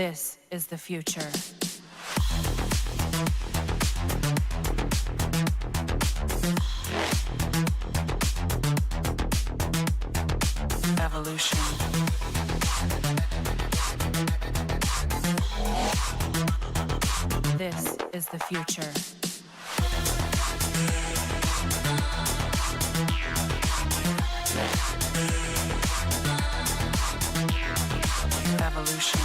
This is the future. Evolution. This is the future. Evolution.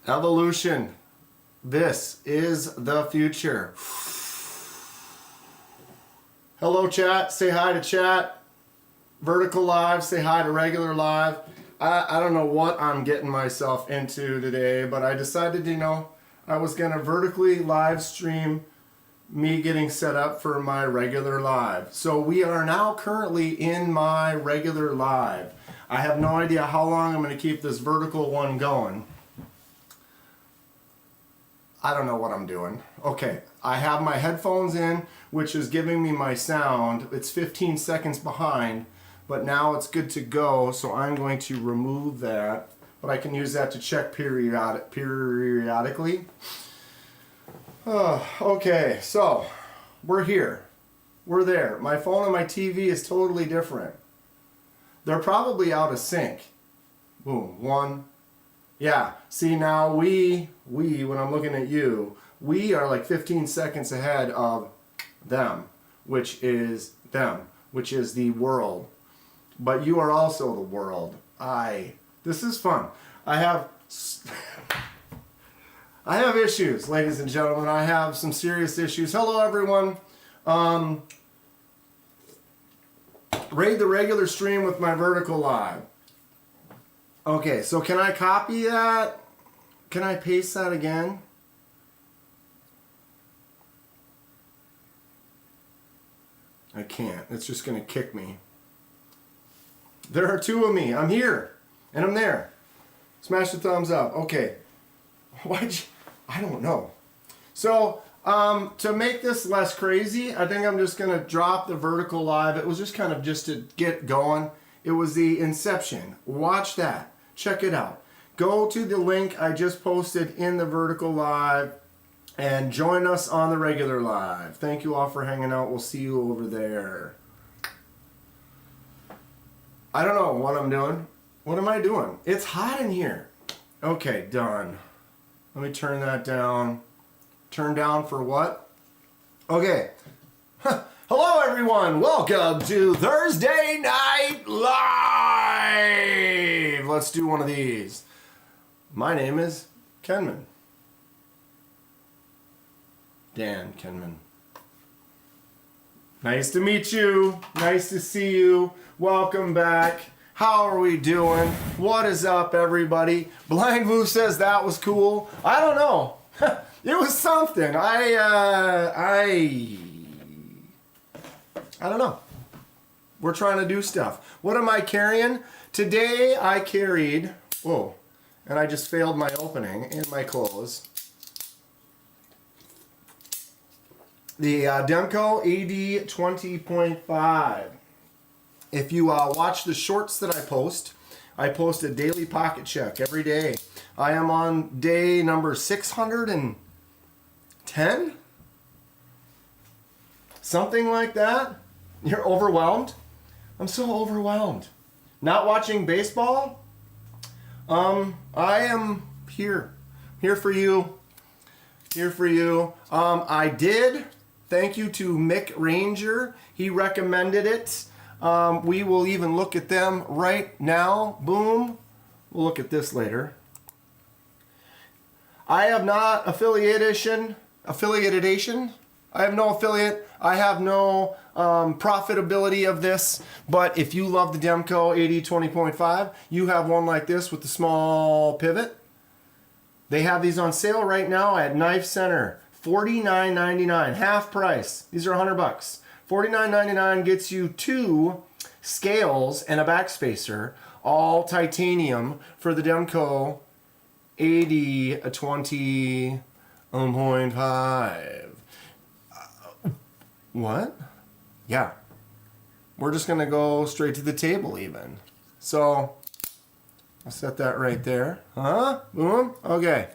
Evolution. This is the future. Hello, chat. Say hi to chat. Vertical live. Say hi to regular live. I don't know what I'm getting myself into today, but I decided, I was going to vertically live stream me getting set up for my regular live. So we are now currently in my regular live. I have no idea how long I'm going to keep this vertical one going. I don't know what I'm doing. Okay, I have my headphones in, which is giving me my sound. It's 15 seconds behind, but now it's good to go, so I'm going to remove that. But I can use that to check periodically. Okay, so we're here. We're there. My phone and my TV is totally different. They're probably out of sync. Boom, one. Yeah, see now we, when I'm looking at you, we are like 15 seconds ahead of them, which is the world. But you are also the world. This is fun. I have issues, ladies and gentlemen. I have some serious issues. Hello, everyone. Raid the regular stream with my vertical live. Okay, so can I copy that? Can I paste that again? I can't. It's just going to kick me. There are two of me. I'm here. And I'm there. Smash the thumbs up. Okay. I don't know. So, to make this less crazy, I think I'm just going to drop the vertical live. It was just kind of just to get going. It was the inception. Watch that. Check it out. Go to the link I just posted in the vertical live and join us on the regular live. Thank you all for hanging out. We'll see you over there. I don't know what I'm doing. What am I doing? It's hot in here. Okay, done. Let me turn that down. Turn down for what? Okay. Hello, everyone. Welcome to Thursday Night Live. Let's do one of these. My name is Kenman. Dan Kenman. Nice to meet you. Nice to see you. Welcome back. How are we doing? What is up, everybody? Blind Vu says that was cool. I don't know. It was something. I don't know. We're trying to do stuff. What am I carrying? Today I carried, whoa, and I just failed my opening in my clothes. The Demco AD 20.5. If you watch the shorts that I post a daily pocket check every day. I am on day number 610? Something like that? You're overwhelmed? I'm so overwhelmed. Not watching baseball? I am here. Here for you. Here for you. I did. Thank you to Mick Ranger. He recommended it. We will even look at them right now. Boom. We'll look at this later. I have not affiliation. I have no affiliate. I have no profitability of this. But if you love the Demco AD 20.5, you have one like this with the small pivot. They have these on sale right now at Knife Center. $49.99, half price. These are $100. $49.99 gets you 2 scales and a backspacer all titanium for the Demco 80 a 20.5. What? Yeah. We're just going to go straight to the table even. So, I'll set that right there. Huh? Boom. Okay.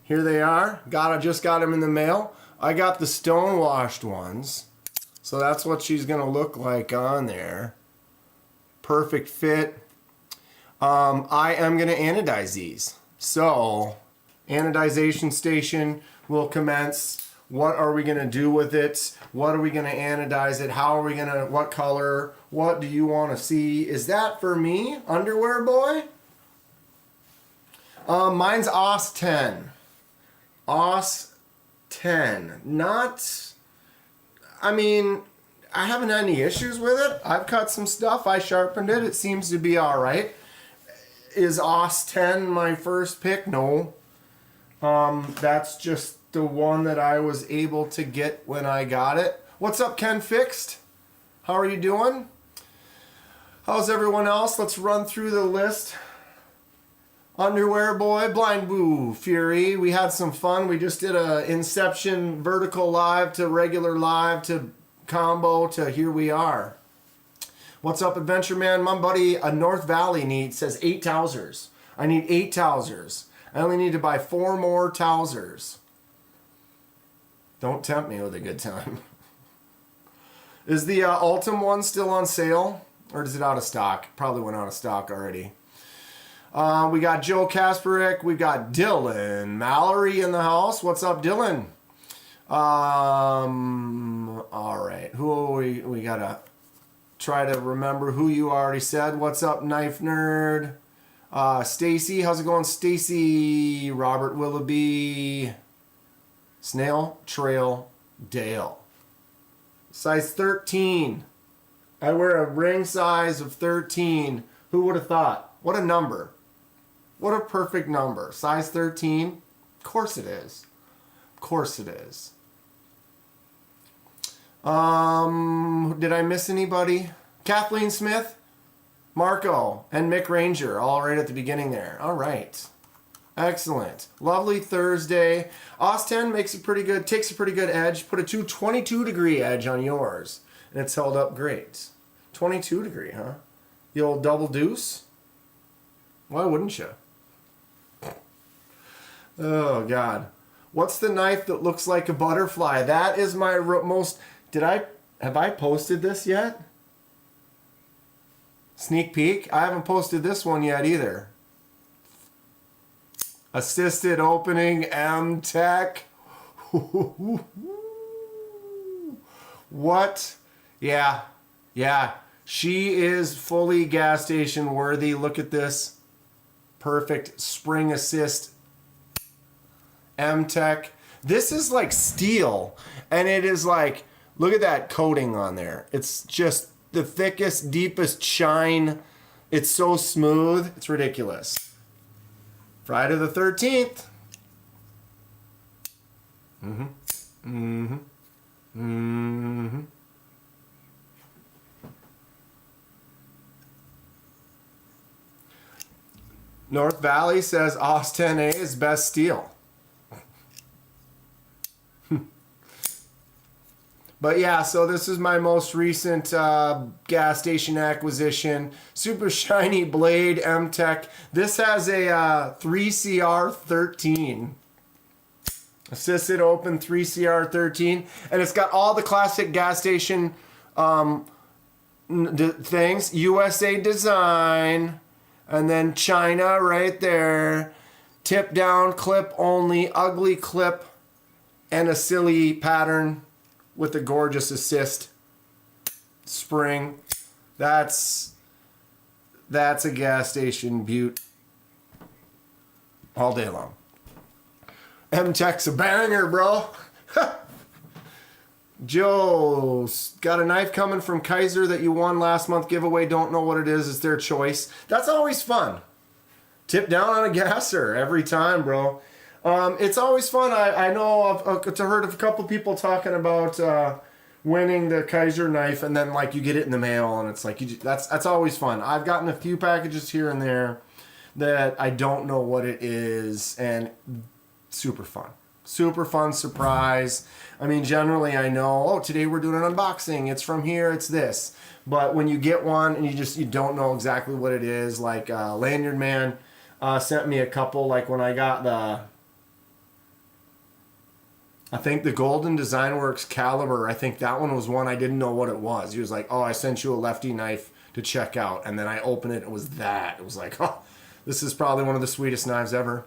Here they are. Just got them in the mail. I got the stone washed ones. So that's what she's going to look like on there. Perfect fit. I am going to anodize these. So, anodization station will commence. What are we going to do with it? What are we going to anodize it? How are we going to, what color? What do you want to see? Is that for me, underwear boy? Mine's OS 10. OS 10. Not, I mean, I haven't had any issues with it. I've cut some stuff. I sharpened it. It seems to be all right. Is OS 10 my first pick? No. That's just the one that I was able to get when I got it. What's up, Ken Fixed? How are you doing? How's everyone else? Let's run through the list. Underwear boy, Blind Boo, Fury. We had some fun. We just did a Inception vertical live to regular live to combo to here we are. What's up, Adventure Man? My buddy, a North Valley says 8 Towsers. I need 8 Towsers. I only need to buy 4 more Towsers. Don't tempt me with a good time. Is the Ultim one still on sale? Or is it out of stock? Probably went out of stock already. We got Joe Kasperick. We got Dylan Mallory in the house. What's up, Dylan? All right. Who we gotta try to remember who you already said. What's up, Knife Nerd? Stacy, how's it going, Stacy? Robert Willoughby. Snail Trail Dale. Size 13. I wear a ring size of 13. Who would have thought? What a number. What a perfect number. Size 13? Of course it is. Of course it is. Did I miss anybody? Kathleen Smith, Marco, and Mick Ranger, all right at the beginning there. All right. Excellent. Lovely Thursday. OS 10 takes a pretty good edge. Put a 22 degree edge on yours. And it's held up great. 22 degree, huh? The old double deuce? Why wouldn't you? Oh, God. What's the knife that looks like a butterfly? That is my most... Have I posted this yet? Sneak peek? I haven't posted this one yet either. Assisted opening M-Tech. What? Yeah. She is fully gas station worthy. Look at this. Perfect spring assist M-Tech. This is like steel. And it is like, look at that coating on there. It's just the thickest, deepest shine. It's so smooth. It's ridiculous. Friday the 13th. North Valley says OS 10A is best steel. But yeah, so this is my most recent gas station acquisition. Super shiny blade M-Tech. This has a 3CR13. Assisted open 3CR13. And it's got all the classic gas station things. USA design. And then China right there. Tip down, clip only, ugly clip, and a silly pattern with a gorgeous assist spring. That's a gas station beaut all day long. M-Tech's a banger, bro. Joe's got a knife coming from Kaiser that you won last month giveaway. Don't know what it is. It's their choice. That's always fun. Tip down on a gasser every time, bro. It's always fun. I know I've heard of a couple people talking about winning the Kaiser knife, and then like you get it in the mail, and it's like that's always fun. I've gotten a few packages here and there that I don't know what it is, and super fun surprise. I mean, generally I know, oh, today we're doing an unboxing, it's from here, it's this. But when you get one and you don't know exactly what it is, like Lanyard Man sent me a couple, like when I got I think the Golden Design Works Caliber, I think that one was one I didn't know what it was. He was like, oh, I sent you a lefty knife to check out. And then I opened it, it was that. It was like, oh, this is probably one of the sweetest knives ever.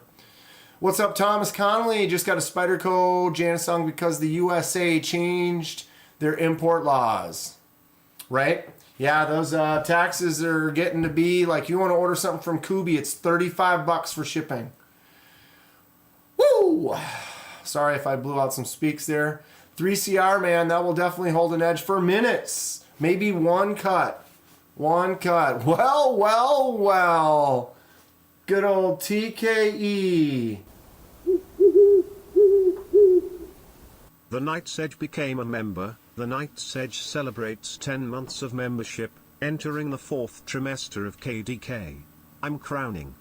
What's up, Thomas Connolly? Just got a Spyderco Janusong because the USA changed their import laws. Right? Yeah, those taxes are getting to be, like, you want to order something from Kubi, it's $35 for shipping. Woo! Sorry if I blew out some speaks there. 3CR, man, that will definitely hold an edge for minutes. Maybe one cut. One cut. Well. Good old TKE. The Knight's Edge became a member. The Knight's Edge celebrates 10 months of membership, entering the 4th trimester of KDK. I'm crowning.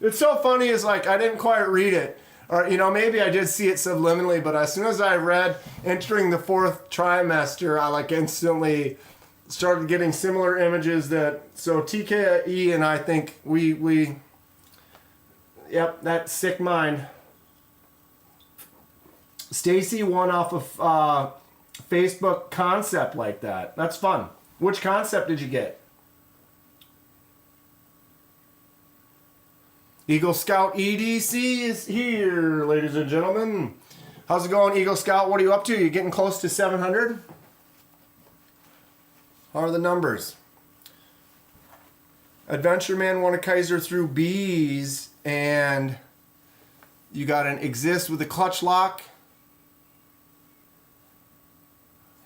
It's so funny, is like I didn't quite read it. Or, you know, maybe I did see it subliminally, but as soon as I read entering the 4th trimester, I like instantly started getting similar images that, so TKE and I think we yep, that sick mind. Stacy won off of Facebook concept like that. That's fun. Which concept did you get? Eagle Scout EDC is here, ladies and gentlemen. How's it going, Eagle Scout? What are you up to? You getting close to 700? How are the numbers? Adventure Man won a Kaiser through bees, and you got an Exist with a clutch lock.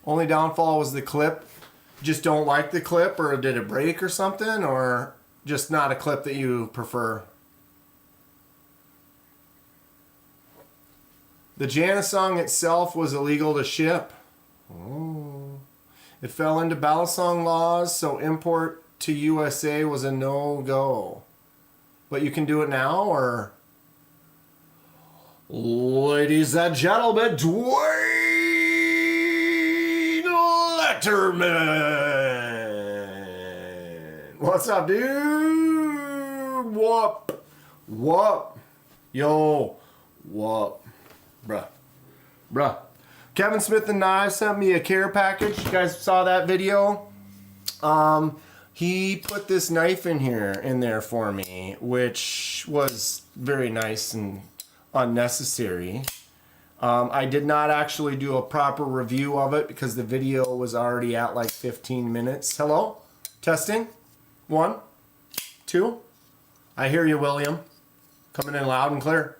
Only downfall was the clip. Just don't like the clip, or did it break or something, or just not a clip that you prefer? The Janusong itself was illegal to ship. Oh. It fell into Balisong laws, so import to USA was a no-go. But you can do it now, or? Ladies and gentlemen, Dwayne Letterman! What's up, dude? What? Yo, what? Bruh. Kevin Smith and Knives sent me a care package. You guys saw that video? He put this knife in there for me, which was very nice and unnecessary. I did not actually do a proper review of it because the video was already at like 15 minutes. Hello? Testing? 1, 2. I hear you, William. Coming in loud and clear.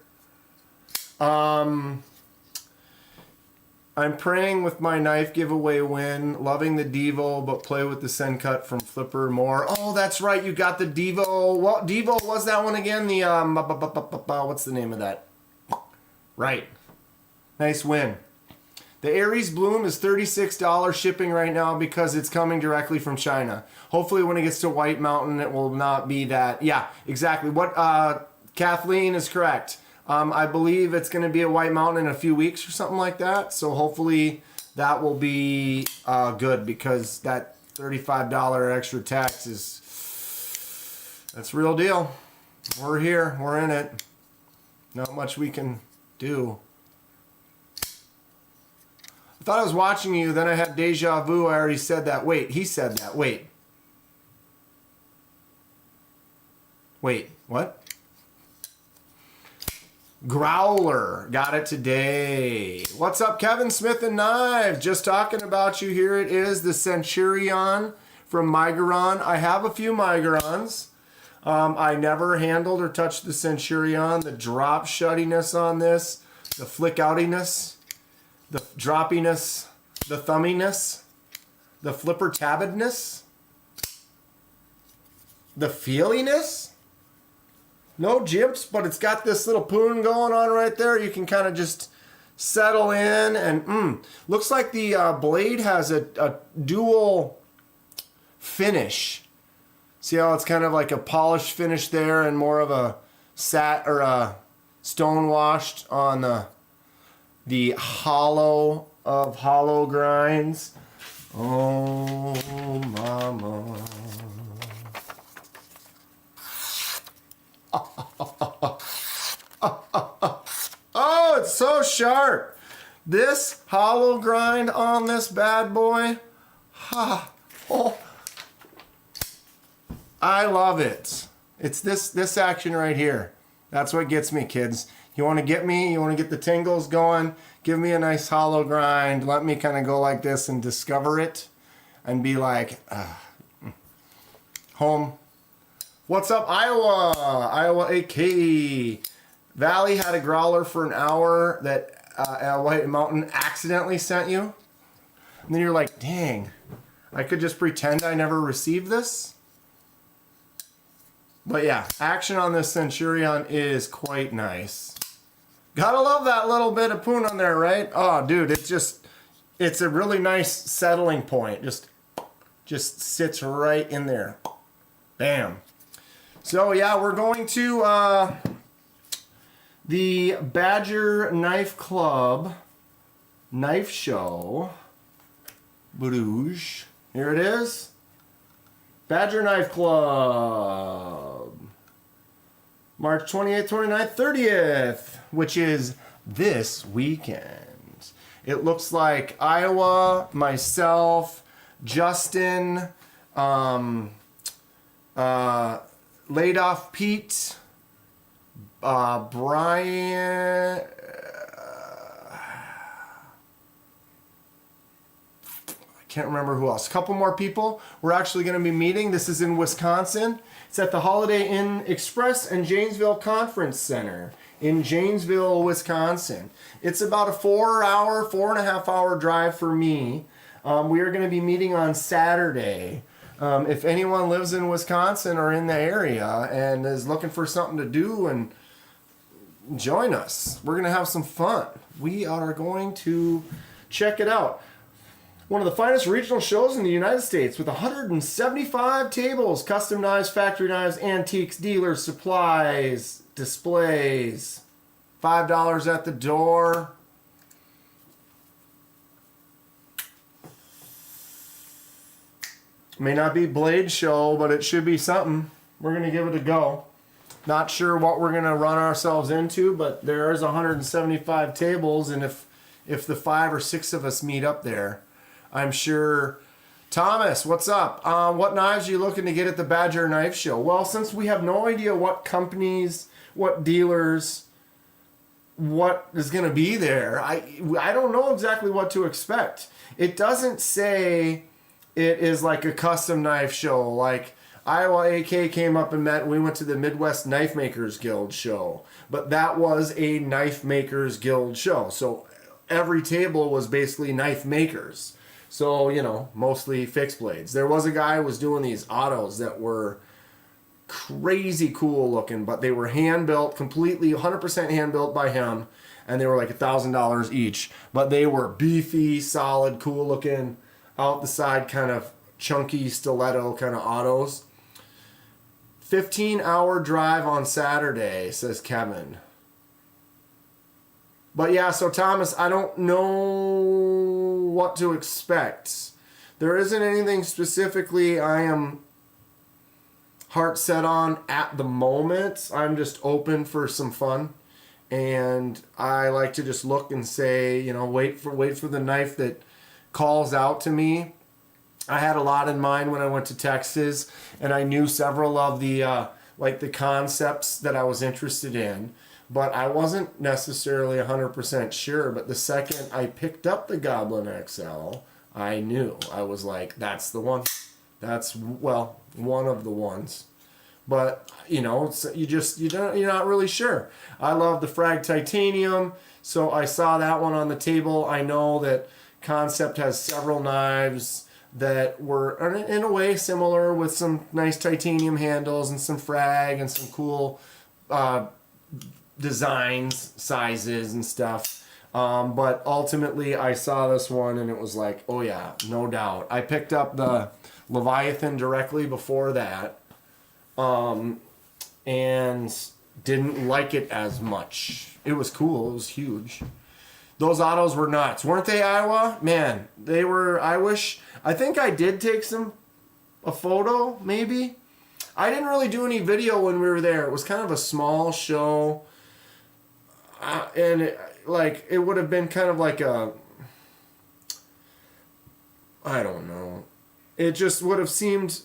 I'm praying with my knife giveaway win. Loving the Devo, but play with the Sencut from Flipper more. Oh, that's right. You got the Devo. What Devo was that one again? The what's the name of that? Right. Nice win. The Aries Bloom is $36 shipping right now because it's coming directly from China. Hopefully when it gets to White Mountain, it will not be that. Yeah, exactly. What Kathleen is correct. I believe it's going to be at White Mountain in a few weeks or something like that. So hopefully that will be good, because that $35 extra tax that's real deal. We're here. We're in it. Not much we can do. I thought I was watching you. Then I had deja vu. I already said that. Wait, he said that. Wait, what? Growler. Got it today. What's up, Kevin Smith and Knives? Just talking about you. Here it is, the Centurion from Migron. I have a few Migrons. I never handled or touched the Centurion. The drop shuttiness on this, the flick outiness, the droppiness, the thumminess, the flipper tabbedness, the feeliness. No jips, but it's got this little poon going on right there. You can kind of just settle in, and looks like the blade has a dual finish. See how it's kind of like a polished finish there and more of a stone washed on the hollow of hollow grinds. Oh, mama. Oh, it's so sharp. This hollow grind on this bad boy. Oh, I love it. It's this action right here. That's what gets me, kids. You want to get me? You want to get the tingles going? Give me a nice hollow grind. Let me kind of go like this and discover it and be like, home. What's up, Iowa? Iowa AK. Valley had a growler for an hour that White Mountain accidentally sent you. And then you're like, dang, I could just pretend I never received this. But yeah, action on this Centurion is quite nice. Gotta love that little bit of poon on there, right? Oh, dude, it's a really nice settling point. Just sits right in there. Bam. So yeah, we're going to the Badger Knife Club Knife Show. Bruges. Here it is. Badger Knife Club. March 28th, 29th, 30th, which is this weekend. It looks like Iowa, myself, Justin, Laid Off Pete, Brian, I can't remember who else. A couple more people we're actually going to be meeting. This is in Wisconsin. It's at the Holiday Inn Express and Janesville Conference Center in Janesville, Wisconsin. It's about a 4.5 hour drive for me. We are going to be meeting on Saturday. If anyone lives in Wisconsin or in the area and is looking for something to do, and join us. We're going to have some fun. We are going to check it out. One of the finest regional shows in the United States with 175 tables, custom knives, factory knives, antiques, dealers, supplies, displays. $5 at the door. May not be Blade Show, but it should be something. We're going to give it a go. Not sure what we're going to run ourselves into, but there is 175 tables, and if the 5 or 6 of us meet up there, I'm sure. Thomas, what's up? What knives are you looking to get at the Badger Knife Show? Well, since we have no idea what companies, what dealers, what is going to be there, I don't know exactly what to expect. It doesn't say it is like a custom knife show. Like Iowa AK came up and met. We went to the Midwest Knife Makers Guild show, but that was a Knife Makers Guild show. So every table was basically knife makers. So, you know, mostly fixed blades. There was a guy who was doing these autos that were crazy cool looking, but they were hand built, completely 100% hand built by him, and they were like $1,000 each. But they were beefy, solid, cool looking, out the side kind of chunky stiletto kind of autos. 15-hour drive on Saturday, says Kevin. But yeah, so Thomas, I don't know what to expect. There isn't anything specifically I am heart set on at the moment. I'm just open for some fun, and I like to just look and say, you know, wait for the knife that calls out to me. I had a lot in mind when I went to Texas, and I knew several of the like the concepts that I was interested in, but I wasn't necessarily 100% sure. But the second I picked up the Goblin XL, I knew. I was like, that's the one. That's, well, one of the ones. But, you know, you're not really sure. I love the Frag Titanium, so I saw that one on the table. I know that Concept has several knives that were in a way similar, with some nice titanium handles and some frag and some cool designs, sizes, and stuff. But ultimately, I saw this one and it was like, oh yeah, no doubt. I picked up the Leviathan directly before that, and didn't like it as much. It was cool. It was huge. Those autos were nuts, weren't they, Iowa? Man, they were. I think I did take a photo, maybe. I didn't really do any video when we were there. It was kind of a small show. And it would have been kind of like I don't know. It just would have seemed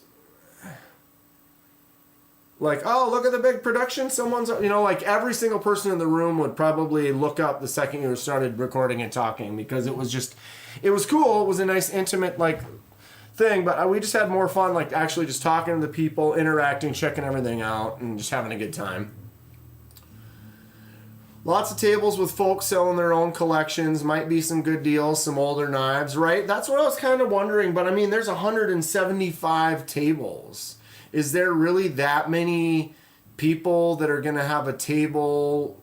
like, oh, look at the big production. Someone's, like every single person in the room would probably look up the second you started recording and talking, because it was cool. It was a nice intimate thing, but we just had more fun actually just talking to the people, interacting, checking everything out, and just having a good time. Lots of tables with folks selling their own collections. Might be some good deals, some older knives, right? That's what I was kind of wondering. But I mean, there's 175 tables. Is there really that many people that are going to have a table,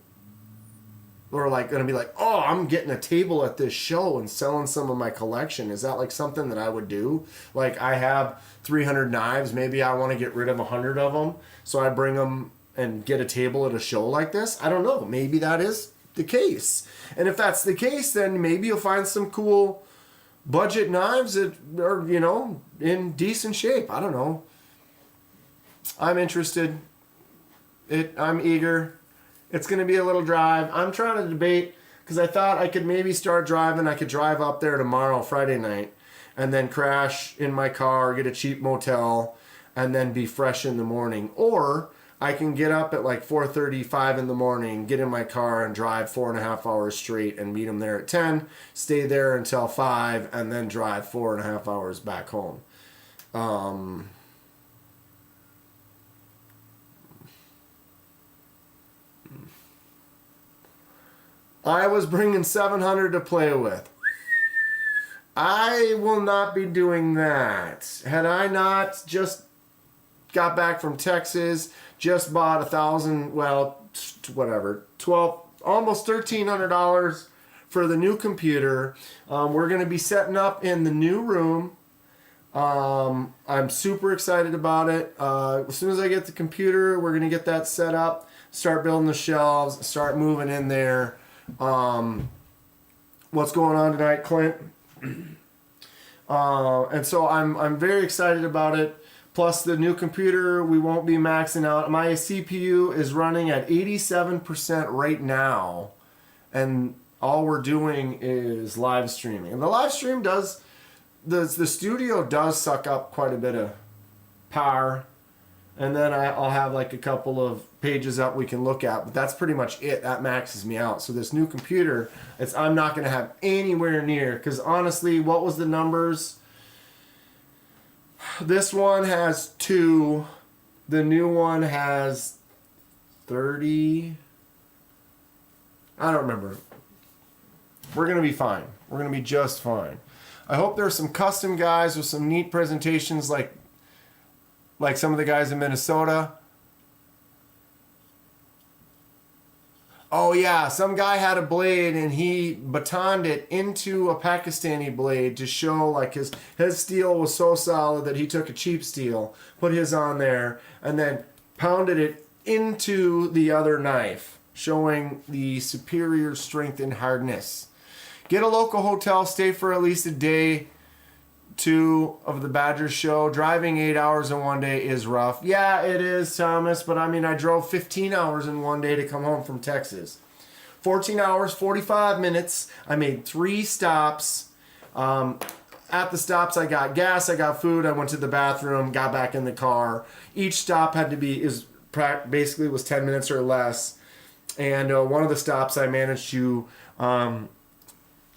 or going to be like, oh, I'm getting a table at this show and selling some of my collection? Is that something that I would do? I have 300 knives. Maybe I want to get rid of 100 of them. So I bring them and get a table at a show like this. I don't know. Maybe that is the case. And if that's the case, then maybe you'll find some cool budget knives that are, in decent shape. I don't know. I'm interested. I'm eager. It's going to be a little drive. I'm trying to debate, because I thought I could maybe start driving. I could drive up there tomorrow, Friday night, and then crash in my car, get a cheap motel, and then be fresh in the morning. Or I can get up at 4:35 in the morning, get in my car and drive 4.5 hours straight and meet them there at 10, stay there until 5, and then drive 4.5 hours back home. I was bringing 700 to play with. I will not be doing that. Had I not just got back from Texas, just bought 1,000, almost $1,300 for the new computer. We're going to be setting up in the new room. I'm super excited about it. As soon as I get the computer, we're going to get that set up, start building the shelves, start moving in there. What's going on tonight, Clint? And so I'm very excited about it. Plus the new computer, we won't be maxing out. My CPU is running at 87% right now, and all we're doing is live streaming. And the live stream does, the studio does suck up quite a bit of power. And then I'll have a couple of pages up we can look at, but that's pretty much it. That maxes me out. So this new computer, I'm not going to have anywhere near, because honestly, what was the numbers? This one has 2. The new one has 30. I don't remember. We're going to be fine. We're going to be just fine. I hope there's some custom guys with some neat presentations like some of the guys in Minnesota. Oh yeah, some guy had a blade and he batoned it into a Pakistani blade to show his steel was so solid that he took a cheap steel, put his on there, and then pounded it into the other knife, showing the superior strength and hardness. Get a local hotel, stay for at least a day, 2 of the Badger show. Driving 8 hours in one day is rough. Yeah, it is, Thomas, but I drove 15 hours in one day to come home from Texas. 14 hours, 45 minutes. I made 3 stops. At the stops, I got gas, I got food, I went to the bathroom, got back in the car. Each stop had to be, basically was 10 minutes or less. And one of the stops I managed to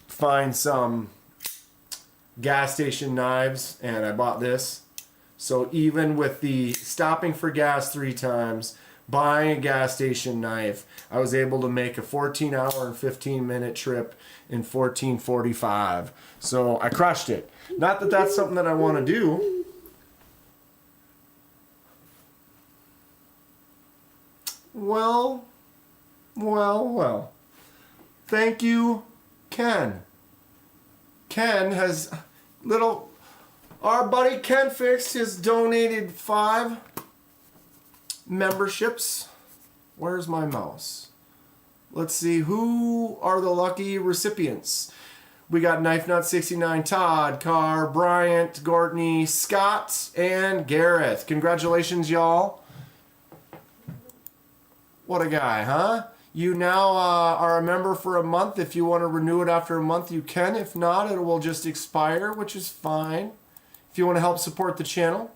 find some gas station knives, and I bought this. So even with the stopping for gas 3 times, buying a gas station knife, I was able to make a 14-hour and 15-minute trip in 14:45. So I crushed it. Not that that's something that I want to do. Well. Thank you, Ken. Ken has our buddy Ken Fix has donated 5 memberships. Where's my mouse? Let's see, who are the lucky recipients? We got Knife Nut 69, Todd, Carr, Bryant, Gortney, Scott, and Gareth. Congratulations, y'all. What a guy, huh? You now are a member for a month. If you want to renew it after a month, you can. If not, it will just expire, which is fine. If you want to help support the channel,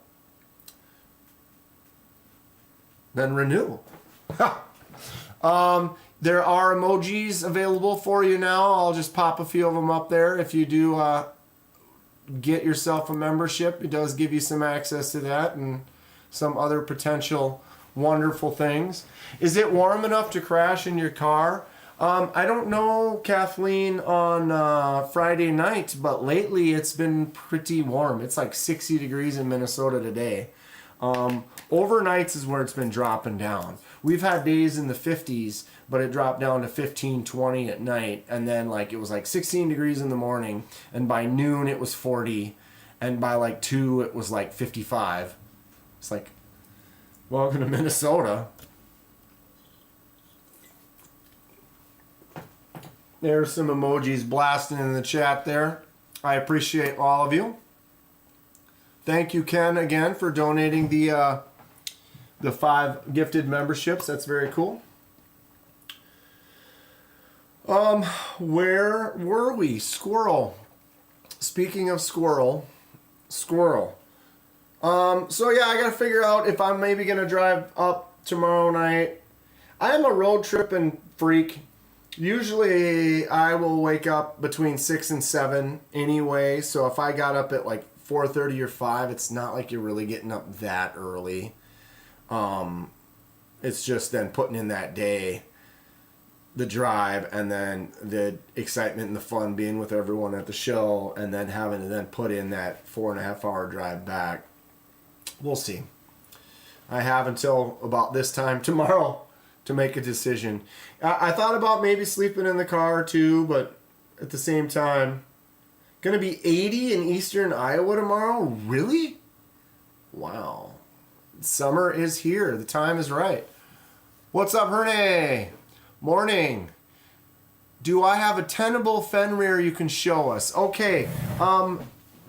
then renew. There are emojis available for you now. I'll just pop a few of them up there. If you do get yourself a membership, it does give you some access to that and some other potential wonderful things. Is it warm enough to crash in your car? I don't know, Kathleen, on Friday night, but lately it's been pretty warm. It's like 60 degrees in Minnesota today. Overnights is where it's been dropping down. We've had days in the 50s, but it dropped down to 15, 20 at night. And then it was like 16 degrees in the morning. And by noon it was 40. And by like 2 it was like 55. It's like, welcome to Minnesota. There's some emojis blasting in the chat there. I appreciate all of you. Thank you, Ken, again for donating the 5 gifted memberships. That's very cool. Where were we? Squirrel. Speaking of squirrel. So yeah, I gotta figure out if I'm maybe gonna drive up tomorrow night. I am a road tripping freak. Usually I will wake up between 6 and 7 anyway. So if I got up at like 4:30 or 5, it's not like you're really getting up that early. It's just then putting in that day, the drive, and then the excitement and the fun being with everyone at the show, and then having to then put in that 4.5 hour drive back. We'll see. I have until about this time tomorrow to make a decision. I thought about maybe sleeping in the car too, but at the same time, gonna be 80 in eastern Iowa tomorrow? Really? Wow. Summer is here. The time is right. What's up, Herne? Morning. Do I have a tenable Fenrir you can show us? Okay.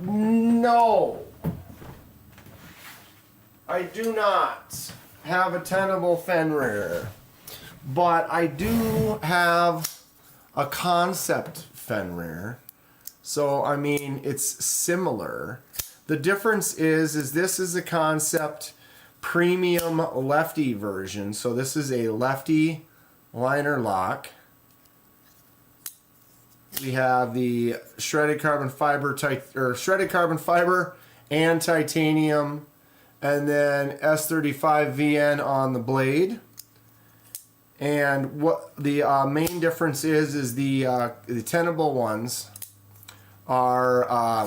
No. I do not have a tenable Fenrir. But I do have a concept Fenrir. So, I mean, it's similar. The difference is this is a concept premium lefty version. So this is a lefty liner lock. We have the shredded carbon fiber and titanium, and then S35 VN on the blade. And what the main difference is the tenable ones are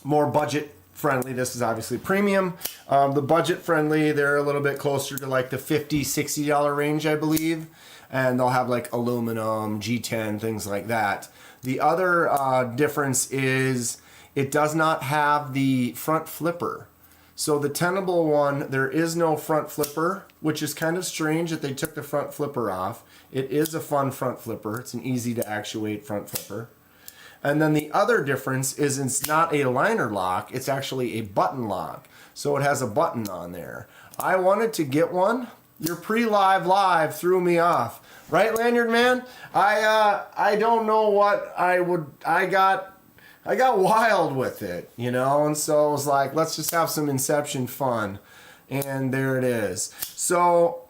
more budget friendly. This is obviously premium. The budget friendly, they're a little bit closer to like the $50, $60 range, I believe. And they'll have like aluminum, G10, things like that. The other difference is it does not have the front flipper. So the tenable one, there is no front flipper, which is kind of strange that they took the front flipper off. It is a fun front flipper. It's an easy to actuate front flipper. And then the other difference is it's not a liner lock, it's actually a button lock. So it has a button on there. I wanted to get one. Your pre-live threw me off. Right, Lanyard Man? I don't know what I got wild with it, you know, and so I was like, let's just have some Inception fun. And there it is. So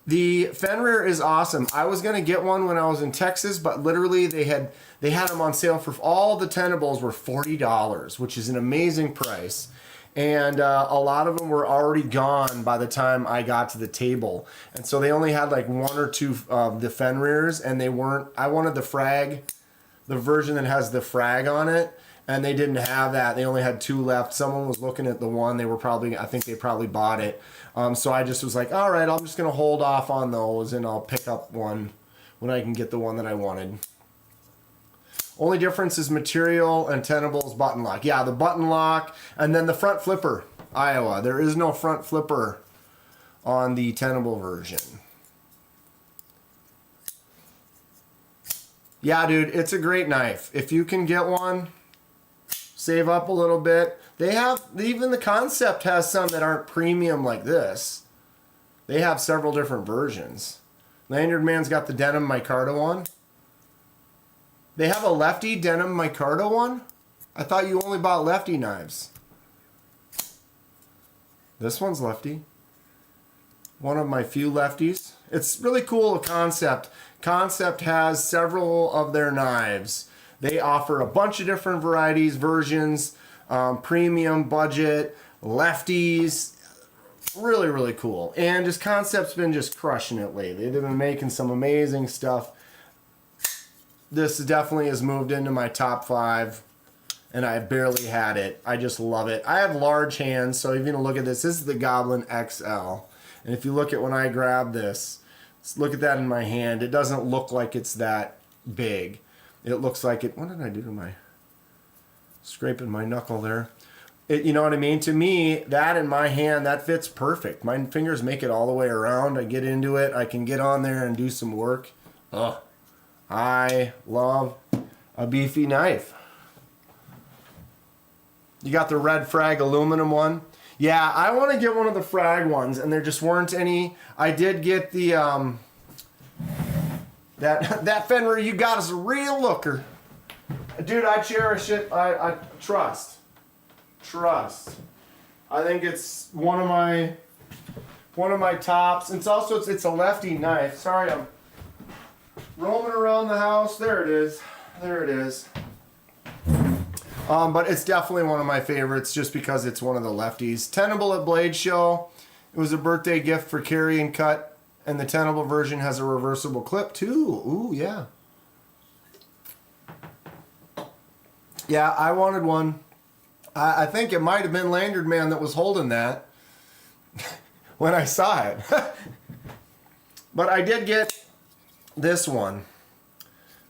the Fenrir is awesome. I was gonna get one when I was in Texas, but literally they had them on sale for all the tenables were $40, which is an amazing price. And a lot of them were already gone by the time I got to the table. And so they only had like 1 or 2 of the Fenrirs, and they weren't. I wanted the version that has the frag on it. and they didn't have that. They only had 2 left. Someone was looking at the one. I think they probably bought it. So I just was like, all right, I'm just going to hold off on those, and I'll pick up one when I can get the one that I wanted. Only difference is material and Tenable's button lock. Yeah, the button lock, and then the front flipper, Iowa. There is no front flipper on the Tenable version. Yeah, dude, it's a great knife. If you can get one, save up a little bit. They have, even the Concept has some that aren't premium like this. They have several different versions. Lanyard Man's got the denim micarta one. They have a lefty denim micarta one? I thought you only bought lefty knives. This one's lefty. One of my few lefties. It's really cool, Concept. Concept has several of their knives. They offer a bunch of different varieties, versions, premium, budget, lefties. Really, really cool. And just Concept's been just crushing it lately. They've been making some amazing stuff. This definitely has moved into my top 5, and I've barely had it. I just love it. I have large hands, so if you're gonna look at this is the Goblin XL. And if you look at when I grab this, look at that in my hand. It doesn't look like it's that big. It looks like it. What did I do to my scraping my knuckle there? You know what I mean? To me, that in my hand, that fits perfect. My fingers make it all the way around. I get into it. I can get on there and do some work. Ugh. I love a beefy knife. You got the red Frag aluminum one. Yeah, I want to get one of the Frag ones, and there just weren't any. I did get the that Fenrir you got is a real looker, dude. I cherish it. I trust. I think it's one of my tops. It's also it's a lefty knife. Sorry, I'm roaming around the house. There it is. But it's definitely one of my favorites just because it's one of the lefties. Tenable at Blade Show. It was a birthday gift for Carrie and Cut. And the Tenable version has a reversible clip too. Ooh, yeah. Yeah, I wanted one. I think it might have been Lanyard Man that was holding that when I saw it. But I did get this one.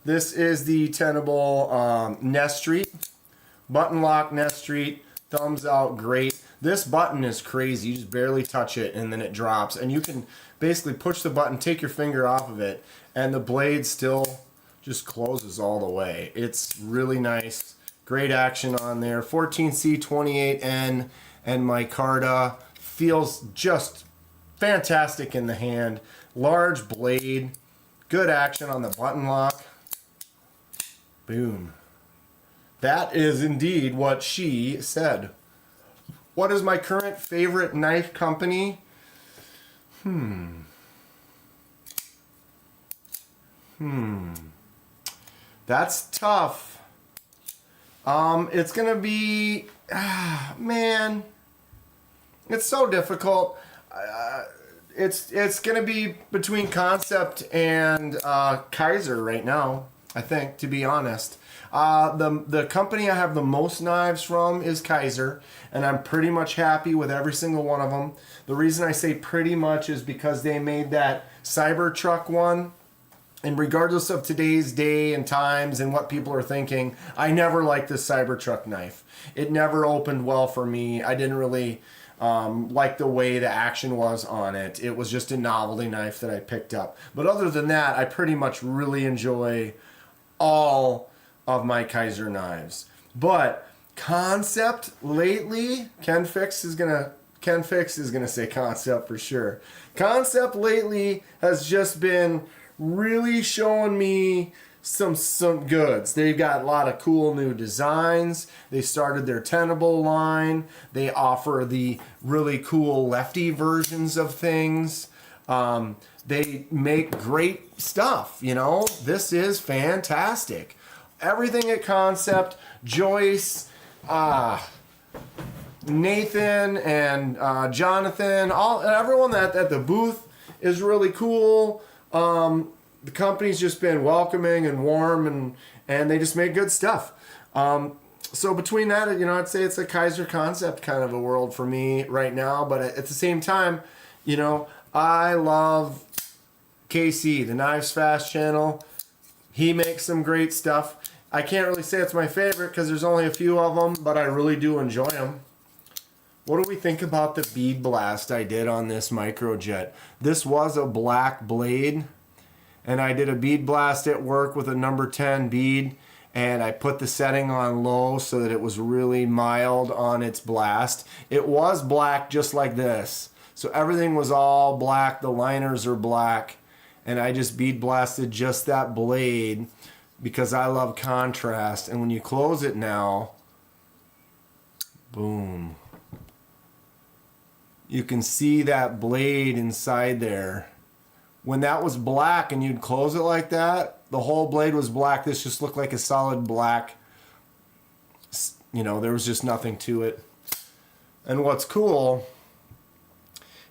This is the Tenable Nest Street. Button lock Nest Street. Thumbs out, great. This button is crazy. You just barely touch it and then it drops. And you can basically push the button, take your finger off of it, and the blade still just closes all the way. It's really nice. Great action on there. 14C 28N and micarta. Feels just fantastic in the hand. Large blade. Good action on the button lock. Boom. That is indeed what she said. What is my current favorite knife company? That's tough. It's gonna be, man, it's so difficult. It's gonna be between Concept and Kaiser right now, I think, to be honest. The company I have the most knives from is Kaiser, and I'm pretty much happy with every single one of them. The reason I say pretty much is because they made that Cybertruck one, and regardless of today's day and times and what people are thinking, I never liked this Cybertruck knife. It never opened well for me. I didn't really like the way the action was on it. It was just a novelty knife that I picked up. But other than that, I pretty much really enjoy all of my Kaiser knives. But Concept lately, Ken Fix is gonna say Concept for sure. Concept lately has just been really showing me some goods. They've got a lot of cool new designs. They started their Tenable line. They offer the really cool lefty versions of things. They make great stuff, you know. This is fantastic. Everything at Concept, Joyce, Nathan, and Jonathan, everyone at the booth is really cool. The company's just been welcoming and warm, and they just make good stuff. So between that, I'd say it's a Kaiser Concept kind of a world for me right now. But at the same time, I love KC, the Knives Fast channel. He makes some great stuff. I can't really say it's my favorite because there's only a few of them, but I really do enjoy them. What do we think about the bead blast I did on this Microjet? This was a black blade, and I did a bead blast at work with a number 10 bead, and I put the setting on low so that it was really mild on its blast. It was black just like this. So everything was all black, the liners are black, and I just bead blasted just that blade because I love contrast. And when you close it now, boom. You can see that blade inside there. When that was black and you'd close it like that, the whole blade was black. This just looked like a solid black. There was just nothing to it. And what's cool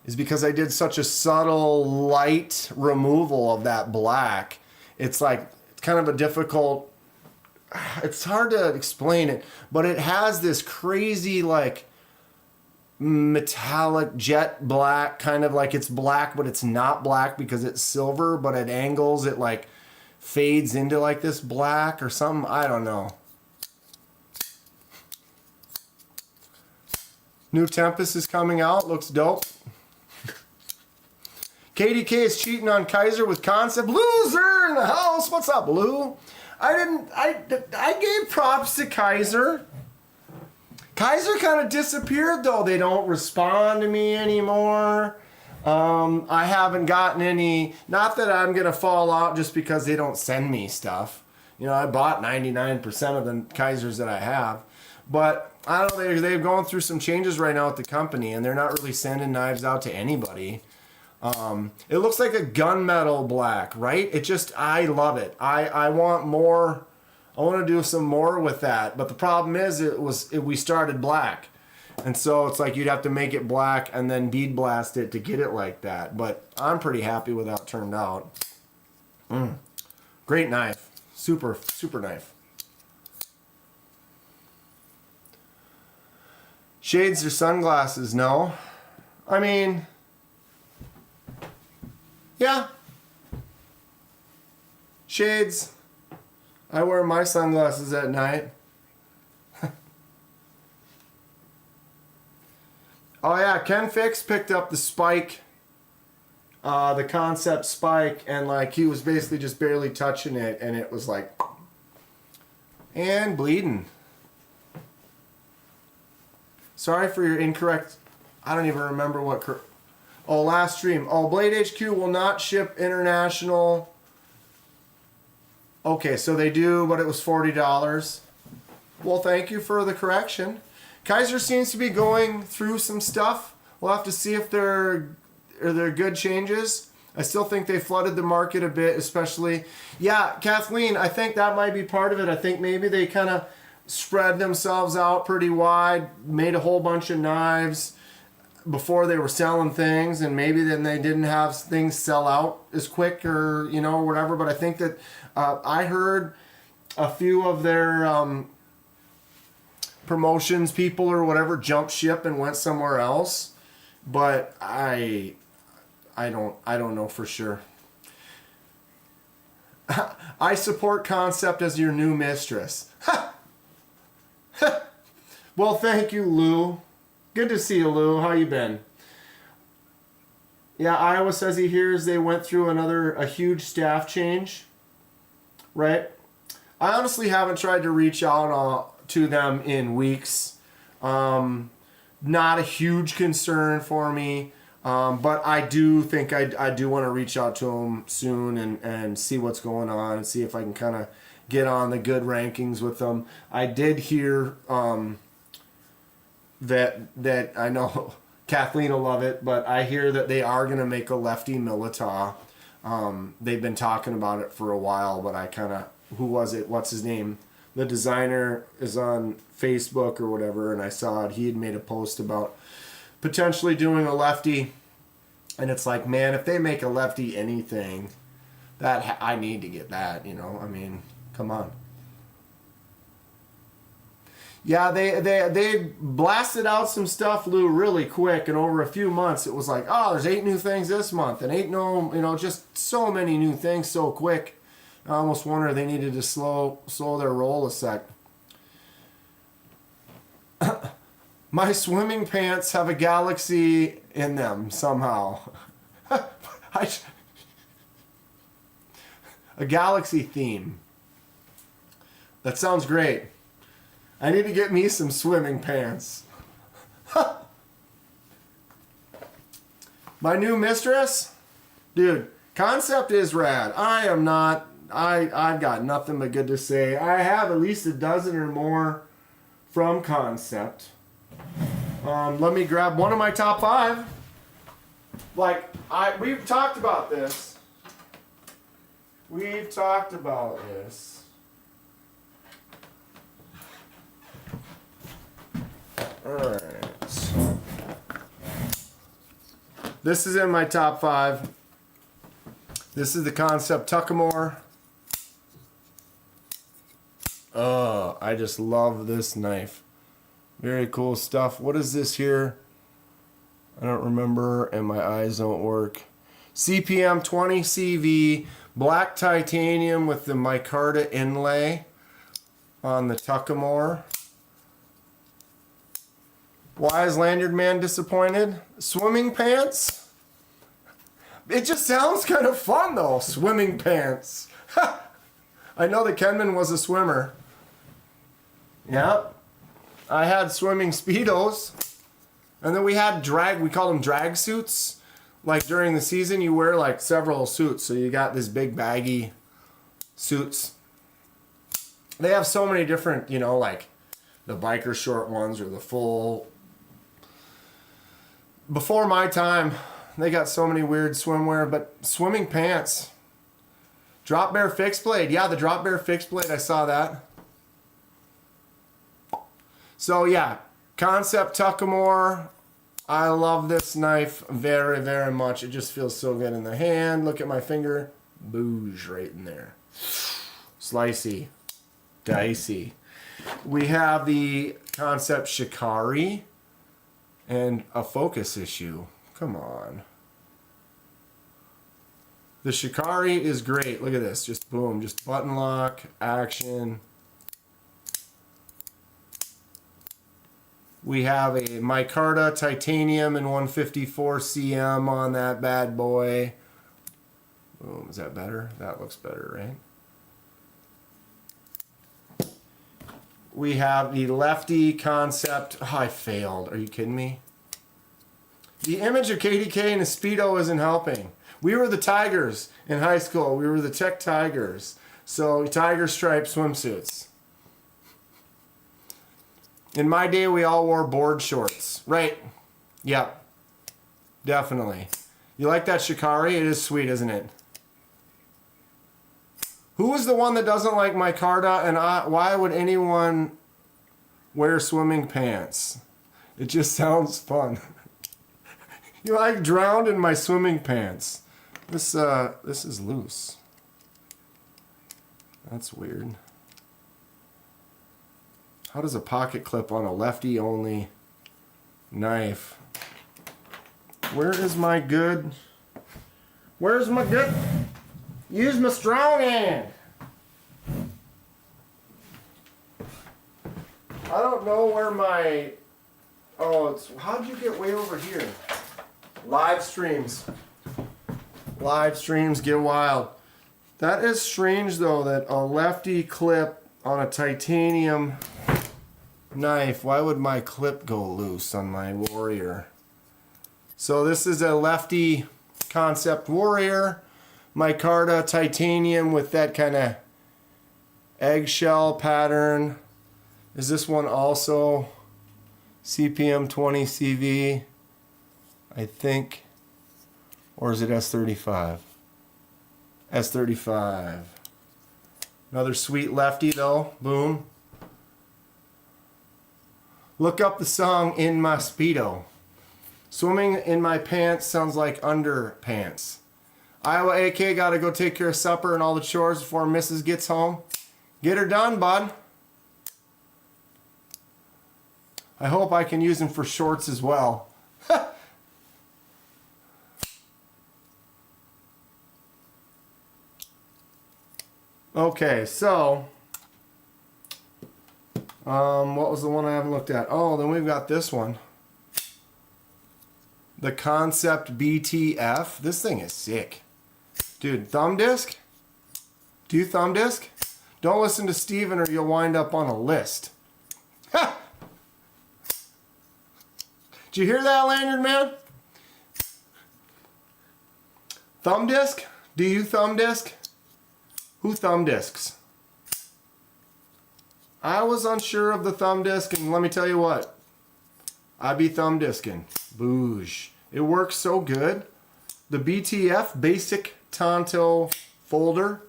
is because I did such a subtle, light removal of that black, it's kind of a difficult, it's hard to explain it, but it has this crazy, metallic jet black, kind of like it's black but it's not black because it's silver, but at angles it fades into this black or something. I don't know. New Tempest is coming out, looks dope. KDK is cheating on Kaiser with Concept. Loser in the house. What's up, Lou? I gave props to Kaiser. Kaiser kind of disappeared, though. They don't respond to me anymore. I haven't gotten any, not that I'm going to fall out just because they don't send me stuff. I bought 99% of the Kaisers that I have. But I don't know, they've gone through some changes right now at the company, and they're not really sending knives out to anybody. It looks like a gunmetal black, right? I love it. I want more. I want to do some more with that. But the problem is we started black. And so it's you'd have to make it black and then bead blast it to get it like that. But I'm pretty happy with how it turned out. Great knife. Super, super knife. Shades or sunglasses? No. I mean, yeah. Shades. I wear my sunglasses at night. Oh yeah, Ken Fix picked up the Spike, the Concept Spike, and he was basically just barely touching it, and it was and bleeding. Sorry for your incorrect, I don't even remember what, last stream. Blade HQ will not ship international. Okay, so they do, but it was $40. Well, thank you for the correction. Kaiser seems to be going through some stuff. We'll have to see if they're good changes. I still think they flooded the market a bit, especially. Yeah, Kathleen, I think that might be part of it. I think maybe they kind of spread themselves out pretty wide, made a whole bunch of knives before they were selling things, and maybe then they didn't have things sell out as quick or whatever. But I think that I heard a few of their promotions people or whatever jumped ship and went somewhere else, but I don't know for sure. I support Concept as your new mistress. Well, thank you, Lou. Good to see you, Lou. How you been? Yeah, Iowa says he hears they went through a huge staff change. Right? I honestly haven't tried to reach out to them in weeks. Not a huge concern for me. But I do think I do want to reach out to them soon and see what's going on and see if I can kind of get on the good rankings with them. I did hear that I know Kathleen will love it, but I hear that they are going to make a lefty Milita. They've been talking about it for a while, but I kind of, who was it? What's his name? The designer is on Facebook or whatever, and I saw it. He had made a post about potentially doing a lefty, and it's man, if they make a lefty anything, that I need to get that, I mean, come on. Yeah, they blasted out some stuff, Lou, really quick, and over a few months it was like, oh, there's 8 new things this month, and 8 no, just so many new things so quick. I almost wonder they needed to slow their roll a sec. My swimming pants have a galaxy in them somehow. A galaxy theme. That sounds great. I need to get me some swimming pants. My new mistress? Dude, Concept is rad. I've got nothing but good to say. I have at least a dozen or more from Concept. Let me grab one of my top 5. We've talked about this. We've talked about this. Alright. This is in my top 5. This is the Concept Tuckamore. Oh, I just love this knife. Very cool stuff. What is this here? I don't remember, and my eyes don't work. CPM 20 CV, black titanium with the micarta inlay on the Tuckamore. Why is Lanyard Man disappointed? Swimming pants? It just sounds kind of fun though, swimming pants. I know that Kenman was a swimmer. Yep. I had swimming Speedos. And then we had we called them drag suits. Like during the season, you wear like several suits. So you got this big baggy suits. They have so many different, like the biker short ones or the full. Before my time, they got so many weird swimwear, but swimming pants. Drop Bear fixed blade. Yeah, the Drop Bear fixed blade, I saw that. So yeah, Concept Tuckamore. I love this knife very, very much. It just feels so good in the hand. Look at my finger. Booge right in there. Slicey. Dicey. We have the Concept Shikari and a focus issue. Come on. The Shikari is great. Look at this. Just boom. Just button lock. Action. We have a micarta titanium and 154 cm on that bad boy. Boom. Is that better? That looks better, right? We have the Lefty Concept. Oh, I failed. Are you kidding me? The image of KDK and a Speedo isn't helping. We were the Tigers in high school. We were the Tech Tigers. So, tiger stripe swimsuits. In my day, we all wore board shorts. Right. Yep. Definitely. You like that Shikari? It is sweet, isn't it? Who is the one that doesn't like micarta, and why would anyone wear swimming pants? It just sounds fun. I drowned in my swimming pants. This is loose. That's weird. How does a pocket clip on a lefty only knife? Where's my good? Use my strong hand. I don't know where my, how'd you get way over here? Live streams get wild. That is strange though, that a lefty clip on a titanium knife. Why would my clip go loose on my Warrior? So this is a Lefty Concept Warrior, micarta titanium with that kind of eggshell pattern. Is this one also CPM 20 CV? I think. Or is it S35? S35. Another sweet lefty though. Boom. Look up the song In My Speedo. Swimming in my pants sounds like underpants. Iowa AK gotta go take care of supper and all the chores before Mrs. gets home. Get her done, bud. I hope I can use them for shorts as well. Okay, so what was the one I haven't looked at? Oh, then we've got this one. The Concept BTF. This thing is sick. Dude, thumb disc? Do you thumb disc? Don't listen to Steven or you'll wind up on a list. Ha! Did you hear that, Lanyard Man? Thumb disc? Do you thumb disc? Who thumb discs? I was unsure of the thumb disc, and let me tell you what. I be thumb discing. Boosh. It works so good. The BTF, Basic Tonto Folder.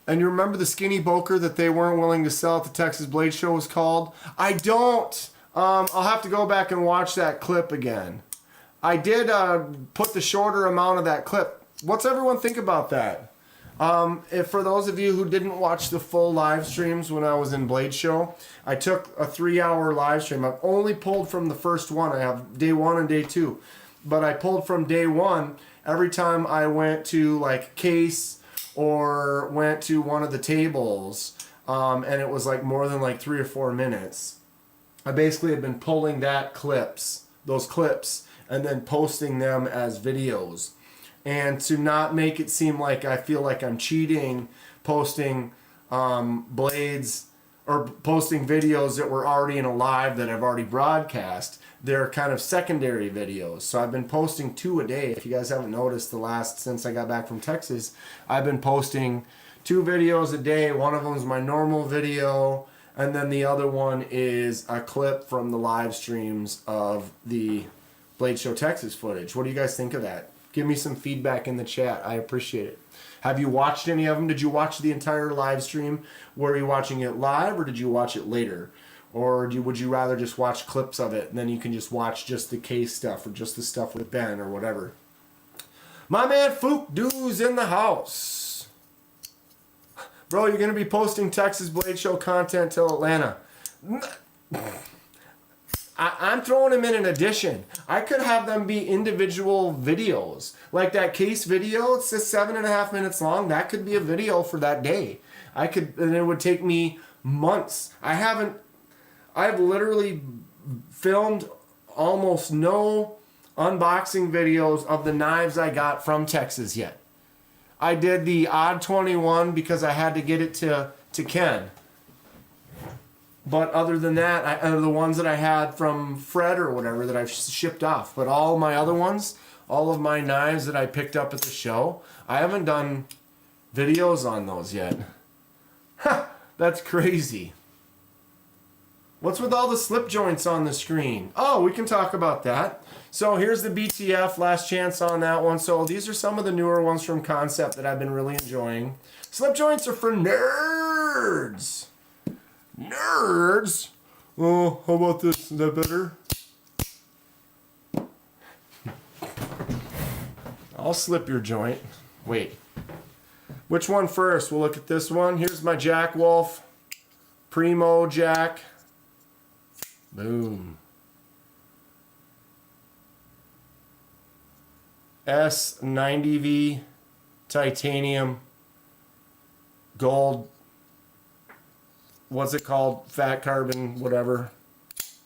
And you remember the skinny boker that they weren't willing to sell at the Texas Blade Show was called? I don't. I'll have to go back and watch that clip again. I did put the shorter amount of that clip. What's everyone think about that? If for those of you who didn't watch the full live streams when I was in Blade Show, I took a 3-hour live stream. I've only pulled from the first one. I have day 1 and day 2. But I pulled from day 1 every time I went to like Case or went to one of the tables. And it was like more than like 3 or 4 minutes. I basically have been pulling those clips, and then posting them as videos. And to not make it seem like I feel like I'm cheating, posting blades or posting videos that were already in a live that I've already broadcast, they're kind of secondary videos. So I've been posting 2 a day. If you guys haven't noticed, since I got back from Texas, I've been posting 2 videos a day. One of them is my normal video, and then the other one is a clip from the live streams of the Blade Show Texas footage. What do you guys think of that? Give me some feedback in the chat. I appreciate it. Have you watched any of them? Did you watch the entire live stream? Were you watching it live, or did you watch it later? Or would you rather just watch clips of it and then you can just watch just the Case stuff or just the stuff with Ben or whatever? My man Fook Doo's in the house. Bro, you're going to be posting Texas Blade Show content till Atlanta. I'm throwing them in an addition. I could have them be individual videos. Like that Case video, it's just 7.5 minutes long. That could be a video for that day. And it would take me months. I've literally filmed almost no unboxing videos of the knives I got from Texas yet. I did the Odd 21 because I had to get it to Ken. But other than that, the ones that I had from Fred or whatever that I've shipped off. But all my other ones, all of my knives that I picked up at the show, I haven't done videos on those yet. Ha! That's crazy. What's with all the slip joints on the screen? Oh, we can talk about that. So here's the BTF, last chance on that one. So these are some of the newer ones from Concept that I've been really enjoying. Slip joints are for nerds. Nerds? Oh, how about this? Is that better? I'll slip your joint. Wait. Which one first? We'll look at this one. Here's my Jack Wolf. Primo Jack. Boom. S90V titanium gold. What's it called? Fat carbon, whatever.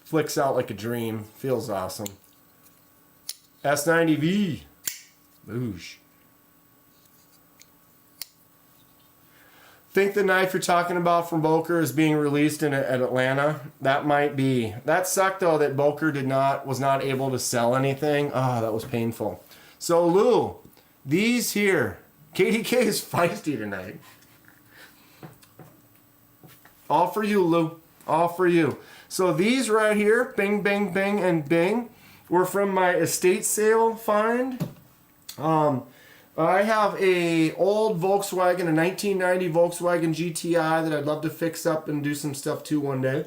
Flicks out like a dream. Feels awesome. S90V. Boosh. Think the knife you're talking about from Boker is being released at Atlanta? That might be. That sucked though that Boker was not able to sell anything. Oh, that was painful. So Lou, these here, KDK is feisty tonight. All for you, Lou. All for you. So these right here, bing, bing, bing, and bing, were from my estate sale find. I have a old Volkswagen, a 1990 Volkswagen GTI that I'd love to fix up and do some stuff to one day.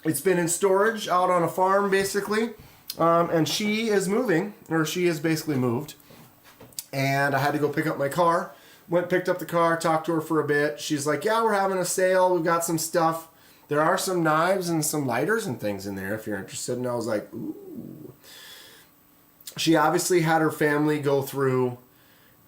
It's been in storage out on a farm, basically. And she is moving, or she has basically moved. And I had to go pick up my car. Went, picked up the car, talked to her for a bit. She's like, yeah, we're having a sale. We've got some stuff. There are some knives and some lighters and things in there if you're interested. And I was like, ooh. She obviously had her family go through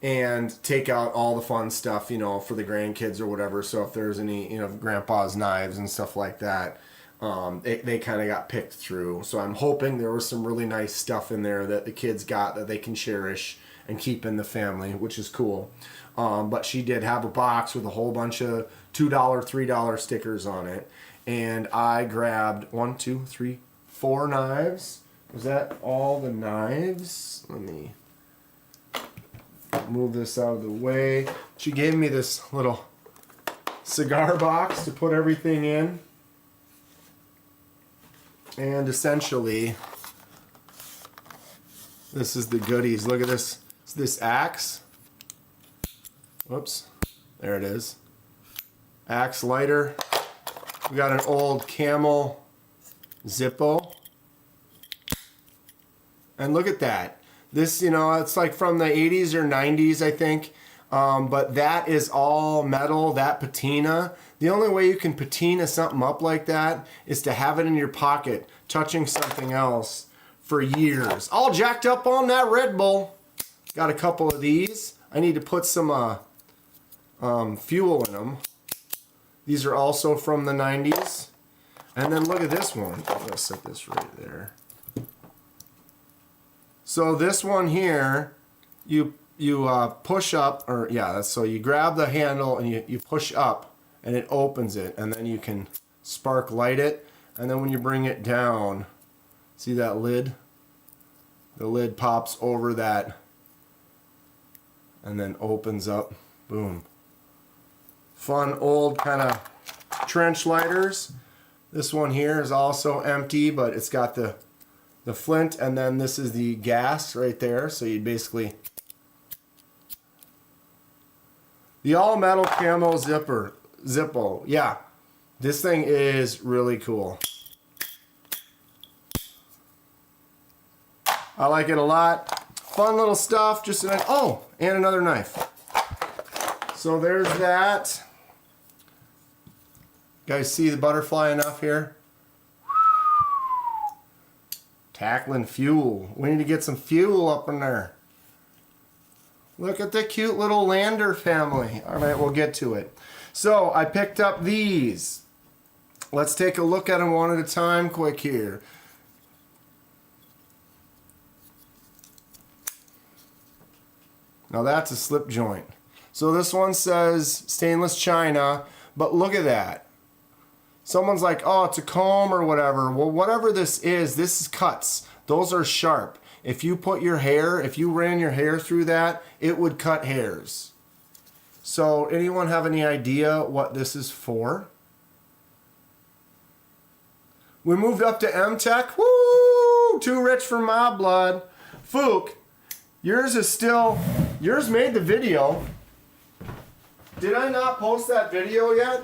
and take out all the fun stuff, you know, for the grandkids or whatever. So if there's any, you know, grandpa's knives and stuff like that, they kind of got picked through. So I'm hoping there was some really nice stuff in there that the kids got that they can cherish and keep in the family, which is cool. But she did have a box with a whole bunch of $2, $3 stickers on it. And I grabbed 1, 2, 3, 4 knives. Was that all the knives? Let me move this out of the way. She gave me this little cigar box to put everything in. And essentially, this is the goodies. Look at this. It's this axe. Whoops. There it is. Axe lighter. We got an old Camel Zippo. And look at that. This, you know, it's like from the 80s or 90s, I think. But that is all metal, that patina. The only way you can patina something up like that is to have it in your pocket, touching something else for years. All jacked up on that Red Bull. Got a couple of these. I need to put some fuel in them. These are also from the 90s. And then look at this one. I'm going to set this right there. So this one here, you push up, or yeah, so you grab the handle and you push up and it opens it, and then you can spark light it, and then when you bring it down, see that lid? The lid pops over that and then opens up. Boom. Fun old kind of trench lighters. This one here is also empty, but it's got the flint, and then this is the gas right there. So you'd basically, the all metal camo Zippo. Yeah, this thing is really cool. I like it a lot. Fun little stuff. Just an, oh, and another knife. So there's that. Guys, see the butterfly enough here? Tackling fuel. We need to get some fuel up in there. Look at the cute little lander family. All right, we'll get to it. So I picked up these. Let's take a look at them one at a time quick here. Now that's a slip joint. So this one says stainless china, but look at that. Someone's like, oh, it's a comb or whatever. Well, whatever this is cuts. Those are sharp. If you put your hair, if you ran your hair through that, it would cut hairs. So anyone have any idea what this is for? We moved up to M-Tech. Woo! Too rich for my blood. Fook, yours is still, yours made the video. Did I not post that video yet?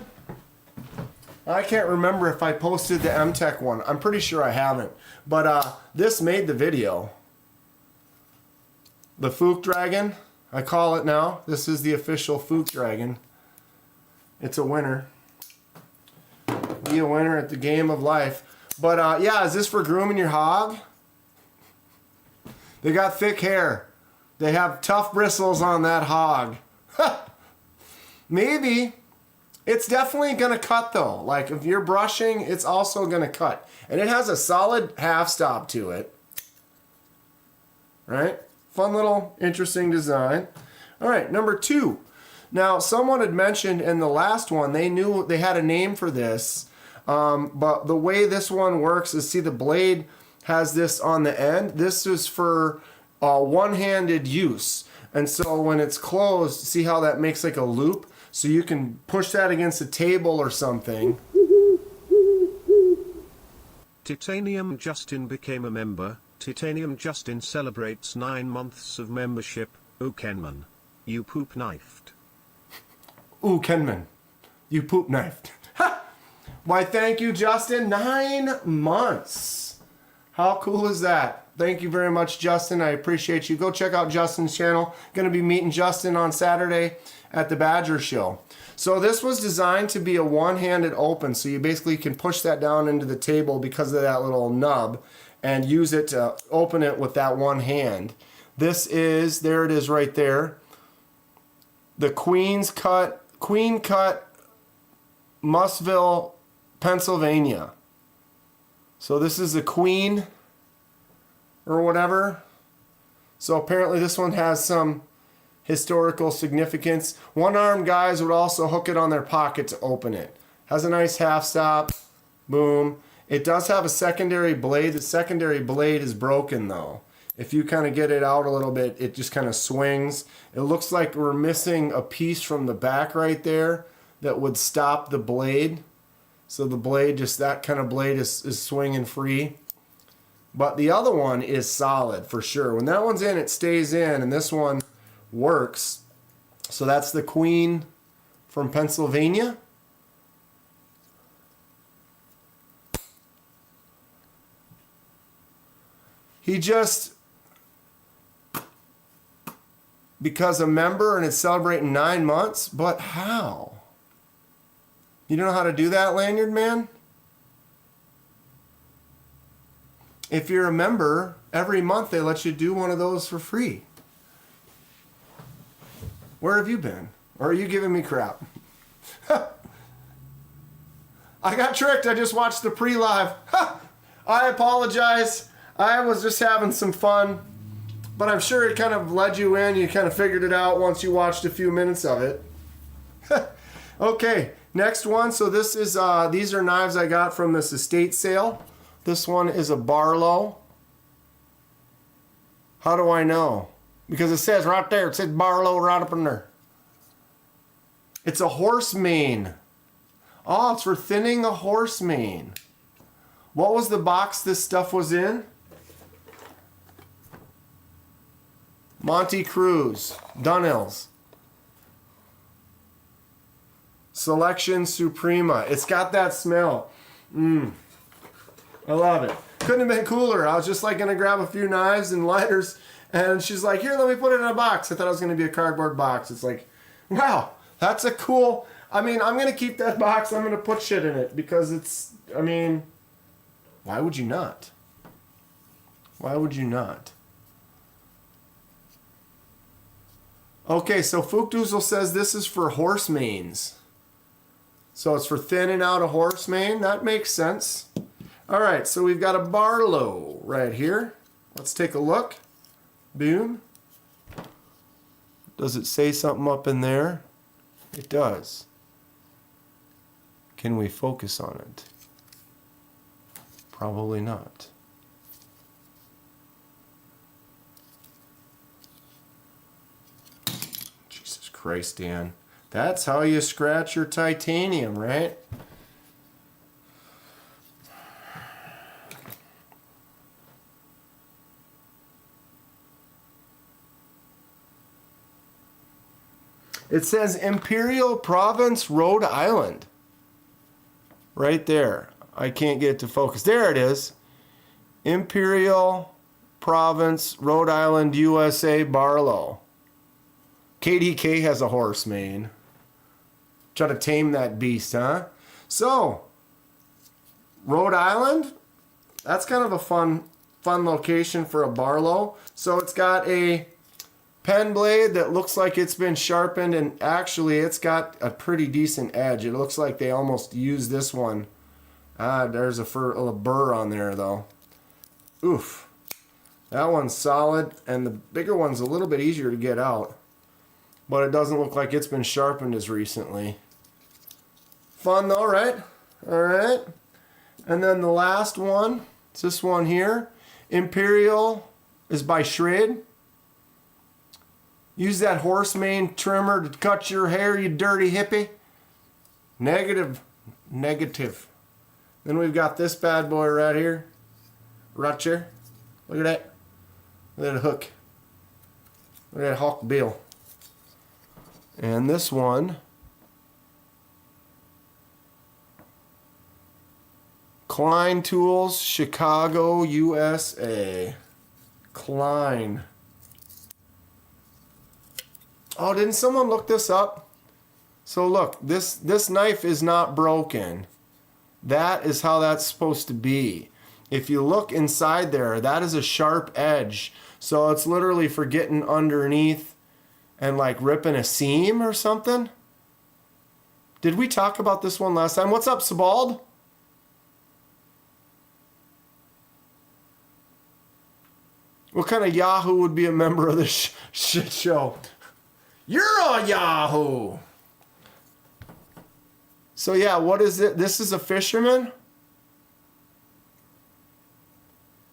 I can't remember if I posted the M-Tech one. I'm pretty sure I haven't. But this made the video. The Fook Dragon, I call it now. This is the official Fook Dragon. It's a winner. Be a winner at the game of life. But yeah, is this for grooming your hog? They got thick hair. They have tough bristles on that hog. Maybe. It's definitely going to cut though. Like if you're brushing, it's also going to cut. And it has a solid half stop to it. Right? Fun little interesting design. All right, number 2. Now someone had mentioned in the last one, they knew they had a name for this. But the way this one works is, see the blade has this on the end. This is for one-handed use. And so when it's closed, see how that makes like a loop? So you can push that against a table or something. Titanium Justin became a member. Titanium Justin celebrates 9 months of membership. Ooh, Kenman. You poop knifed. Ooh, Kenman. You poop knifed. Ha! Why, thank you, Justin. 9 months. How cool is that? Thank you very much, Justin. I appreciate you. Go check out Justin's channel. Going to be meeting Justin on Saturday at the Badger Show. So this was designed to be a one-handed open. So you basically can push that down into the table because of that little nub and use it to open it with that one hand. This is, there it is right there, the Queen Cut, Musville, Pennsylvania. So this is the Queen or whatever. So apparently this one has some historical significance. One-armed guys would also hook it on their pocket to open it. Has a nice half stop. Boom. It does have a secondary blade. The secondary blade is broken though. If you kind of get it out a little bit, it just kind of swings. It looks like we're missing a piece from the back right there that would stop the blade. So the blade, just that kind of blade is swinging free. But the other one is solid for sure. When that one's in, it stays in, and this one works. So that's the Queen from Pennsylvania. He just, because a member and it's celebrating 9 months, but how? You don't know how to do that, Lanyard Man? If you're a member, every month they let you do one of those for free. Where have you been? Or are you giving me crap? I got tricked. I just watched the pre-live. I apologize. I was just having some fun. But I'm sure it kind of led you in. You kind of figured it out once you watched a few minutes of it. Okay, next one. So this is these are knives I got from this estate sale. This one is a Barlow. How do I know? Because it says right there, it says Barlow right up in there. It's a horse mane. Oh, it's for thinning a horse mane. What was the box this stuff was in? Monte Cruz, Dunhills. Selection Suprema. It's got that smell. I love it. Couldn't have been cooler. I was just like going to grab a few knives and lighters, and she's like, here, let me put it in a box. I thought it was going to be a cardboard box. It's like, wow, that's a cool, I mean, I'm going to keep that box. I'm going to put shit in it because it's, I mean, why would you not? Why would you not? Okay, so Fookdoozle says this is for horse manes. So it's for thinning out a horse mane. That makes sense. All right, so we've got a Barlow right here. Let's take a look. Boom. Does it say something up in there? It does. Can we focus on it? Probably not. Jesus Christ, Dan. That's how you scratch your titanium, right? It says Imperial Province, Rhode Island. Right there. I can't get it to focus. There it is. Imperial Province, Rhode Island, USA, Barlow. KDK has a horse mane. Try to tame that beast, huh? So, Rhode Island, that's kind of a fun location for a Barlow. So it's got a pen blade that looks like it's been sharpened, and actually it's got a pretty decent edge. It looks like they almost used this one. There's a burr on there though. Oof. That one's solid, and the bigger one's a little bit easier to get out. But it doesn't look like it's been sharpened as recently. Fun though, right? Alright. And then the last one, it's this one here. Imperial is by Shred. Use that horse mane trimmer to cut your hair, you dirty hippie. Negative. Then we've got this bad boy right here. Right here. Look at that. Look at that hook. Look at that hawk bill. And this one, Klein Tools, Chicago, USA. Klein. Oh, didn't someone look this up? So look, this knife is not broken. That is how that's supposed to be. If you look inside there, that is a sharp edge. So it's literally for getting underneath and like ripping a seam or something. Did we talk about this one last time? What's up, Sebald? What kind of Yahoo would be a member of this shit show? You're a Yahoo! So yeah, what is it? This is a fisherman?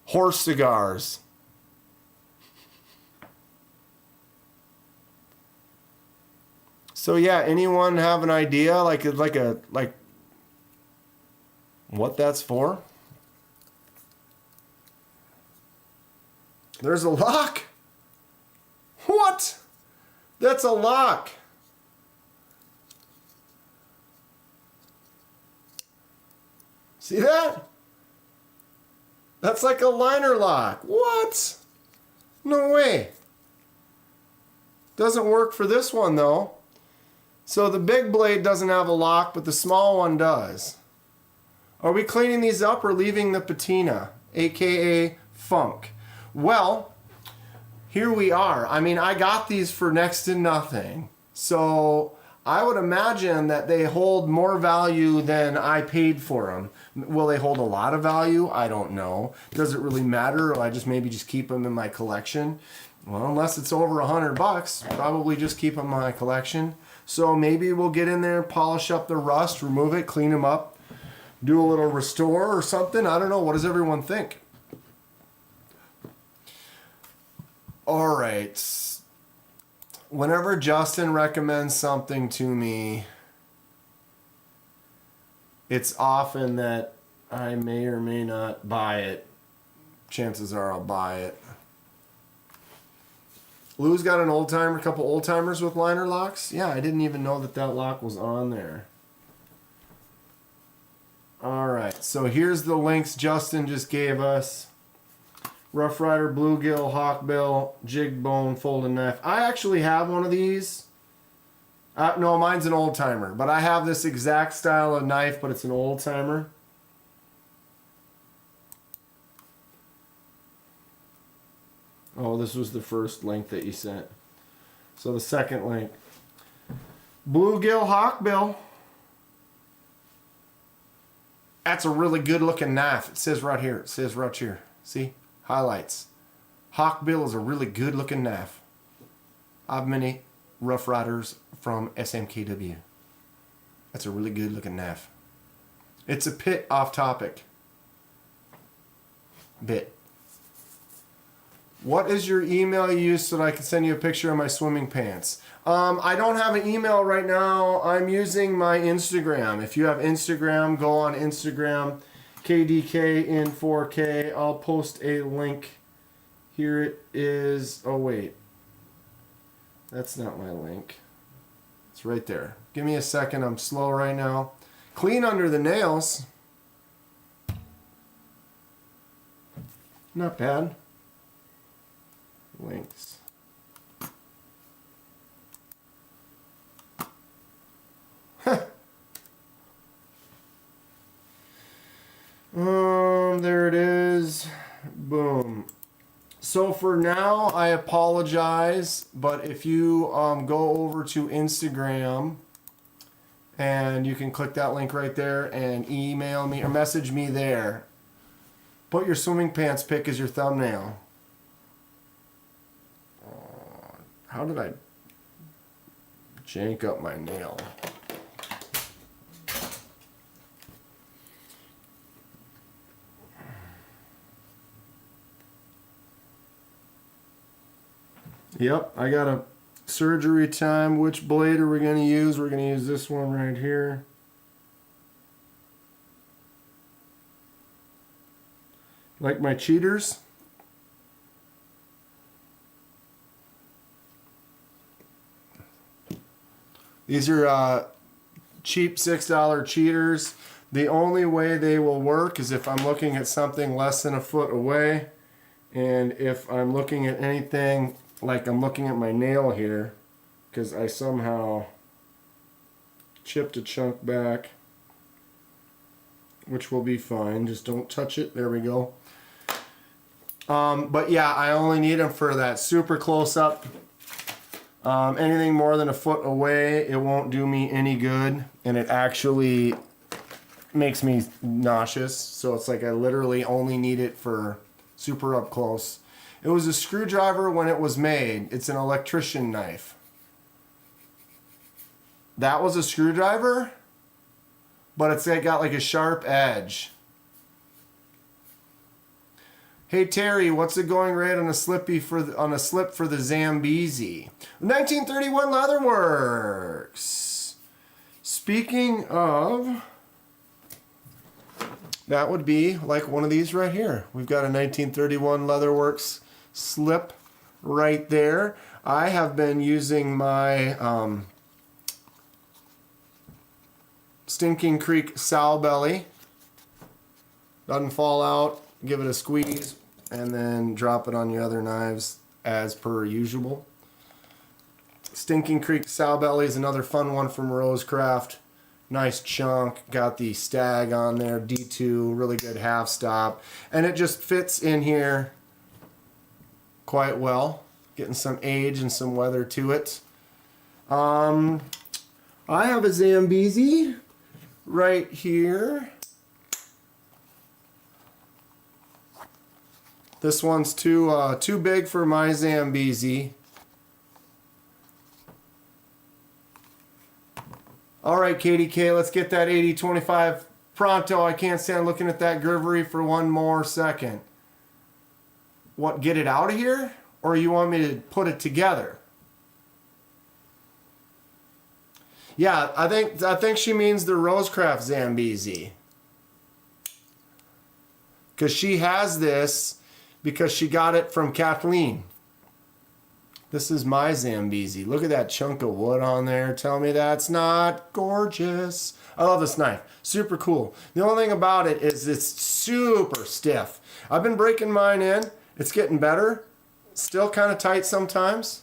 Horse cigars. So yeah, anyone have an idea like what that's for? There's a lock? What? That's a lock. See that? That's like a liner lock. What? No way. Doesn't work for this one though. So the big blade doesn't have a lock, but the small one does. Are we cleaning these up or leaving the patina, aka funk? Well, here we are. I mean, I got these for next to nothing. So I would imagine that they hold more value than I paid for them. Will they hold a lot of value? I don't know. Does it really matter? Or I just maybe just keep them in my collection? Well, unless it's over $100, probably just keep them in my collection. So maybe we'll get in there, polish up the rust, remove it, clean them up, do a little restore or something. I don't know. What does everyone think? All right. Whenever Justin recommends something to me, it's often that I may or may not buy it. Chances are I'll buy it. Lou's got an old timer, a couple old timers with liner locks. Yeah, I didn't even know that lock was on there. All right, so here's the links Justin just gave us. Rough Rider, Bluegill, Hawkbill, Jig Bone, Folding Knife. I actually have one of these. No, mine's an old timer, but I have this exact style of knife, but it's an old timer. Oh, this was the first link that you sent. So the second link. Bluegill, Hawkbill. That's a really good looking knife. It says right here. It says right here. See? Highlights. Hawkbill is a really good looking knife. I've many Rough Riders from SMKW. That's a really good looking knife. It's a bit off topic. Bit. What is your email you use so that I can send you a picture of my swimming pants? I don't have an email right now. I'm using my Instagram. If you have Instagram, go on Instagram. KDK in 4K. I'll post a link. Here it is. Oh, wait. That's not my link. It's right there. Give me a second. I'm slow right now. Clean under the nails. Not bad. Links. There it is. Boom. So for now, I apologize, but if you go over to Instagram and you can click that link right there and email me or message me there. Put your swimming pants pic as your thumbnail. How did I jank up my nail? Yep, I got a surgery time. Which blade are we going to use? We're going to use this one right here. Like my cheaters? These are cheap $6 cheaters. The only way they will work is if I'm looking at something less than a foot away. And if I'm looking at anything like I'm looking at my nail here, because I somehow chipped a chunk back, which will be fine. Just don't touch it. There we go. But yeah, I only need them for that super close up. Anything more than a foot away, it won't do me any good, and it actually makes me nauseous. So it's like I literally only need it for super up close. It was a screwdriver when it was made. It's an electrician knife. That was a screwdriver, but it's got like a sharp edge. Hey Terry, what's the going rate on a slip for the Zambezi? 1931 Leatherworks. Speaking of, that would be like one of these right here. We've got a 1931 Leatherworks slip right there. I have been using my Stinking Creek sow belly. Doesn't fall out. Give it a squeeze and then drop it on your other knives as per usual. Stinking Creek sow belly is another fun one from Rosecraft. Nice chunk. Got the stag on there. D2. Really good half stop. And it just fits in here quite well. Getting some age and some weather to it. I have a Zambezi right here. This one's too big for my Zambezi. All right, KDK, let's get that 80-25 pronto. I can't stand looking at that Grivery for one more second. What, get it out of here? Or you want me to put it together? Yeah, I think she means the Rosecraft Zambezi. Because she has this because she got it from Kathleen. This is my Zambezi. Look at that chunk of wood on there. Tell me that's not gorgeous. I love this knife. Super cool. The only thing about it is it's super stiff. I've been breaking mine in. It's getting better. Still kind of tight sometimes.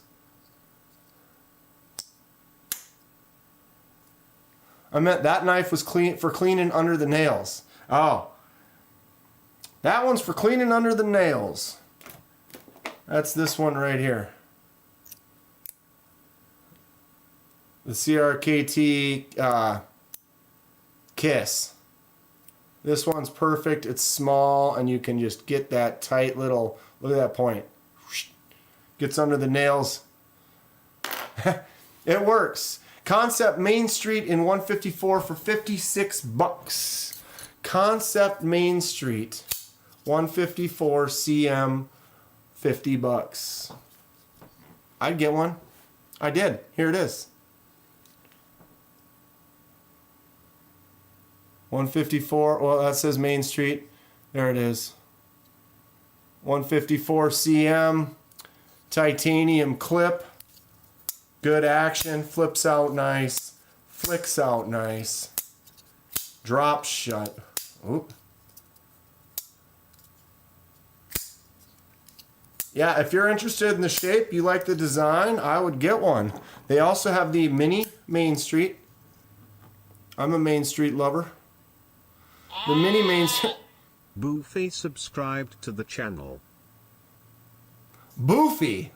I meant that knife was for cleaning under the nails. Oh. That one's for cleaning under the nails. That's this one right here. The CRKT Kiss. This one's perfect. It's small and you can just get that tight little, look at that point. Gets under the nails. It works. Concept Main Street in 154 for 56 bucks. Concept Main Street 154 CM 50 bucks. I'd get one. I did. Here it is. 154. Well, that says Main Street. There it is. 154 CM titanium clip. Good action. Flips out nice. Flicks out nice. Drops shut. Oop. Yeah, if you're interested in the shape, you like the design, I would get one. They also have the mini Main Street. I'm a Main Street lover. The mini Main Street. Boofy subscribed to the channel. Boofy.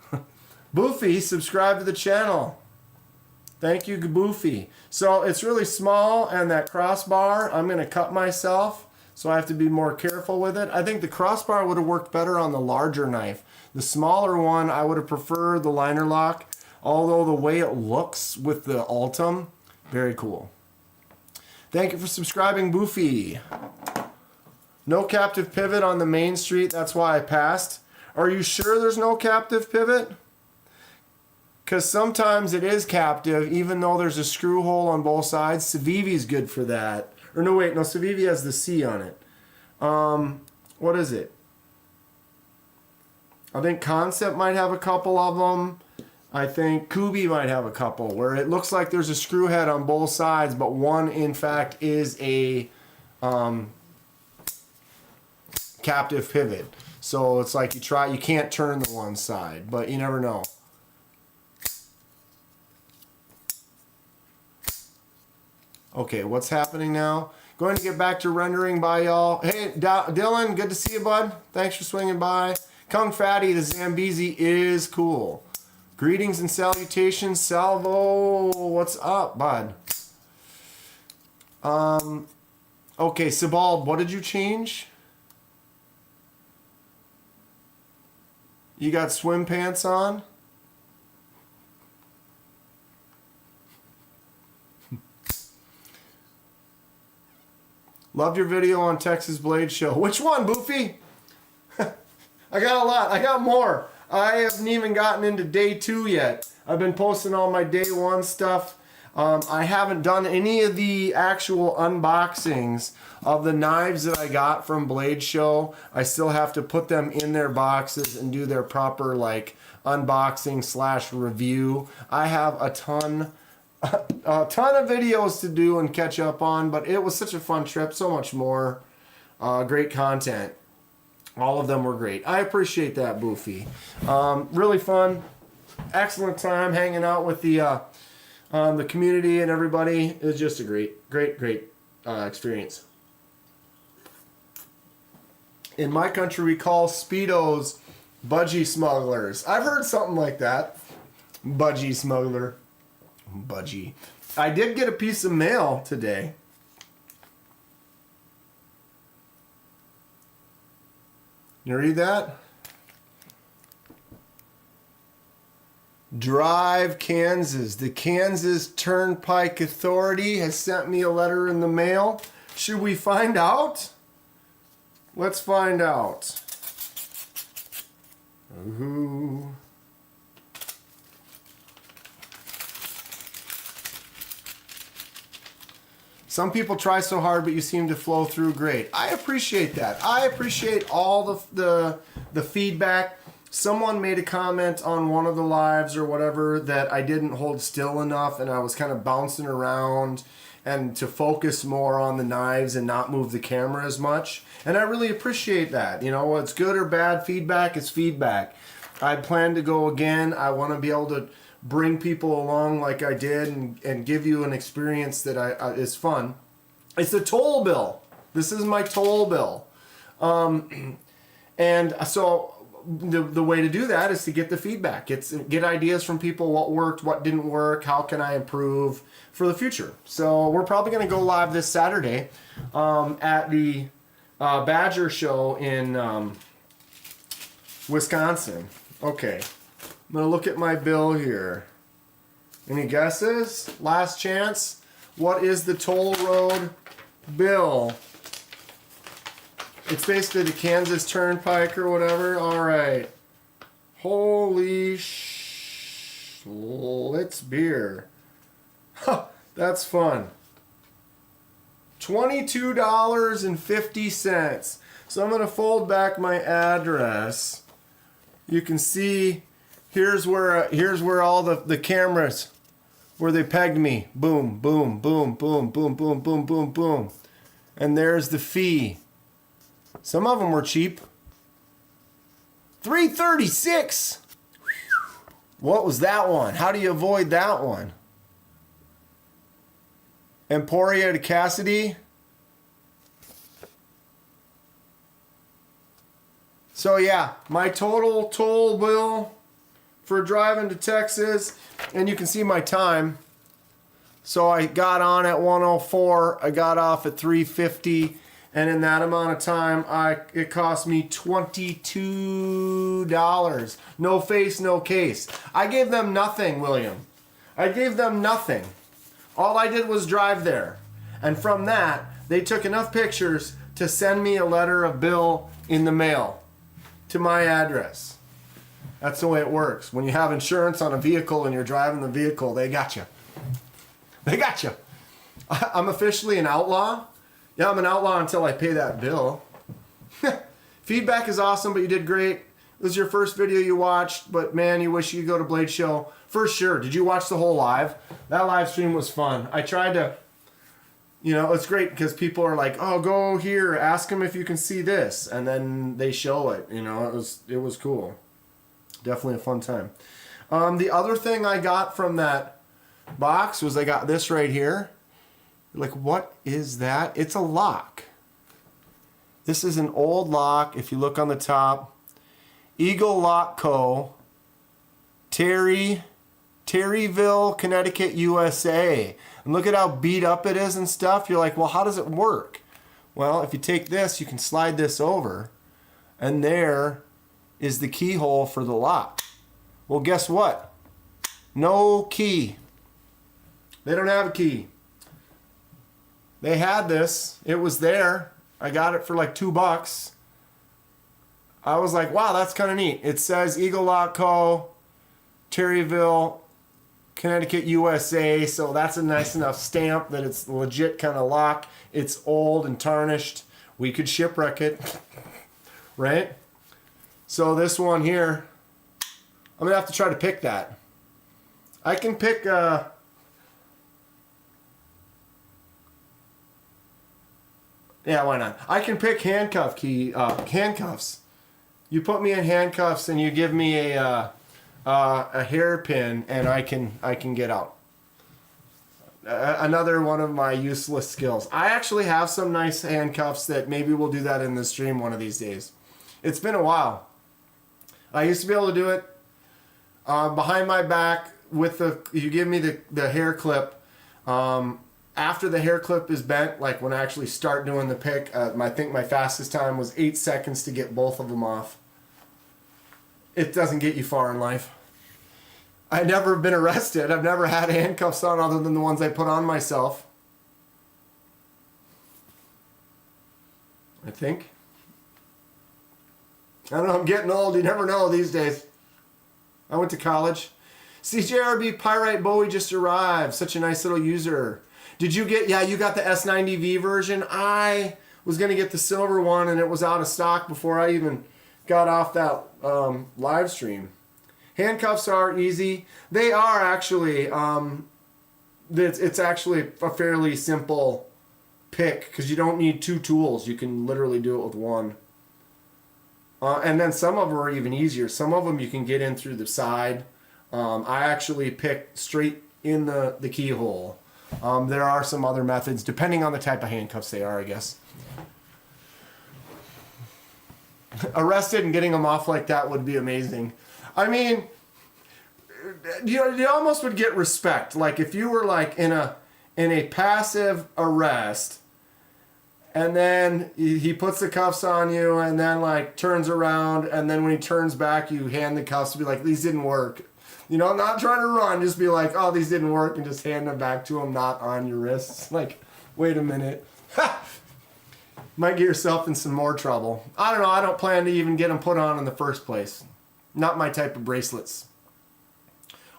Boofy, subscribe to the channel. Thank you, Boofy. So it's really small, and that crossbar, I'm going to cut myself, so I have to be more careful with it. I think the crossbar would have worked better on the larger knife. The smaller one, I would have preferred the liner lock, although the way it looks with the Altum, very cool. Thank you for subscribing, Boofy. No captive pivot on the Main Street, that's why I passed. Are you sure there's no captive pivot? Because sometimes it is captive, even though there's a screw hole on both sides. Civivi's good for that. Or no, wait, no, Civivi has the C on it. What is it? I think Concept might have a couple of them. I think Kubi might have a couple, where it looks like there's a screw head on both sides, but one, in fact, is a captive pivot. So it's like you can't turn the one side, but you never know. Okay, what's happening now? Going to get back to rendering. Bye, y'all. Hey, Dylan, good to see you, bud. Thanks for swinging by. Kung Fatty, the Zambezi is cool. Greetings and salutations, Salvo. What's up, bud? Okay, Sebald, what did you change? You got swim pants on? Loved your video on Texas Blade Show. Which one, Boofy? I got a lot. I got more. I haven't even gotten into day 2 yet. I've been posting all my day 1 stuff. I haven't done any of the actual unboxings of the knives that I got from Blade Show. I still have to put them in their boxes and do their proper like unboxing / review. I have a ton of videos to do and catch up on, but it was such a fun trip, so much more great content. All of them were great. I appreciate that, Boofy. Really fun, excellent time hanging out with the community and everybody. It was just a great experience. In my country, we call Speedos budgie smugglers. I've heard something like that. Budgie smuggler. Budgie. I did get a piece of mail today. You read that? Drive, Kansas. The Kansas Turnpike Authority has sent me a letter in the mail. Should we find out? Let's find out. Ooh. Some people try so hard, but you seem to flow through great. I appreciate that. I appreciate all the feedback. Someone made a comment on one of the lives or whatever that I didn't hold still enough and I was kind of bouncing around and to focus more on the knives and not move the camera as much. And I really appreciate that. You know, what's good or bad feedback is feedback. I plan to go again. I want to be able to bring people along like I did and give you an experience that is fun. It's the toll bill. This is my toll bill. And so the way to do that is to get the feedback. Get ideas from people, what worked, what didn't work, how can I improve for the future. So we're probably going to go live this Saturday at the Badger Show in Wisconsin. Okay. I'm going to look at my bill here. Any guesses? Last chance. What is the toll road bill? It's basically the Kansas Turnpike or whatever. All right. Holy Schlitz beer. Huh, that's fun. $22.50. So I'm going to fold back my address. You can see here's where all the cameras where they pegged me. Boom, boom, boom, boom, boom, boom, boom, boom, boom. And there's the fee. Some of them were cheap. $3.36. What was that one? How do you avoid that one? Emporia to Cassidy. So yeah, my total toll bill for driving to Texas, and you can see my time. So I got on at 1:04, I got off at 3:50, and in that amount of time, it cost me $22. No face, no case. I gave them nothing, William. I gave them nothing. All I did was drive there. And from that, they took enough pictures to send me a letter of bill in the mail to my address. That's the way it works. When you have insurance on a vehicle and you're driving the vehicle, they got you. They got you. I'm officially an outlaw. Yeah, I'm an outlaw until I pay that bill. Feedback is awesome, but you did great. This is your first video you watched, but man, you wish you could go to Blade Show. For sure. Did you watch the whole live? That live stream was fun. I tried to, it's great because people are like, oh, go here, ask them if you can see this. And then they show it, it was cool. Definitely a fun time. The other thing I got from that box was I got this right here. You're like, what is that? It's a lock. This is an old lock. If you look on the top, Eagle Lock Co., Terryville, Connecticut, USA. And look at how beat up it is and stuff. You're like, well, how does it work? Well, if you take this, you can slide this over, and there is the keyhole for the lock. Well, guess what? No key. They don't have a key. They had this. It was there. I got it for like $2. I was like, wow, that's kind of neat. It says Eagle Lock Co., Terryville, Connecticut, USA. So that's a nice enough stamp that it's legit kind of lock. It's old and tarnished. We could shipwreck it, right? So this one here, I'm gonna have to try to pick that. I can pick yeah, why not? I can pick handcuffs. You put me in handcuffs and you give me a hairpin, and I can get out. Another one of my useless skills. I actually have some nice handcuffs that maybe we'll do that in the stream one of these days. It's been a while. I used to be able to do it behind my back with you give me the hair clip. After the hair clip is bent, like when I actually start doing the pick, I think my fastest time was 8 seconds to get both of them off. It doesn't get you far in life. I've never been arrested. I've never had handcuffs on other than the ones I put on myself. I think. I don't know, I'm getting old. You never know these days. I went to college. CJRB Pyrite Bowie just arrived. Such a nice little user. Did you get, yeah, you got the S90V version. I was going to get the silver one, and it was out of stock before I even got off that live stream. Handcuffs are easy. They are actually, it's actually a fairly simple pick because you don't need two tools. You can literally do it with one. And then some of them are even easier. Some of them you can get in through the side. I actually pick straight in the keyhole. There are some other methods, depending on the type of handcuffs they are, I guess. Arrested and getting them off like that would be amazing. I mean, you almost would get respect. Like if you were like in a passive arrest, and then he puts the cuffs on you, and then like turns around, and then when he turns back, you hand the cuffs and be like, these didn't work. You know, not trying to run, just be like, oh, these didn't work, and just hand them back to him, not on your wrists. Like, wait a minute. Might get yourself in some more trouble. I don't know. I don't plan to even get them put on in the first place. Not my type of bracelets.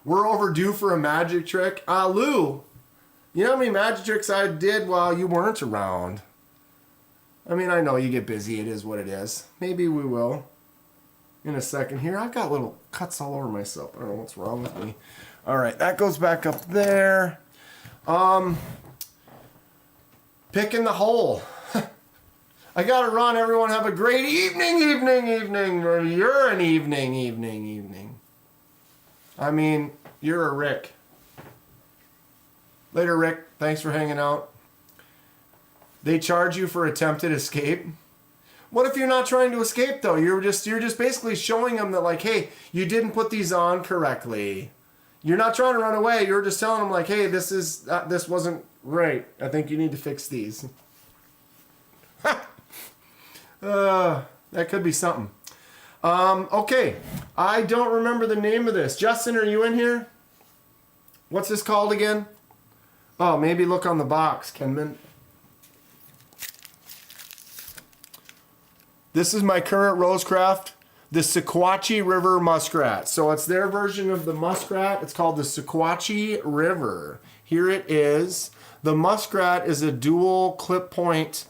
We're overdue for a magic trick. Lou, you know how many magic tricks I did while you weren't around? I mean, I know you get busy. It is what it is. Maybe we will in a second here. I've got little cuts all over myself. I don't know what's wrong with me. All right, that goes back up there. Picking the hole. I gotta run. Everyone have a great evening. Or you're an evening. I mean, you're a Rick. Later, Rick. Thanks for hanging out. They charge you for attempted escape. What if you're not trying to escape though? You're just basically showing them that like, hey, you didn't put these on correctly. You're not trying to run away. You're just telling them like, hey, this wasn't right. I think you need to fix these. That could be something. Okay. I don't remember the name of this. Justin, are you in here? What's this called again? Oh, maybe look on the box, Kenman. This is my current Rosecraft, the Sequatchie River Muskrat. So it's their version of the muskrat. It's called the Sequatchie River. Here it is. The muskrat is a dual clip point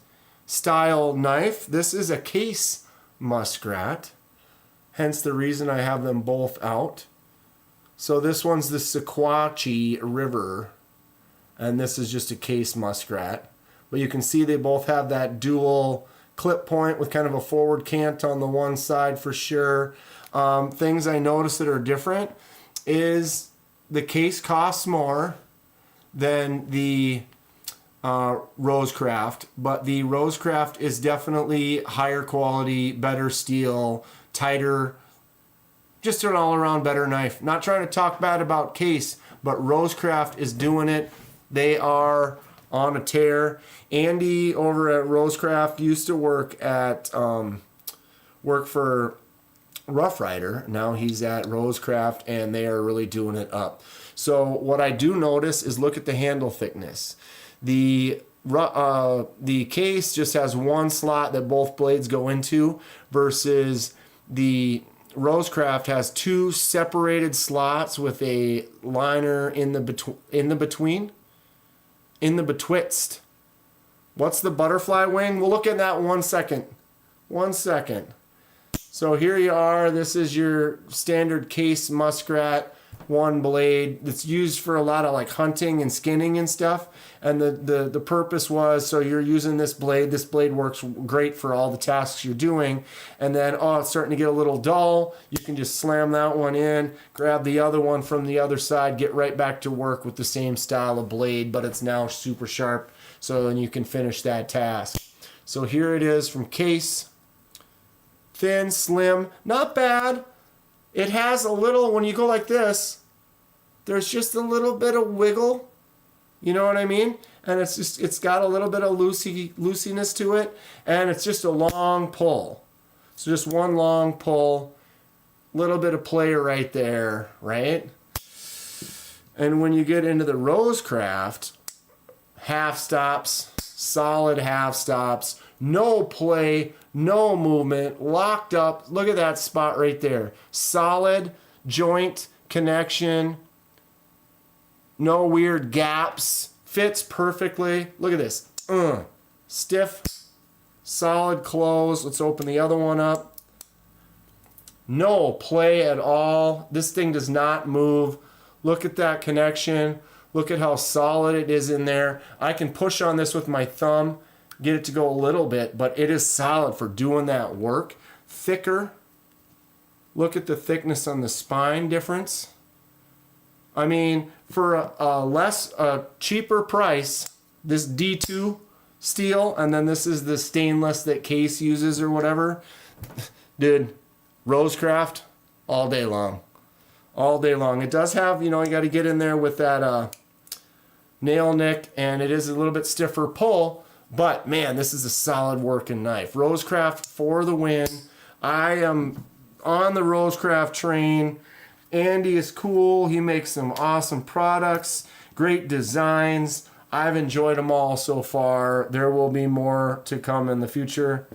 style knife. This is a case muskrat. Hence the reason I have them both out. So this one's the Sequatchie River. And this is just a case muskrat. But you can see they both have that dual clip point with kind of a forward cant on the one side for sure. Things I noticed that are different is the case costs more than the Rosecraft, but the Rosecraft is definitely higher quality, better steel, tighter, just an all-around better knife. Not trying to talk bad about Case, but Rosecraft is doing it. They are on a tear. Andy over at Rosecraft used to work for Rough Rider. Now he's at Rosecraft, and they are really doing it up. So what I do notice is look at the handle thickness. The Case just has one slot that both blades go into, versus the Rosecraft has two separated slots with a liner in the betwixt. What's the butterfly wing? We'll look at that 1 second. 1 second. So here you are. This is your standard Case Muskrat one blade that's used for a lot of like hunting and skinning and stuff. And the purpose was, so you're using this blade. This blade works great for all the tasks you're doing. And then, it's starting to get a little dull. You can just slam that one in, grab the other one from the other side, get right back to work with the same style of blade, but it's now super sharp. So then you can finish that task. So here it is from Case. Thin, slim, not bad. It has a little, when you go like this, there's just a little bit of wiggle. You know what I mean? And it's got a little bit of loosiness to it. And it's just a long pull. So just one long pull. Little bit of play right there, right? And when you get into the Rosecraft, half stops, solid half stops, no play, no movement, locked up. Look at that spot right there. Solid joint connection. No weird gaps. Fits perfectly. Look at this. Stiff, solid close. Let's open the other one up. No play at all. This thing does not move. Look at that connection. Look at how solid it is in there. I can push on this with my thumb, get it to go a little bit, but it is solid for doing that work. Thicker. Look at the thickness on the spine difference. I mean, for a cheaper price, this D2 steel, and then this is the stainless that Case uses or whatever. Dude, Rosecraft, all day long. All day long. It does have, you got to get in there with that nail nick, and it is a little bit stiffer pull, but man, this is a solid working knife. Rosecraft for the win. I am on the Rosecraft train. Andy is cool. He makes some awesome products, great designs. I've enjoyed them all so far. There will be more to come in the future.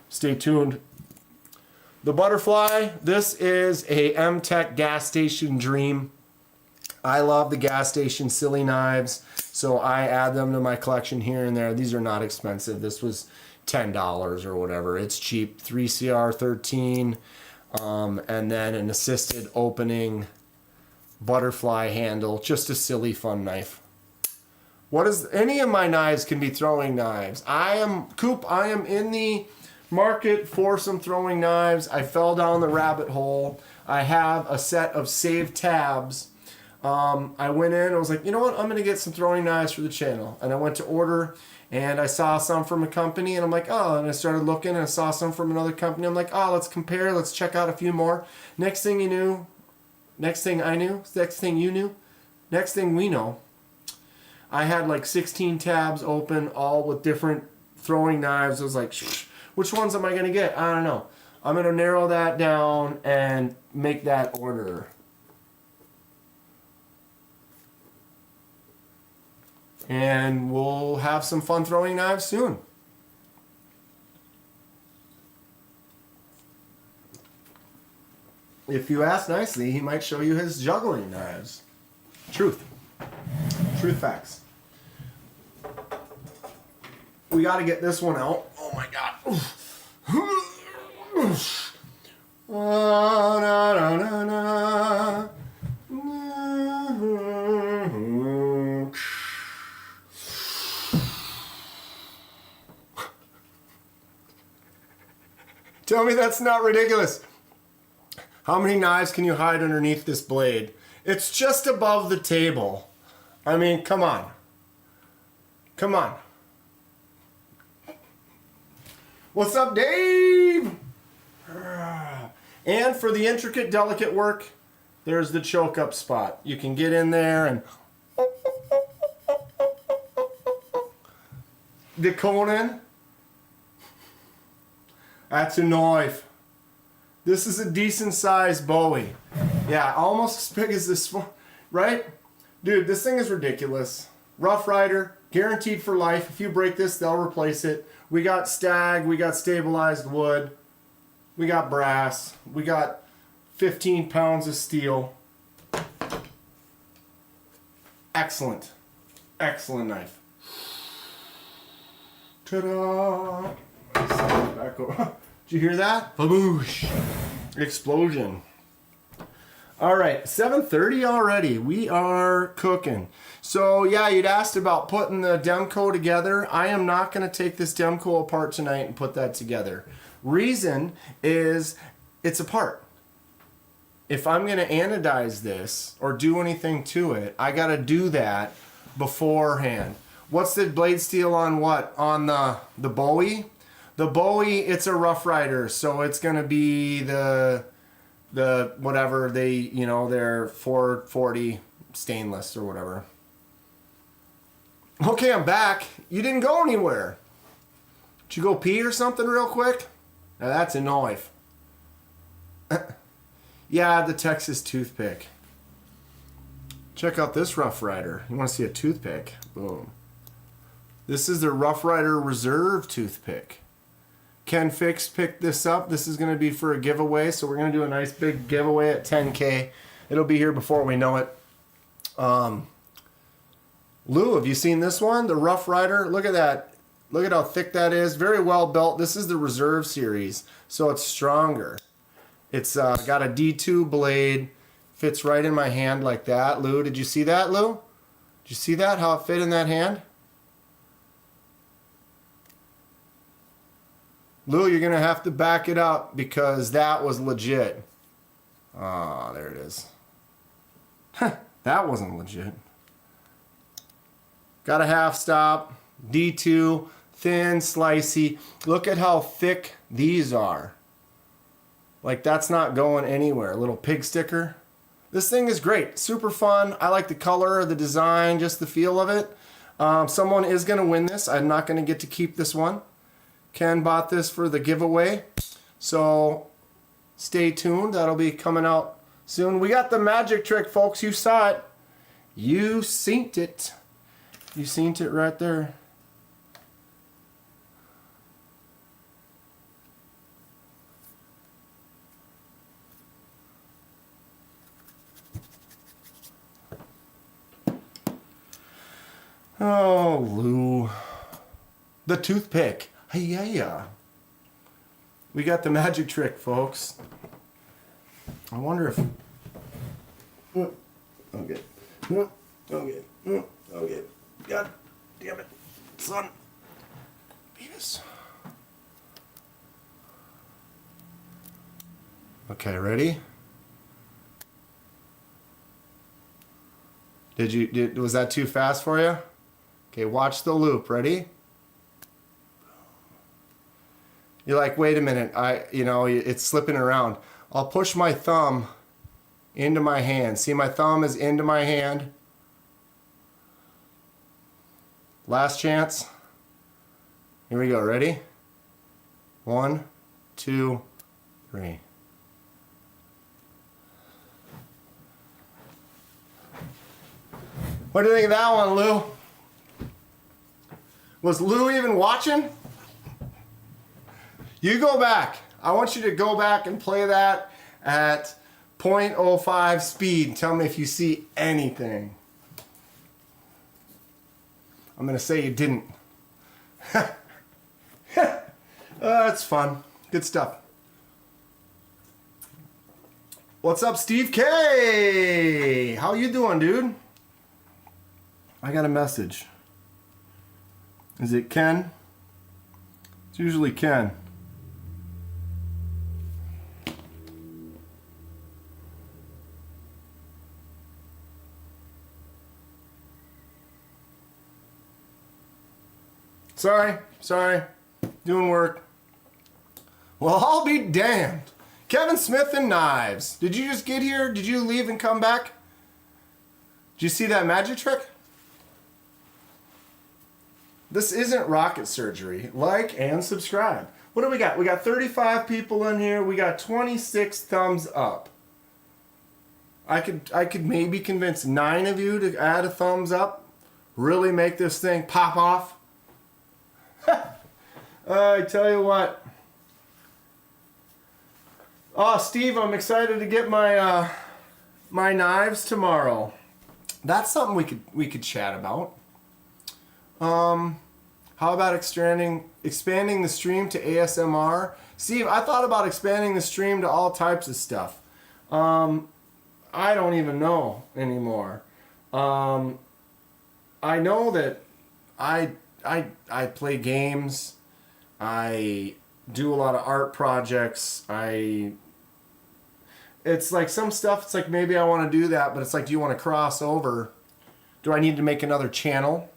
Stay tuned. The Butterfly, this is a M-Tech gas station dream. I love the gas station silly knives, so I add them to my collection here and there. These are not expensive. This was $10 or whatever. It's cheap. 3CR13. And then an assisted opening butterfly handle. Just a silly fun knife. Any of my knives can be throwing knives. I am in the market for some throwing knives. I fell down the rabbit hole. I have a set of saved tabs. I went in, I was like, you know what? I'm going to get some throwing knives for the channel. And I went to order, and I saw some from a company, and I'm like, and I started looking, and I saw some from another company. I'm like, let's compare, let's check out a few more. Next thing you knew, next thing you knew, next thing we know, I had like 16 tabs open, all with different throwing knives. I was like, which ones am I going to get? I don't know. I'm going to narrow that down and make that order. And we'll have some fun throwing knives soon. If you ask nicely, he might show you his juggling knives. Truth. Truth facts. We got to get this one out. Oh my God. Na, na, na, na. Tell me that's not ridiculous. How many knives can you hide underneath this blade? It's just above the table. I mean, come on. Come on. What's up, Dave? And for the intricate, delicate work, there's the choke up spot. You can get in there and the Conan. That's a knife. This is a decent sized Bowie. Yeah, almost as big as this one, right? Dude, this thing is ridiculous. Rough Rider, guaranteed for life. If you break this, they'll replace it. We got stag, we got stabilized wood, we got brass, we got 15 pounds of steel. Excellent. Excellent knife. Ta-da! Back over. Did you hear that? Baboosh! Explosion. All right, 7:30 already. We are cooking. So yeah, you'd asked about putting the Demco together. I am not going to take this Demco apart tonight and put that together. Reason is it's apart. If I'm going to anodize this or do anything to it, I got to do that beforehand. What's the blade steel on what? On the Bowie? The Bowie, it's a Rough Rider, so it's going to be the whatever they, you know, they're 440 stainless or whatever. Okay, I'm back. You didn't go anywhere. Did you go pee or something real quick? Now that's a knife. Yeah, the Texas toothpick. Check out this Rough Rider. You want to see a toothpick? Boom. This is the Rough Rider Reserve toothpick. Ken Fix picked this up. This is going to be for a giveaway, so we're going to do a nice big giveaway at 10K. It'll be here before we know it. Lou, have you seen this one? The Rough Rider. Look at that. Look at how thick that is. Very well built. This is the Reserve series, so it's stronger. It's got a D2 blade. Fits right in my hand like that. Lou, did you see that, Lou? Did you see that? How it fit in that hand? Lou, you're going to have to back it up because that was legit. Ah, there it is. That wasn't legit. Got a half stop, D2, thin, slicey. Look at how thick these are. Like that's not going anywhere. A little pig sticker. This thing is great. Super fun. I like the color, the design, just the feel of it. Someone is going to win this. I'm not going to get to keep this one. Ken bought this for the giveaway. So stay tuned. That'll be coming out soon. We got the magic trick, folks. You saw it. You seen it. You seen it right there. Oh, Lou. The toothpick. Hey, yeah. We got the magic trick, folks. I wonder if... Okay. Okay. Okay. God damn it. Son. Beavis. Okay, ready? Was that too fast for you? Okay, watch the loop. Ready? You're like, wait a minute. It's slipping around. I'll push my thumb into my hand. See, my thumb is into my hand. Last chance. Here we go. Ready? 1, 2, 3. What do you think of that one, Lou? Was Lou even watching? You go back. I want you to go back and play that at 0.05 speed. Tell me if you see anything. I'm going to say you didn't. That's fun. Good stuff. What's up, Steve K? How you doing, dude? I got a message. Is it Ken? It's usually Ken. Sorry. Doing work. Well, I'll be damned. Kevin Smith and knives. Did you just get here? Did you leave and come back? Did you see that magic trick? This isn't rocket surgery. Like and subscribe. What do we got? We got 35 people in here. We got 26 thumbs up. I could maybe convince 9 of you to add a thumbs up. Really make this thing pop off. I tell you what. Oh, Steve, I'm excited to get my my knives tomorrow. That's something we could chat about. How about expanding the stream to ASMR? Steve, I thought about expanding the stream to all types of stuff. I don't even know anymore. I know that I play games. I do a lot of art projects. It's like some stuff, it's like maybe I want to do that, but it's like, do you want to cross over? Do I need to make another channel?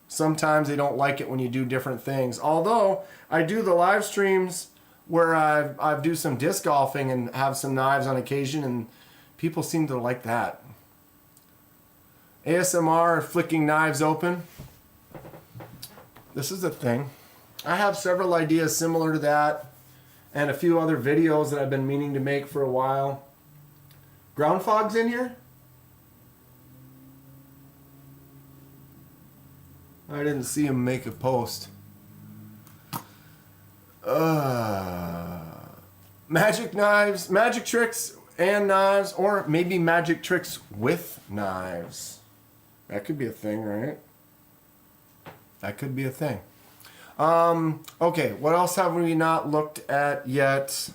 Sometimes they don't like it when you do different things. Although I do the live streams where I do some disc golfing and have some knives on occasion, and people seem to like that. ASMR, flicking knives open. This is a thing. I have several ideas similar to that, and a few other videos that I've been meaning to make for a while. Ground fog's in here? I didn't see him make a post. Magic knives, magic tricks and knives, or maybe magic tricks with knives. That could be a thing, right? That could be a thing. Okay, what else have we not looked at yet?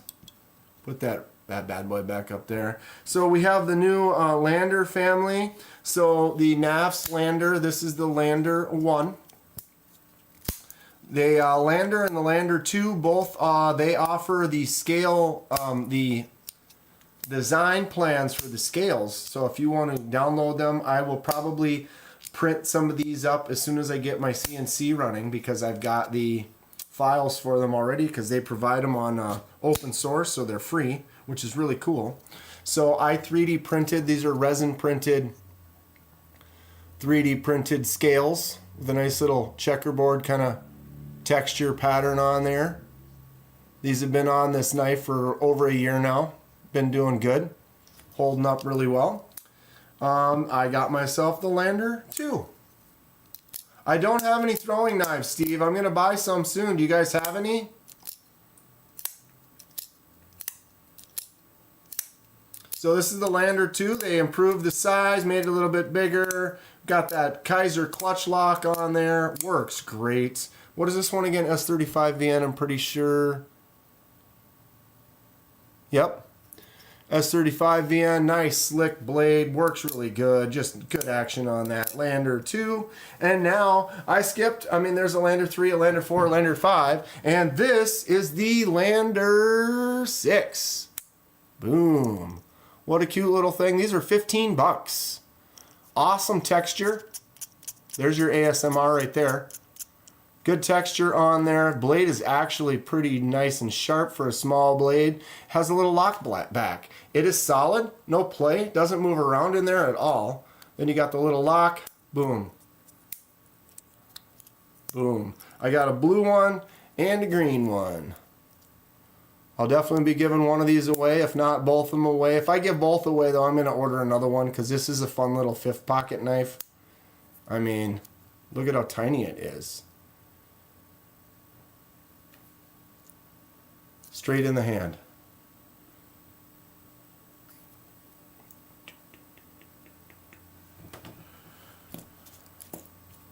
Put that bad boy back up there. So we have the new Lander family. So the NAFS Lander, this is the Lander 1. The Lander and the Lander 2, both they offer the scale, the design plans for the scales. So if you want to download them, I will probably print some of these up as soon as I get my CNC running, because I've got the files for them already, because they provide them on open source, so they're free, which is really cool. So I 3D printed, these are resin printed 3D printed scales with a nice little checkerboard kind of texture pattern on there. These have been on this knife for over a year now. Been doing good, holding up really well. I got myself the Lander 2. I don't have any throwing knives, Steve. I'm gonna buy some soon. Do you guys have any? So this is the Lander 2. They improved the size, made it a little bit bigger. Got that Kaiser clutch lock on there. Works great. What is this one again? S35VN, I'm pretty sure. Yep. S35VN, nice slick blade, works really good, just good action on that Lander 2. And now I skipped, there's a Lander 3, a Lander 4, a Lander 5, and this is the Lander 6. Boom. What a cute little thing. These are 15 bucks. Awesome texture. There's your ASMR right there. Good texture on there. Blade is actually pretty nice and sharp for a small blade. Has a little lock back. It is solid, no play, doesn't move around in there at all. Then you got the little lock, boom. Boom. I got a blue one and a green one. I'll definitely be giving one of these away, if not both of them away. If I give both away though, I'm going to order another one, because this is a fun little 5th pocket knife. Look at how tiny it is. Straight in the hand.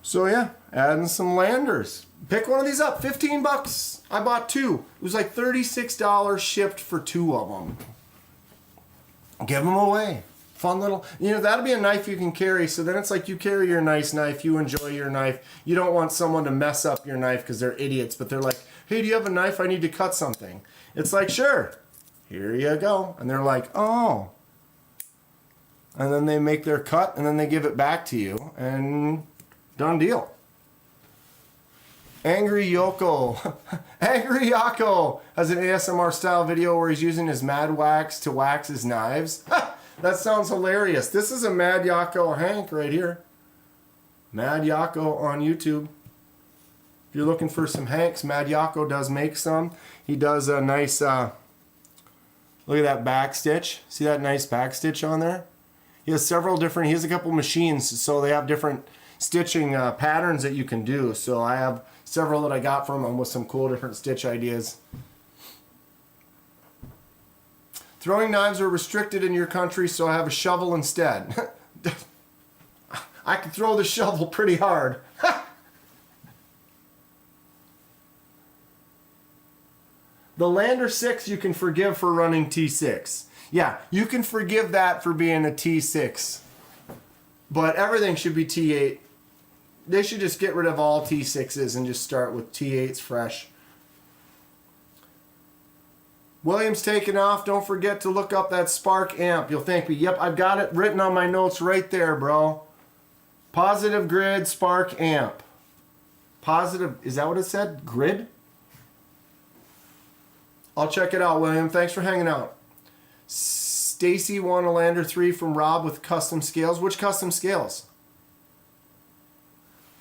So yeah, adding some Landers. Pick one of these up, 15 bucks. I bought 2. It was like $36 shipped for 2 of them. Give them away. Fun little, that'll be a knife you can carry. So then it's like you carry your nice knife, you enjoy your knife. You don't want someone to mess up your knife because they're idiots, but they're like, hey, do you have a knife? I need to cut something. It's like, sure, here you go. And they're like, oh. And then they make their cut and then they give it back to you and done deal. Angry Yoko. Angry Yako has an ASMR style video where he's using his Mad Wax to wax his knives. That sounds hilarious. This is a Mad Yako Hank right here. Mad Yako on YouTube. If you're looking for some Hanks, Mad Yako does make some. He does a nice, look at that back stitch. See that nice back stitch on there? He has several different, he has a couple machines, so they have different stitching patterns that you can do. So I have several that I got from him with some cool different stitch ideas. Throwing knives are restricted in your country, so I have a shovel instead. I can throw the shovel pretty hard. The Lander 6 you can forgive for running T6. Yeah, you can forgive that for being a T6. But everything should be T8. They should just get rid of all T6s and just start with T8s fresh. William's taking off. Don't forget to look up that Spark amp. You'll thank me. Yep, I've got it written on my notes right there, bro. Positive Grid Spark amp. Positive, is that what it said? Grid? I'll check it out, William. Thanks for hanging out. Stacy won a Lander 3 from Rob with custom scales. Which custom scales?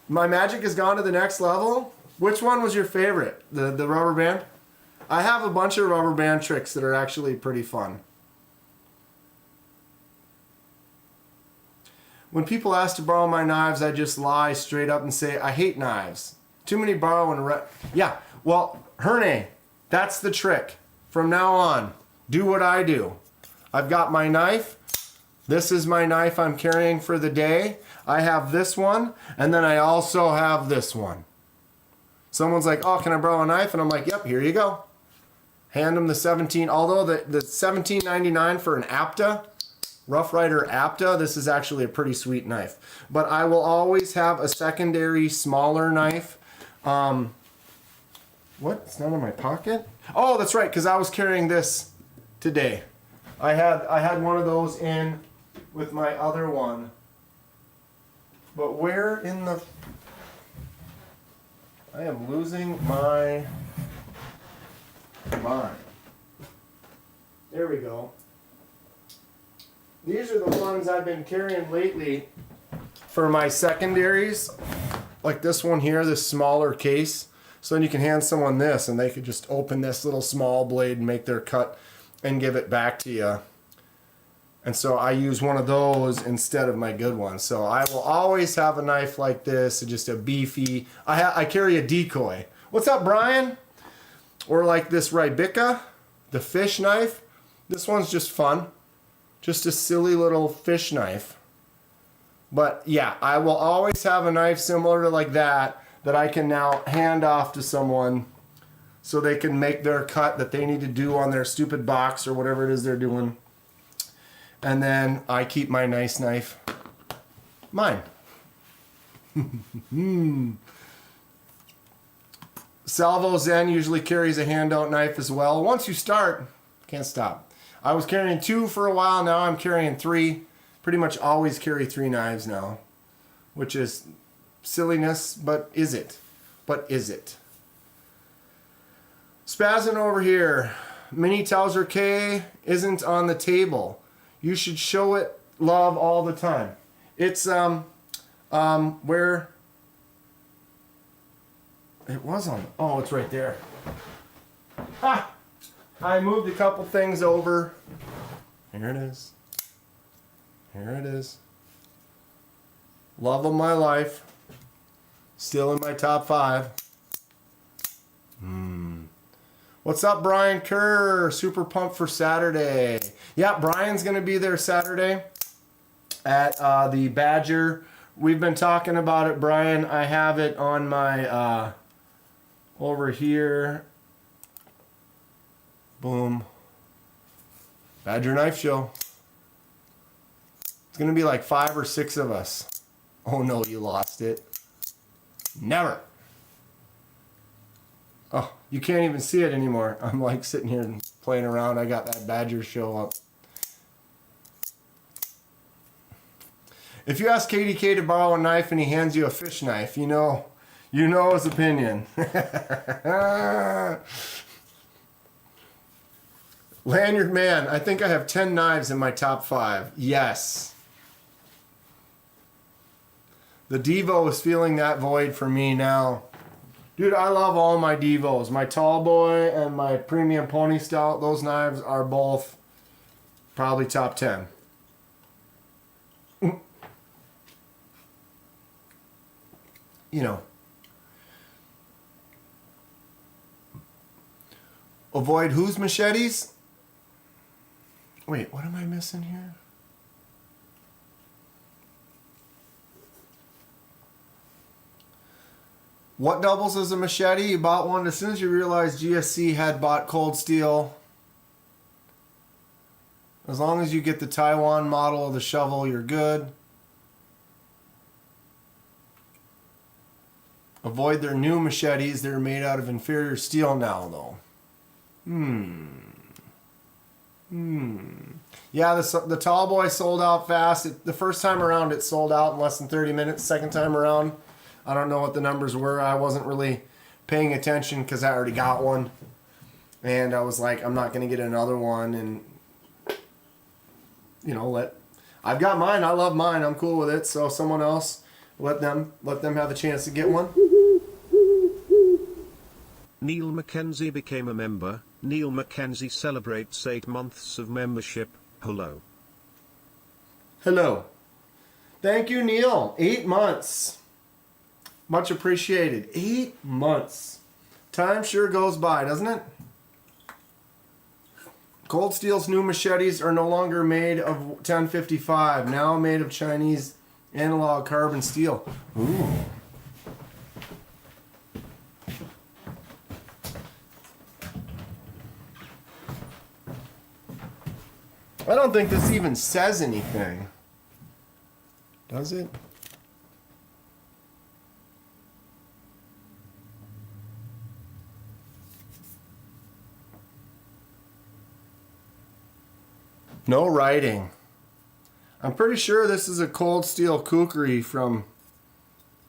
My magic has gone to the next level? Which one was your favorite? The rubber band? I have a bunch of rubber band tricks that are actually pretty fun. When people ask to borrow my knives, I just lie straight up and say, I hate knives. Too many borrow and yeah, well, Herne, that's the trick. From now on, do what I do. I've got my knife. This is my knife I'm carrying for the day. I have this one, and then I also have this one. Someone's like, oh, can I borrow a knife? And I'm like, yep, here you go. Hand them the 17, although the $17.99 for an APTA, Rough Rider APTA, this is actually a pretty sweet knife. But I will always have a secondary smaller knife. What? It's not in my pocket? Oh, that's right, because I was carrying this today. I had one of those in with my other one. But where in the... I am losing my mind. There we go. These are the ones I've been carrying lately for my secondaries. Like this one here, this smaller case. So then you can hand someone this and they could just open this little small blade and make their cut and give it back to you. And so I use one of those instead of my good one. So I will always have a knife like this, just a beefy, I carry a decoy. What's up, Brian? Or like this Rybica, the fish knife. This one's just fun. Just a silly little fish knife. But yeah, I will always have a knife similar to like that I can now hand off to someone so they can make their cut that they need to do on their stupid box or whatever it is they're doing. And then I keep my nice knife mine. Salvo Zen usually carries a handout knife as well. Once you start, can't stop. I was carrying 2 for a while, now I'm carrying 3. Pretty much always carry 3 knives now, which is silliness, but is it? But is it? Spazzing over here. Mini Towser K isn't on the table. You should show it love all the time. It's where it was on. Oh, it's right there. Ha! I moved a couple things over. Here it is. Here it is. Love of my life. Still in my top 5. What's up, Brian Kerr? Super pumped for Saturday. Yeah, Brian's going to be there Saturday at the Badger. We've been talking about it, Brian. I have it on my, over here. Boom. Badger Knife Show. It's going to be like 5 or 6 of us. Oh no, you lost it. Never. Oh, you can't even see it anymore. I'm like sitting here and playing around. I got that Badger Show up. If you ask KDK to borrow a knife and he hands you a fish knife, you know You know his opinion. Lanyard man, I think I have 10 knives in my top 5. Yes. The Devo is feeling that void for me now. Dude, I love all my Devos. My Tall Boy and my Premium Pony Stout, those knives are both probably top 10. You know. Avoid whose machetes? Wait, what am I missing here? What doubles as a machete? You bought one as soon as you realized GSC had bought Cold Steel. As long as you get the Taiwan model of the shovel, you're good. Avoid their new machetes. They're made out of inferior steel now, though. Yeah, the Tall Boy sold out fast. The first time around, it sold out in less than 30 minutes. Second time around, I don't know what the numbers were. I wasn't really paying attention because I already got one. And I was like, I'm not going to get another one. And, you know, I've got mine. I love mine. I'm cool with it. So someone else, let them have the chance to get one. Neil Mackenzie became a member. Neil Mackenzie celebrates 8 months of membership. Hello. Hello. Thank you, Neil. 8 months. Much appreciated. 8 months. Time sure goes by, doesn't it? Cold Steel's new machetes are no longer made of 1055, now made of Chinese analog carbon steel. Ooh. I don't think this even says anything. Does it? No writing. I'm pretty sure this is a Cold Steel kukri from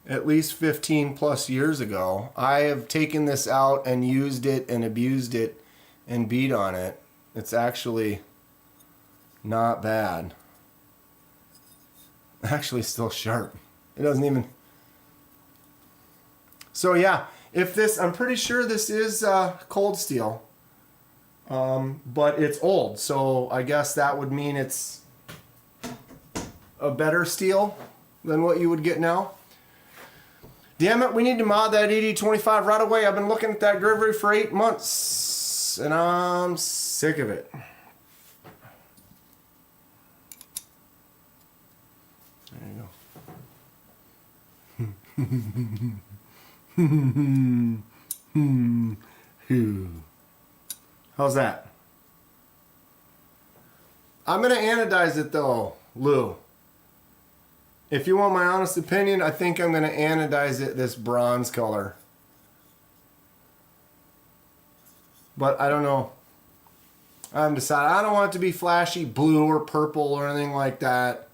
at least 15 plus years ago. I have taken this out and used it and abused it and beat on it. It's actually not bad. Actually still sharp. It doesn't even... So yeah, if this... I'm pretty sure this is Cold Steel. But it's old, so I guess that would mean it's a better steel than what you would get now. Damn it, we need to mod that ED25 right away. I've been looking at that Grivory for 8 months, and I'm sick of it. There you go. How's that? I'm going to anodize it though, Lou. If you want my honest opinion, I think I'm going to anodize it this bronze color. But I don't know. I haven't decided. I don't want it to be flashy blue or purple or anything like that.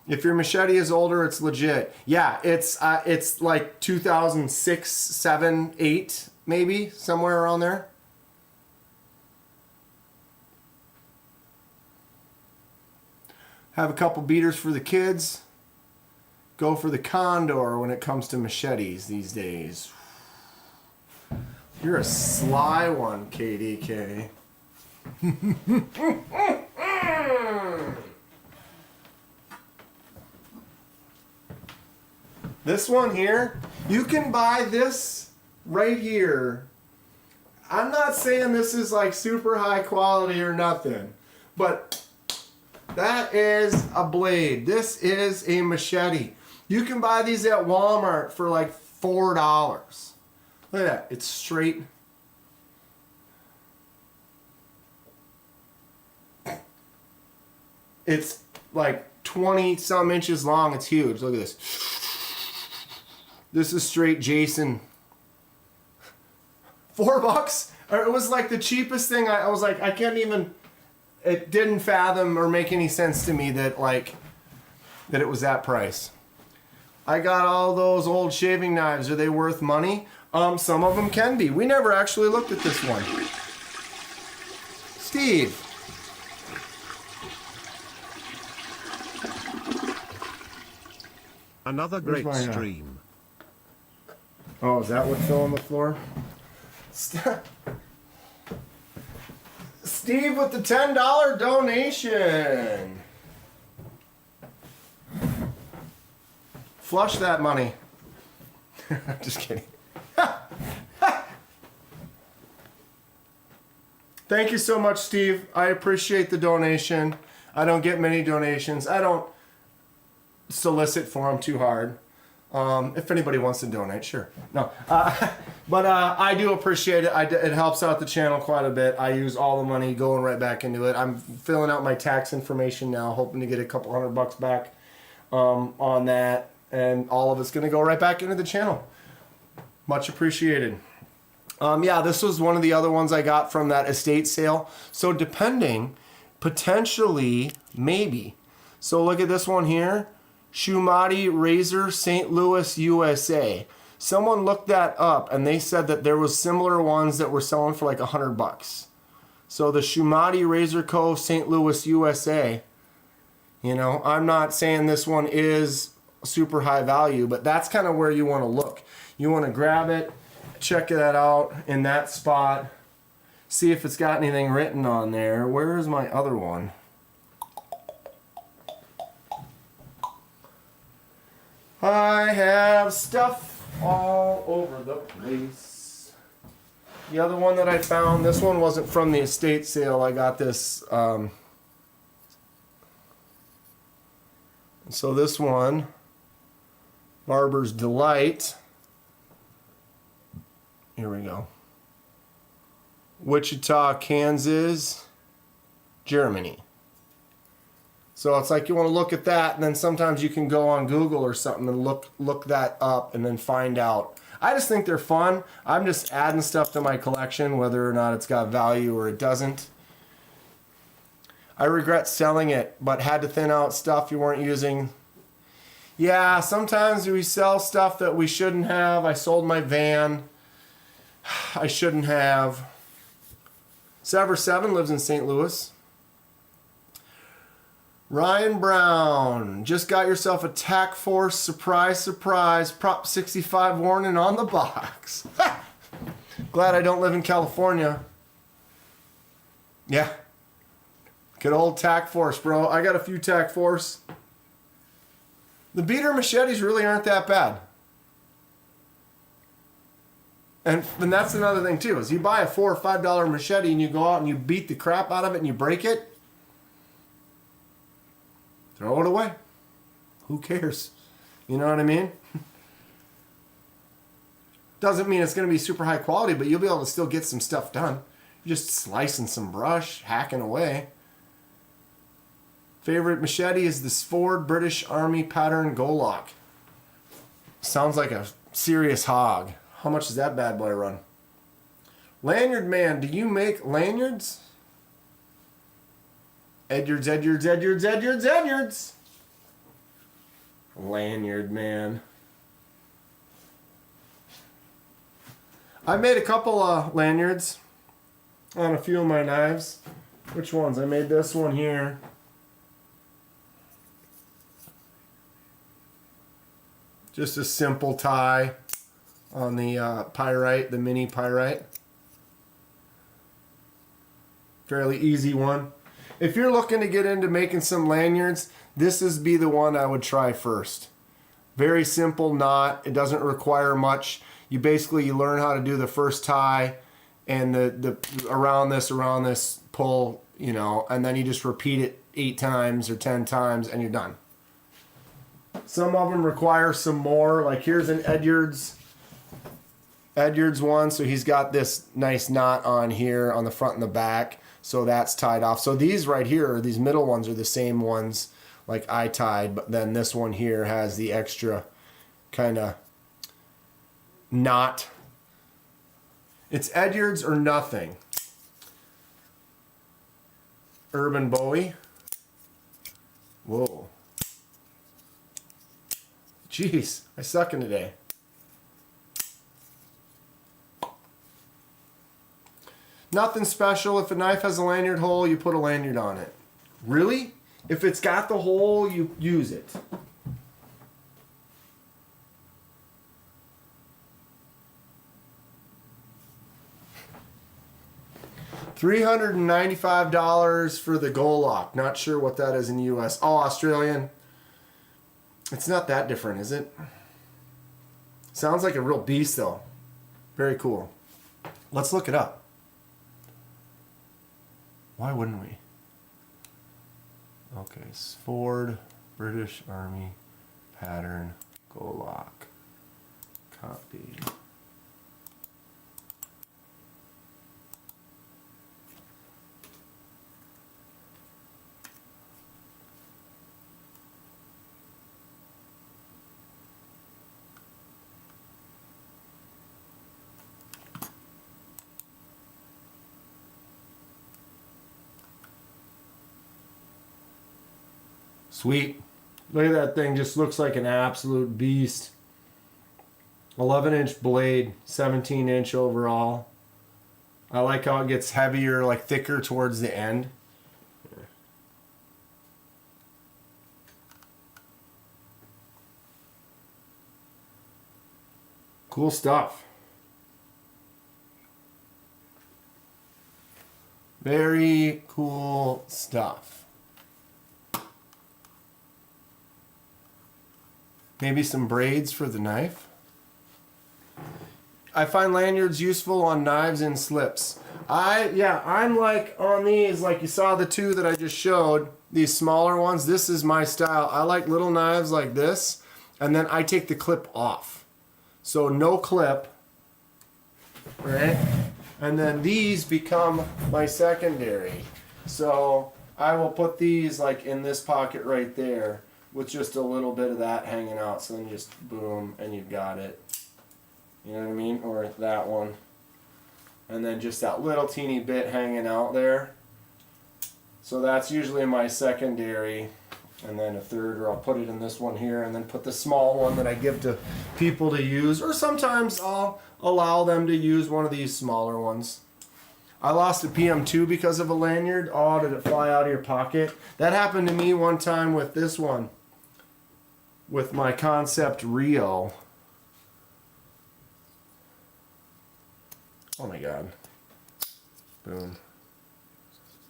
If your machete is older, it's legit. Yeah, it's like 2006, 7, 8, maybe, somewhere around there. Have a couple beaters for the kids. Go for the Condor when it comes to machetes these days. You're a sly one, KDK. This one here, you can buy this right here. I'm not saying this is like super high quality or nothing, but that is a blade. This is a machete. You can buy these at Walmart for like $4. Look at that, it's straight. It's like 20 some inches long, it's huge, look at this. This is straight Jason. $4? It was like the cheapest thing. I was like, I can't even, it didn't fathom or make any sense to me that like, that it was that price. I got all those old shaving knives. Are they worth money? Some of them can be. We never actually looked at this one. Steve. Another Where's great my, stream. Oh, is that what fell on the floor? Steve with the $10 donation. Flush that money. Just kidding. Thank you so much, Steve. I appreciate the donation. I don't get many donations. I don't solicit for them too hard. If anybody wants to donate, sure. No, but I do appreciate it. It helps out the channel quite a bit. I use all the money going right back into it. I'm filling out my tax information now, hoping to get a couple $100 back on that, and all of it's going to go right back into the channel. Much appreciated. Yeah, this was one of the other ones I got from that estate sale. So depending, potentially, maybe. So look at this one here. Shumati Razor, St. Louis, USA. Someone looked that up and they said that there was similar ones that were selling for like $100. So the Shumati Razor Co. St. Louis, USA. You know, I'm not saying this one is super high value, but that's kind of where you want to look. You want to grab it, check that out in that spot, see if it's got anything written on there. Where is my other one? I have stuff all over the place. The other one that I found, this one wasn't from the estate sale. I got this. So this one, Barber's Delight. Here we go. Wichita, Kansas, Germany. So it's like you want to look at that, and then sometimes you can go on Google or something and look that up and then find out. I just think they're fun. I'm just adding stuff to my collection, whether or not it's got value or it doesn't. I regret selling it, but had to thin out stuff you weren't using. Yeah, sometimes we sell stuff that we shouldn't have. I sold my van. I shouldn't have. Sever 7 lives in St. Louis. Ryan Brown, just got yourself a TAC Force surprise, surprise, Prop 65 warning on the box. Glad I don't live in California. Yeah. Good old TAC Force, bro. I got a few TAC Force. The beater machetes really aren't that bad. And that's another thing too, is you buy a $4 or $5 machete and you go out and you beat the crap out of it and you break it. Throw it away. Who cares? You know what I mean? Doesn't mean it's going to be super high quality, but you'll be able to still get some stuff done. You're just slicing some brush, hacking away. Favorite machete is this Ford British Army pattern Golock. Sounds like a serious hog. How much does that bad boy run? Lanyard Man, do you make lanyards? Edwards. Lanyard Man. I made a couple of lanyards on a few of my knives. Which ones? I made this one here. Just a simple tie on the pyrite, the mini pyrite. Fairly easy one. If you're looking to get into making some lanyards, this is be the one I would try first. Very simple knot. It doesn't require much. You learn how to do the first tie and the around this pull, you know, and then you just repeat it 8 times or 10 times and you're done. Some of them require some more. Like here's an Edwards one, so he's got this nice knot on here on the front and the back. So that's tied off. So these right here, these middle ones are the same ones like I tied, but then this one here has the extra kind of knot. It's Edwards or nothing. Urban Bowie. Whoa. Jeez, I suck in today. Nothing special. If a knife has a lanyard hole, you put a lanyard on it. Really? If it's got the hole, you use it. $395 for the Golok. Not sure what that is in US. Oh, Australian. It's not that different, is it? Sounds like a real beast, though. Very cool. Let's look it up. Why wouldn't we? Okay, Ford, British Army, pattern, Golok. Copy. Sweet. Look at that thing. Just looks like an absolute beast. 11-inch blade, 17-inch overall. I like how it gets heavier, like thicker towards the end. Cool stuff. Very cool stuff. Maybe some braids for the knife. I find lanyards useful on knives and slips. I'm like on these, like you saw the two that I just showed, these smaller ones. This is my style. I like little knives like this, and then I take the clip off. So no clip, right? And then these become my secondary. So I will put these like in this pocket right there, with just a little bit of that hanging out, so then just boom, and you've got it. You know what I mean? Or that one. And then just that little teeny bit hanging out there. So that's usually my secondary. And then a third, or I'll put it in this one here, and then put the small one that I give to people to use. Or sometimes I'll allow them to use one of these smaller ones. I lost a PM2 because of a lanyard. Oh, did it fly out of your pocket? That happened to me one time with this one. With my Concept Rio. Oh my god. Boom.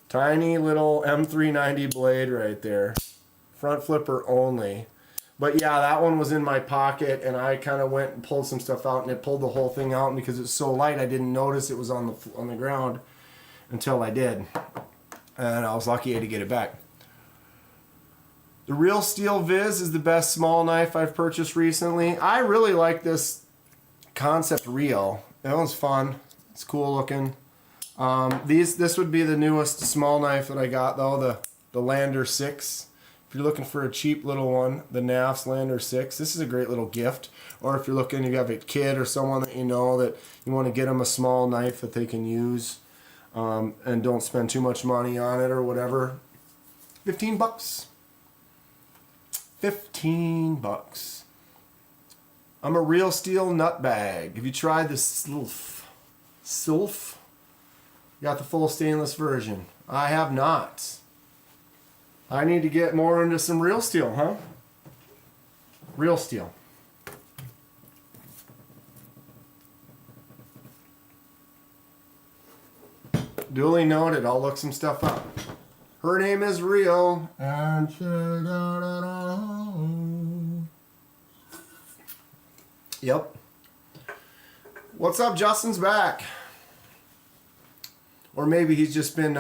Tiny little M390 blade right there. Front flipper only. But yeah, that one was in my pocket, and I kind of went and pulled some stuff out, and it pulled the whole thing out, and because it's so light, I didn't notice it was on the ground until I did. And I was lucky to get it back. The Real Steel Viz is the best small knife I've purchased recently. I really like this Concept Rio. That one's fun. It's cool looking. This would be the newest small knife that I got though, the Lander 6. If you're looking for a cheap little one, the NAF's Lander 6. This is a great little gift. Or if you're looking, you have a kid or someone that you know that you want to get them a small knife that they can use, and don't spend too much money on it or whatever. $15. $15. I'm a Real Steel nutbag. Have you tried the Sylph? Sylph? Got the full stainless version. I have not. I need to get more into some Real Steel, huh? Real Steel. Duly noted. I'll look some stuff up. Her name is Rio. And yep. What's up? Justin's back. Or maybe he's just been,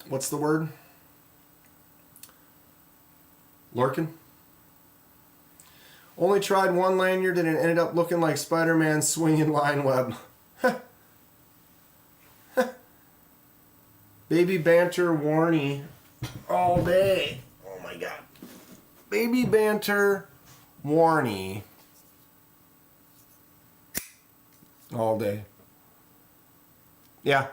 what's the word? Lurking? Only tried one lanyard and it ended up looking like Spider-Man's swinging line web. Baby Banter Warney all day. Oh my god. Baby Banter Warney all day. Yeah.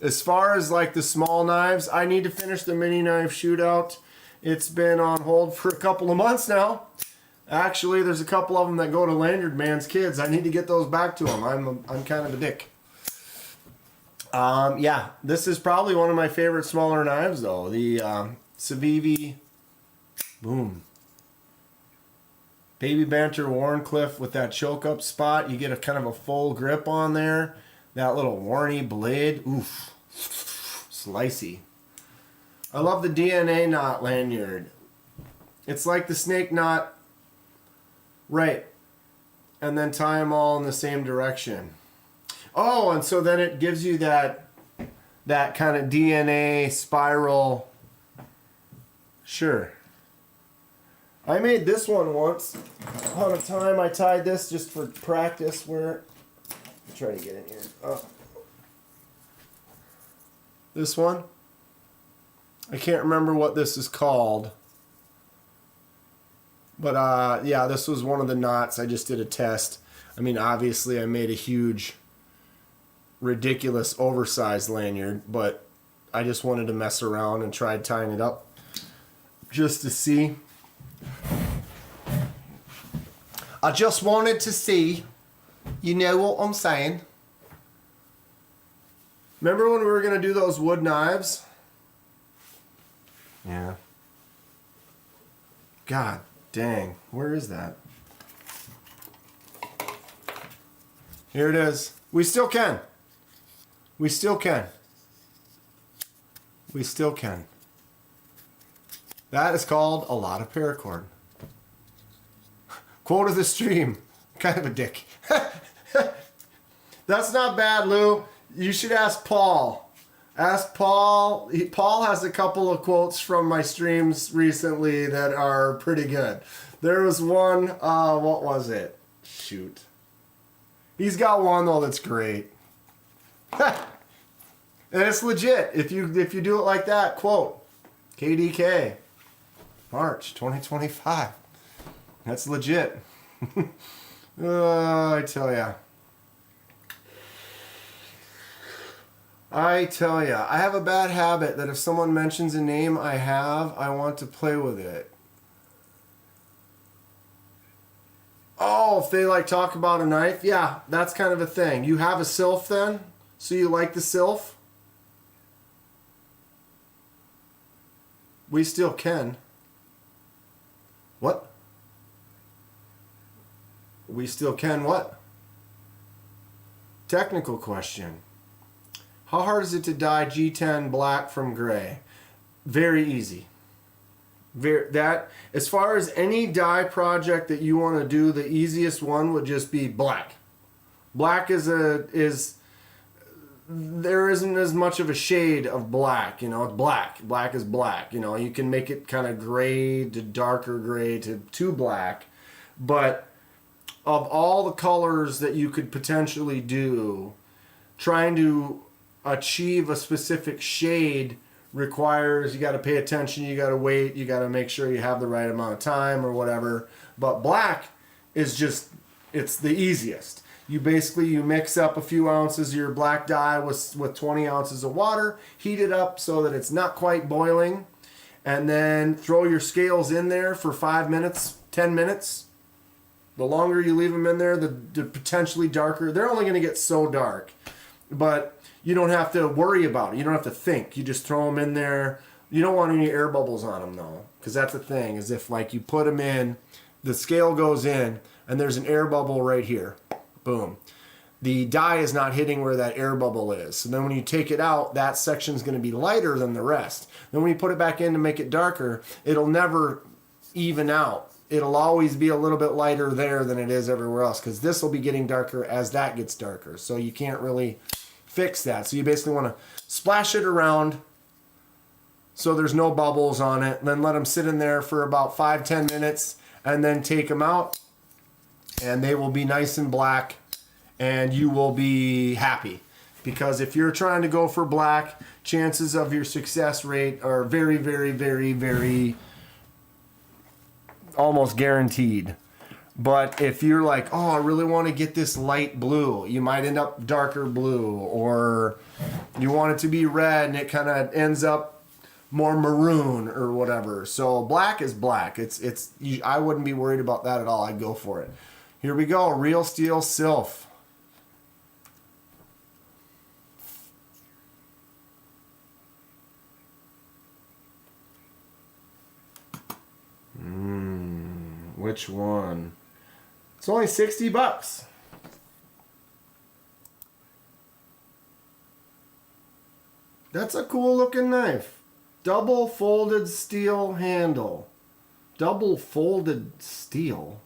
As far as like the small knives, I need to finish the mini knife shootout, It's been on hold for a couple of months now. Actually, there's a couple of them that go to Lanyard Man's kids. I need to get those back to him. I'm kind of a dick. Yeah, this is probably one of my favorite smaller knives, though. The Civivi, boom. Baby Banter Wharncliffe with that choke up spot. You get a kind of a full grip on there. That little Warney blade, oof, slicey. I love the DNA knot lanyard. It's like the snake knot, right, and then tie them all in the same direction. Oh, and so then it gives you that kind of DNA spiral. Sure. I made this one once upon a time. I tied this just for practice. Where, try to get in here. Oh. This one. I can't remember what this is called. But yeah, this was one of the knots. I just did a test. I mean, obviously I made a huge, ridiculous, oversized lanyard, but I just wanted to mess around and tried tying it up just to see. I just wanted to see. You know what I'm saying? Remember when we were going to do those wood knives? Yeah. God dang. Where is that? Here it is. We still can. We still can. We still can. That is called a lot of paracord. Quote of the stream. Kind of a dick. That's not bad, Lou. You should ask Paul. Ask Paul. Paul has a couple of quotes from my streams recently that are pretty good. There was one, what was it? Shoot. He's got one, though, that's great. And it's legit. If you do it like that, quote, KDK, March 2025. That's legit. I tell ya. I have a bad habit that if someone mentions a name I want to play with it. Oh, if they like talk about a knife, yeah, that's kind of a thing. You have a Sylph then? So you like the Sylph? We still can. What? We still can what? Technical question. How hard is it to dye G10 black from gray? Very easy. As far as any dye project that you want to do, the easiest one would just be black. Black there isn't as much of a shade of black, it's black. Black is black, you can make it kind of gray to darker gray to black, but of all the colors that you could potentially do, trying to achieve a specific shade requires, you got to pay attention, you got to wait, you got to make sure you have the right amount of time or whatever. But black is just, it's the easiest. You mix up a few ounces of your black dye with 20 ounces of water, heat it up so that it's not quite boiling, and then throw your scales in there for 5 minutes, 10 minutes. The longer you leave them in there, the potentially darker. They're only going to get so dark, but you don't have to worry about it. You don't have to think. You just throw them in there. You don't want any air bubbles on them, though, because that's the thing, is if like you put them in, the scale goes in, and there's an air bubble right here. Boom. The dye is not hitting where that air bubble is. So then when you take it out, that section's going to be lighter than the rest. Then when you put it back in to make it darker, it'll never even out. It'll always be a little bit lighter there than it is everywhere else, because this will be getting darker as that gets darker. So you can't really fix that. So you basically want to splash it around so there's no bubbles on it, and then let them sit in there for about 5-10 minutes, and then take them out, and they will be nice and black, and you will be happy. Because if you're trying to go for black, chances of your success rate are very, very, very, very almost guaranteed. But if you're like, oh, I really want to get this light blue, you might end up darker blue, or you want it to be red and it kind of ends up more maroon or whatever. So black is black. I wouldn't be worried about that at all. I'd go for it. Here we go. Real Steel Sylph. Which one? It's only $60. That's a cool looking knife. Double folded steel handle. Double folded steel.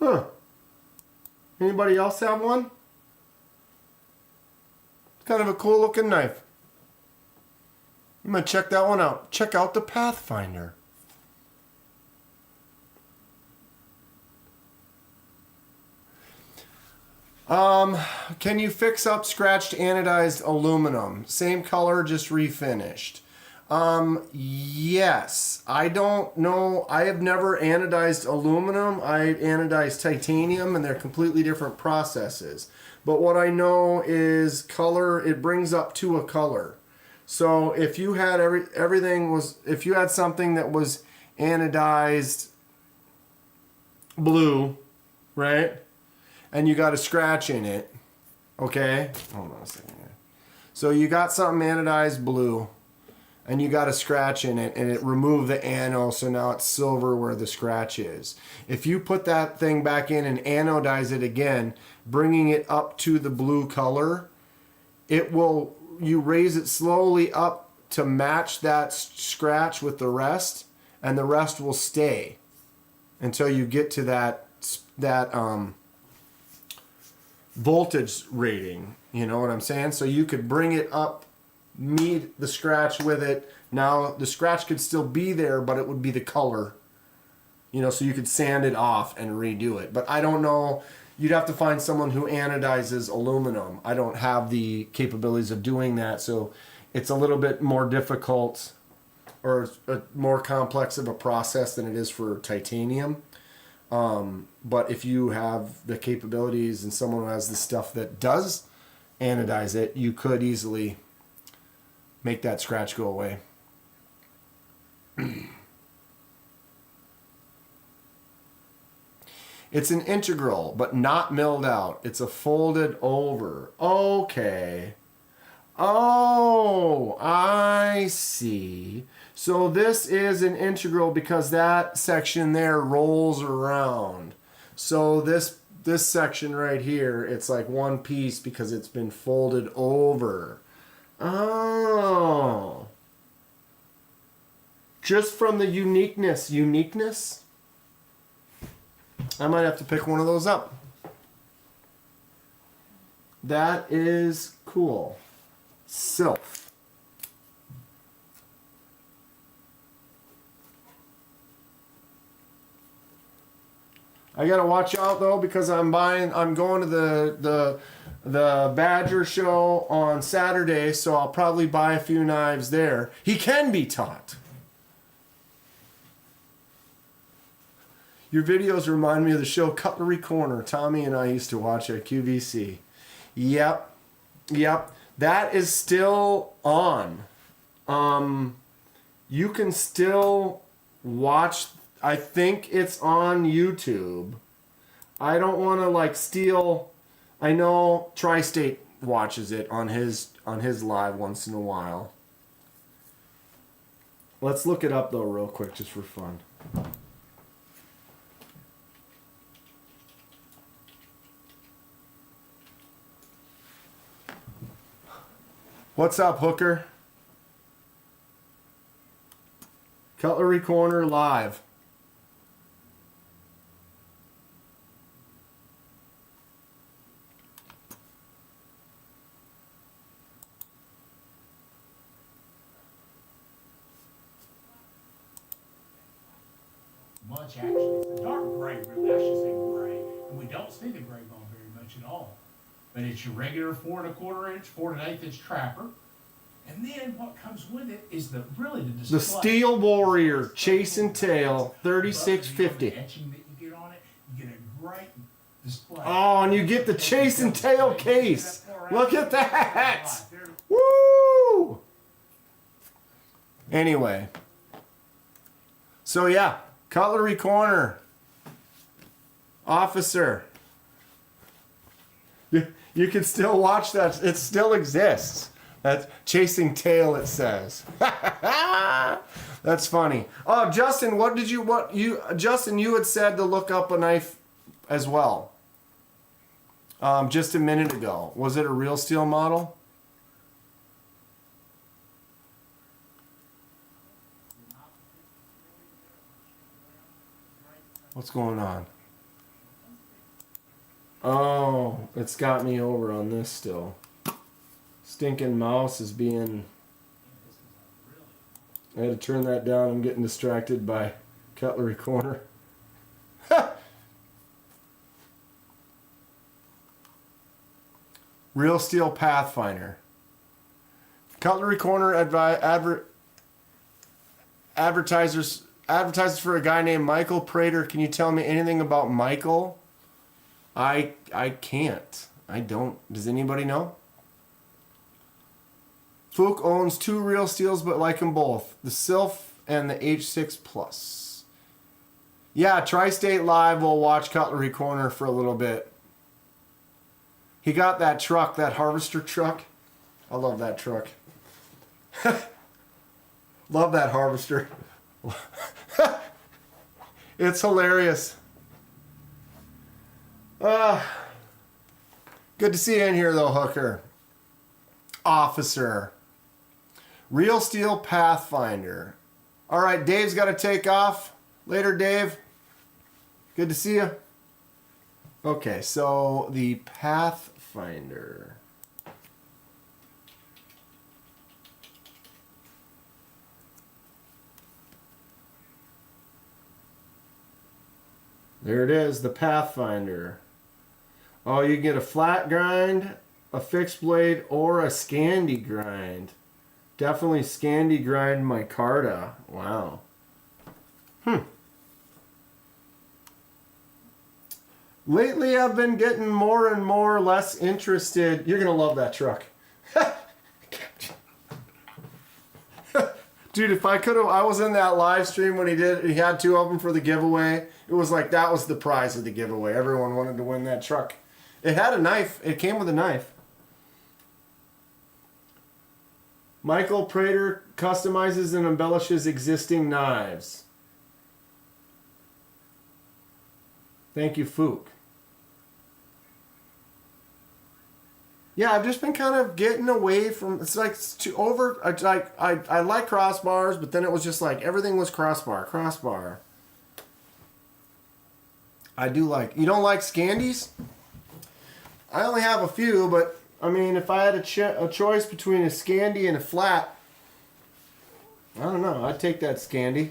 Huh. Anybody else have one? It's kind of a cool looking knife. I'm going to check that one out. Check out the Pathfinder. Can you fix up scratched anodized aluminum? Same color, just refinished. Yes. I don't know. I have never anodized aluminum. I anodized titanium, and they're completely different processes. But what I know is color, it brings up to a color. So if you had if you had something that was anodized blue, right? And you got a scratch in it, okay? Hold on a second here. So you got something anodized blue, and you got a scratch in it, and it removed the anode, so now it's silver where the scratch is. If you put that thing back in and anodize it again, bringing it up to the blue color, you raise it slowly up to match that scratch with the rest, and the rest will stay until you get to that voltage rating. You know what I'm saying? So you could bring it up, meet the scratch with it. Now the scratch could still be there, but it would be the color. You know, so you could sand it off and redo it. But I don't know. You'd have to find someone who anodizes aluminum. I don't have the capabilities of doing that, so it's a little bit more difficult or more complex of a process than it is for titanium. But if you have the capabilities and someone who has the stuff that does anodize it, you could easily make that scratch go away. It's an integral, but not milled out. It's a folded over. Okay. Oh, I see. So this is an integral because that section there rolls around. So this section right here, it's like one piece because it's been folded over. Oh. Just from the uniqueness, I might have to pick one of those up. That is cool. Sylph. I gotta watch out though because I'm going to the Badger show on Saturday, so I'll probably buy a few knives there. He can be taught. Your videos remind me of the show Cutlery Corner. Tommy and I used to watch at QVC. Yep. That is still on. You can still watch. I think it's on YouTube. I don't want to steal. I know Tri-State watches it on his live once in a while. Let's look it up though real quick just for fun. What's up, Hooker? Cutlery Corner live. Much actually. It's the dark gray, really. I should say gray. And we don't see the gray bone very much at all. But it's your regular 4 1/4 inch, 4 1/8 inch trapper. And then what comes with it is the display. The Steel Warrior Chase and Tail 3650. The etching that you get on it, you display. Oh, and you get the chase and tail case. Look at that. Woo! Anyway. So yeah, Cutlery Corner. Officer. You can still watch that. It still exists. That's Chasing Tail, it says. That's funny. Oh, Justin, Justin, you had said to look up a knife as well. Just a minute ago. Was it a Real Steel model? What's going on? Oh, it's got me over on this still. Stinking mouse is being... I had to turn that down. I'm getting distracted by Cutlery Corner. Real Steel Pathfinder. Cutlery Corner advertises for a guy named Michael Prater. Can you tell me anything about Michael? I can't. I don't. Does anybody know? Fook owns 2 Real Steels, but like them both. The Sylph and the H6 Plus. Yeah, Tri-State Live will watch Cutlery Corner for a little bit. He got that truck, that harvester truck. I love that truck. Love that harvester. It's hilarious. Good to see you in here though, Hooker. Officer. Real Steel Pathfinder. All right, Dave's got to take off. Later, Dave. Good to see you. Okay, so the Pathfinder. There it is, the Pathfinder. Oh, you can get a flat grind, a fixed blade, or a Scandi grind. Definitely Scandi grind micarta. Wow. Lately, I've been getting more and more less interested. You're going to love that truck. Dude, if I could have, I was in that live stream when he had 2 of them for the giveaway. It was like, that was the prize of the giveaway. Everyone wanted to win that truck. It had a knife. It came with a knife. Michael Prater customizes and embellishes existing knives. Thank you, Fook. Yeah, I've just been kind of getting away from. It's like I like crossbars, but then it was just like everything was crossbar. I do like. You don't like Scandis? I only have a few, but I mean, if I had a choice between a Scandi and a flat, I don't know. I'd take that Scandi.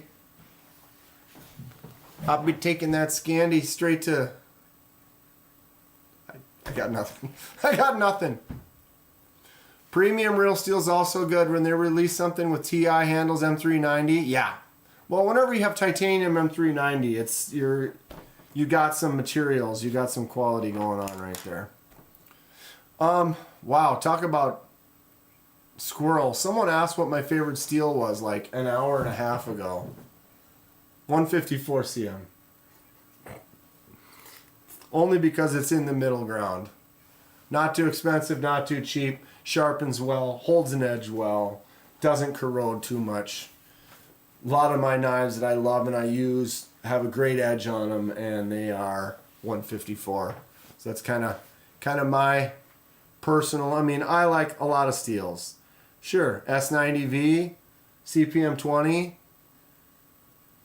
I'll be taking that Scandi straight to... I got nothing. I got nothing. Premium Real Steel's also good when they release something with TI handles M390. Yeah. Well, whenever you have titanium M390, it's you got some materials, you got some quality going on right there. Wow, talk about squirrel. Someone asked what my favorite steel was like an hour and a half ago. 154 CM. Only because it's in the middle ground. Not too expensive, not too cheap. Sharpens well, holds an edge well, doesn't corrode too much. A lot of my knives that I love and I use have a great edge on them, and they are 154. So that's kind of my personal. I mean, I like a lot of steels. Sure, S90V, CPM 20.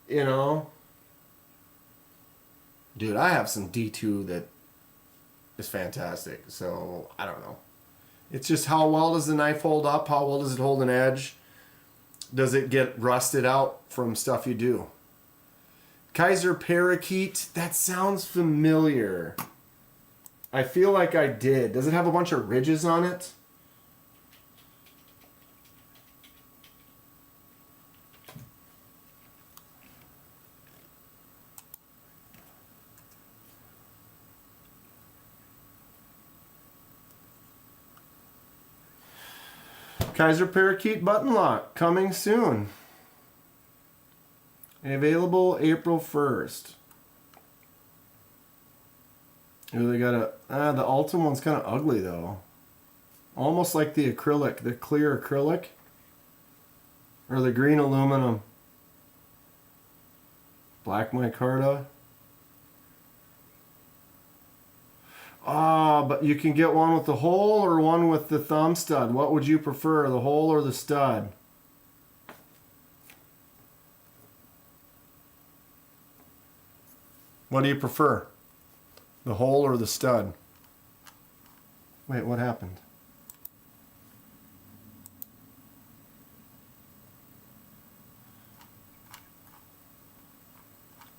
You know, dude, I have some D2 that is fantastic. So I don't know. It's just how well does the knife hold up? How well does it hold an edge? Does it get rusted out from stuff you do? Kaiser Parakeet, that sounds familiar. I feel like I did. Does it have a bunch of ridges on it? Kaiser Parakeet button lock coming soon. Available April 1st. Ooh, they got the Ultim one's kind of ugly though. Almost like the acrylic, the clear acrylic. Or the green aluminum. Black micarta. Ah, but you can get one with the hole or one with the thumb stud. What would you prefer, the hole or the stud? What do you prefer? The hole or the stud? Wait, what happened?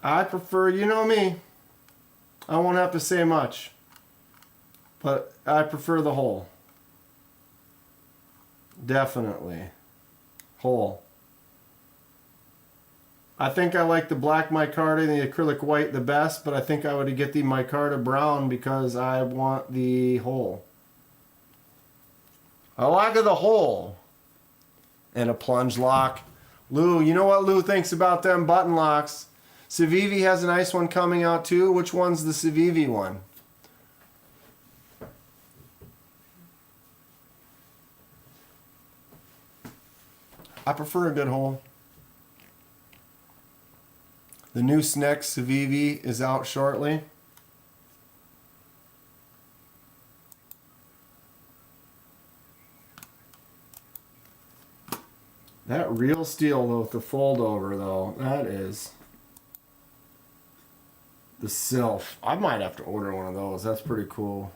I prefer, you know me, I won't have to say much, but I prefer the hole. Definitely. Hole. I think I like the black micarta and the acrylic white the best, but I think I would get the micarta brown because I want the hole. I like the hole. And a plunge lock. Lou, you know what Lou thinks about them button locks? Civivi has a nice one coming out too. Which one's the Civivi one? I prefer a good hole. The new Snex Civivi is out shortly. That real steel though, with the fold over though, that is the Sylph. I might have to order one of those. That's pretty cool.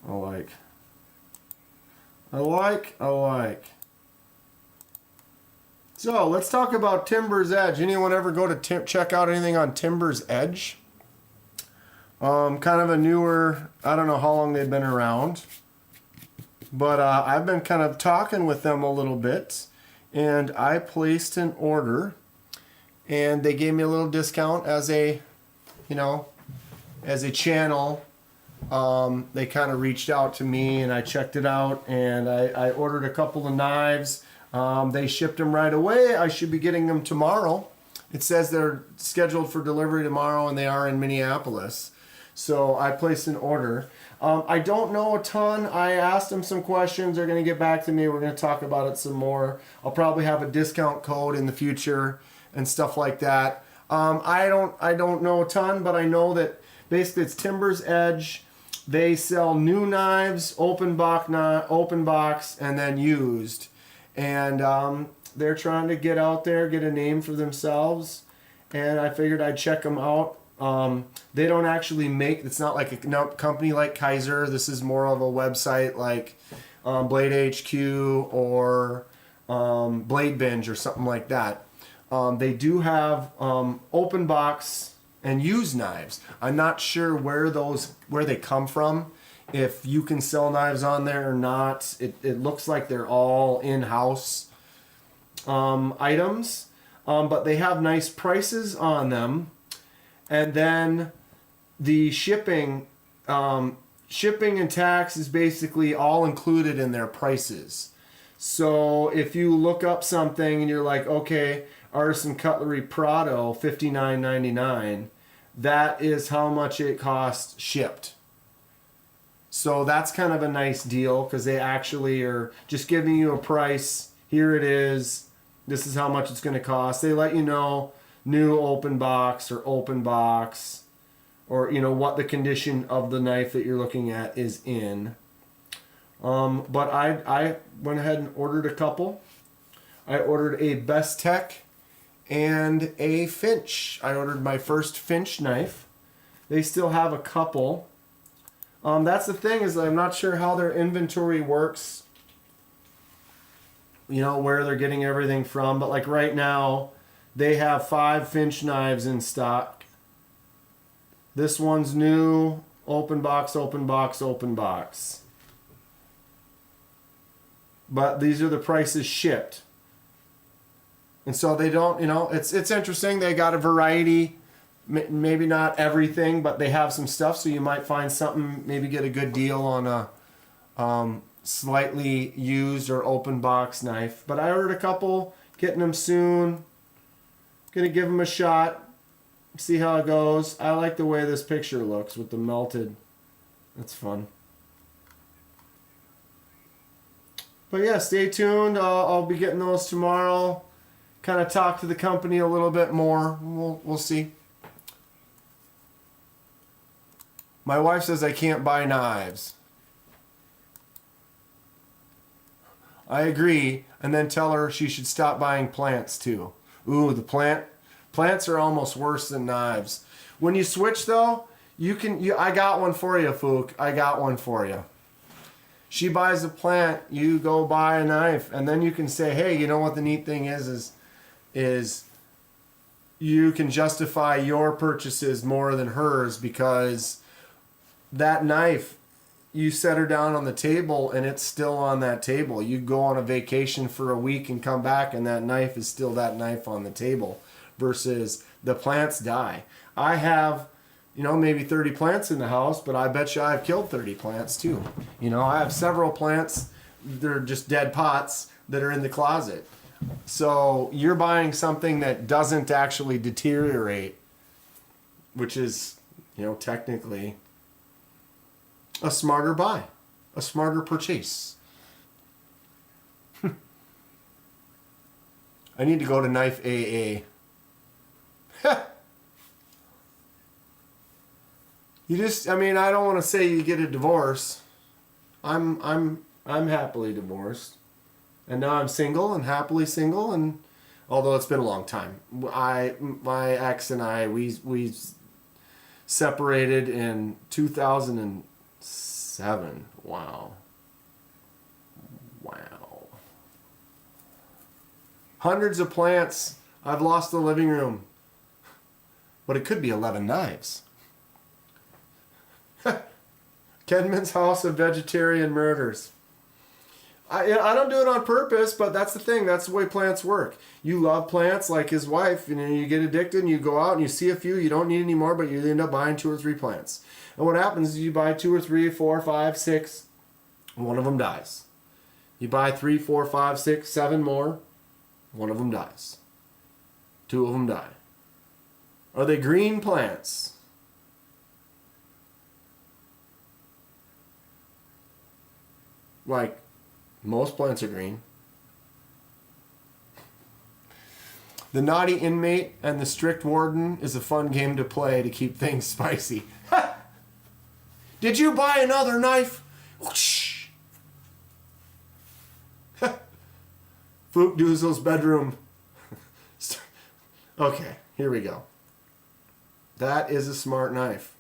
I like. So let's talk about Timber's Edge. Anyone ever go to check out anything on Timber's Edge? Kind of a newer, I don't know how long they've been around. But I've been kind of talking with them a little bit. And I placed an order. And they gave me a little discount as a, as a channel. They kind of reached out to me and I checked it out. And I ordered a couple of knives. They shipped them right away. I should be getting them tomorrow. It says they're scheduled for delivery tomorrow and they are in Minneapolis. So I placed an order. I don't know a ton. I asked them some questions. They're going to get back to me. We're going to talk about it some more. I'll probably have a discount code in the future and stuff like that. I don't know a ton, but I know that basically it's Timber's Edge. They sell new knives, open box, and then used. And they're trying to get out there, get a name for themselves. And I figured I'd check them out. They don't actually make, it's not like a company like Kaiser. This is more of a website like Blade HQ or Blade Binge or something like that. They do have open box and used knives. I'm not sure where they come from. If you can sell knives on there or not. It looks like they're all in-house items. But they have nice prices on them. And then the shipping and tax is basically all included in their prices. So if you look up something and you're like, okay, Artisan Cutlery Prado, $59.99, that is how much it costs shipped. So that's kind of a nice deal because they actually are just giving you a price. Here it is. This is how much it's going to cost. They let you know new open box or what the condition of the knife that you're looking at is in. But I went ahead and ordered a couple. I ordered a Bestech and a Finch. I ordered my first Finch knife. They still have a couple. That's the thing, is I'm not sure how their inventory works. Where they're getting everything from. But like right now, they have 5 Finch knives in stock. This one's new. Open box. But these are the prices shipped. And so they don't, it's interesting. They got a variety. Maybe not everything, but they have some stuff. So you might find something, maybe get a good deal on slightly used or open box knife. But I ordered a couple, getting them soon. Gonna give them a shot, see how it goes. I like the way this picture looks with the melted. That's fun. But yeah, stay tuned. I'll be getting those tomorrow. Kind of talk to the company a little bit more. We'll see. My wife says I can't buy knives. I agree, and then tell her she should stop buying plants too. Ooh, plants are almost worse than knives. When you switch though, I got one for you, Fook. I got one for you. She buys a plant, you go buy a knife, and then you can say, hey, you know what the neat thing is you can justify your purchases more than hers, because that knife, you set her down on the table and it's still on that table. You go on a vacation for a week and come back and that knife is still that knife on the table, versus the plants die. I have, maybe 30 plants in the house, but I bet you I've killed 30 plants too. I have several plants, they're just dead pots that are in the closet. So you're buying something that doesn't actually deteriorate, which is, technically a smarter buy, a smarter purchase. I need to go to Knife AA. I don't want to say you get a divorce. I'm happily divorced. And now I'm single and happily single, and although it's been a long time. My ex and I, we separated in 2007. Wow. Hundreds of plants. I've lost the living room. But it could be 11 knives. Kedman's House of Vegetarian Murders. I don't do it on purpose, but that's the thing. That's the way plants work. You love plants like his wife, and you get addicted and you go out and you see a few, you don't need any more, but you end up buying 2 or 3 plants. And what happens is you buy 2 or 3, 4, 5, 6, one of them dies. You buy 3, 4, 5, 6, 7 more, one of them dies. 2 of them die. Are they green plants? Like, most plants are green. The Naughty Inmate and the Strict Warden is a fun game to play to keep things spicy. Did you buy another knife? Whoosh. Fook Doozle's bedroom. Okay, here we go. That is a smart knife.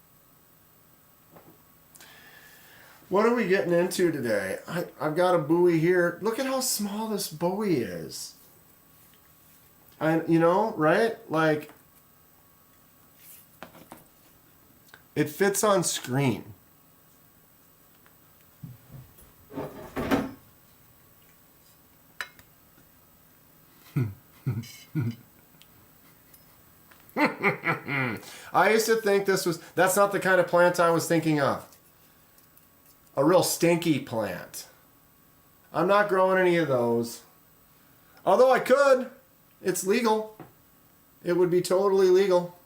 What are we getting into today? I've got a Bowie here. Look at how small this Bowie is. Right? Like, it fits on screen. I used to think that's not the kind of plant I was thinking of. A real stinky plant. I'm not growing any of those. Although I could. It's legal. It would be totally legal.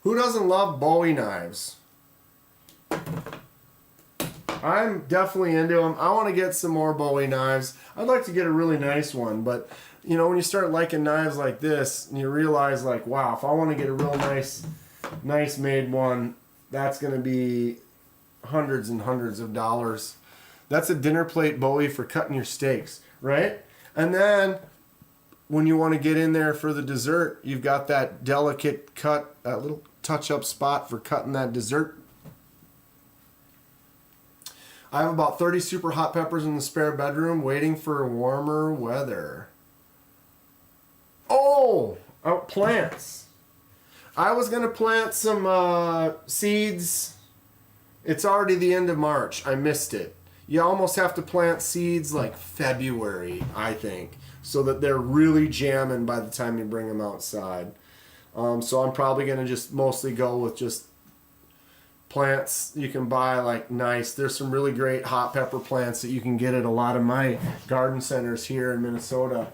Who doesn't love Bowie knives? I'm definitely into them. I want to get some more Bowie knives. I'd like to get a really nice one, but when you start liking knives like this, and you realize like, wow, if I want to get a real nice made one, that's going to be hundreds and hundreds of dollars. That's a dinner plate Bowie for cutting your steaks, right? And then when you want to get in there for the dessert, you've got that delicate cut, that little touch-up spot for cutting that dessert. I have about 30 super hot peppers in the spare bedroom waiting for warmer weather. Oh, plants. I was going to plant some seeds. It's already the end of March. I missed it. You almost have to plant seeds like February, I think, so that they're really jamming by the time you bring them outside. So I'm probably going to just mostly go with just plants you can buy, like nice. There's some really great hot pepper plants that you can get at a lot of my garden centers here in Minnesota,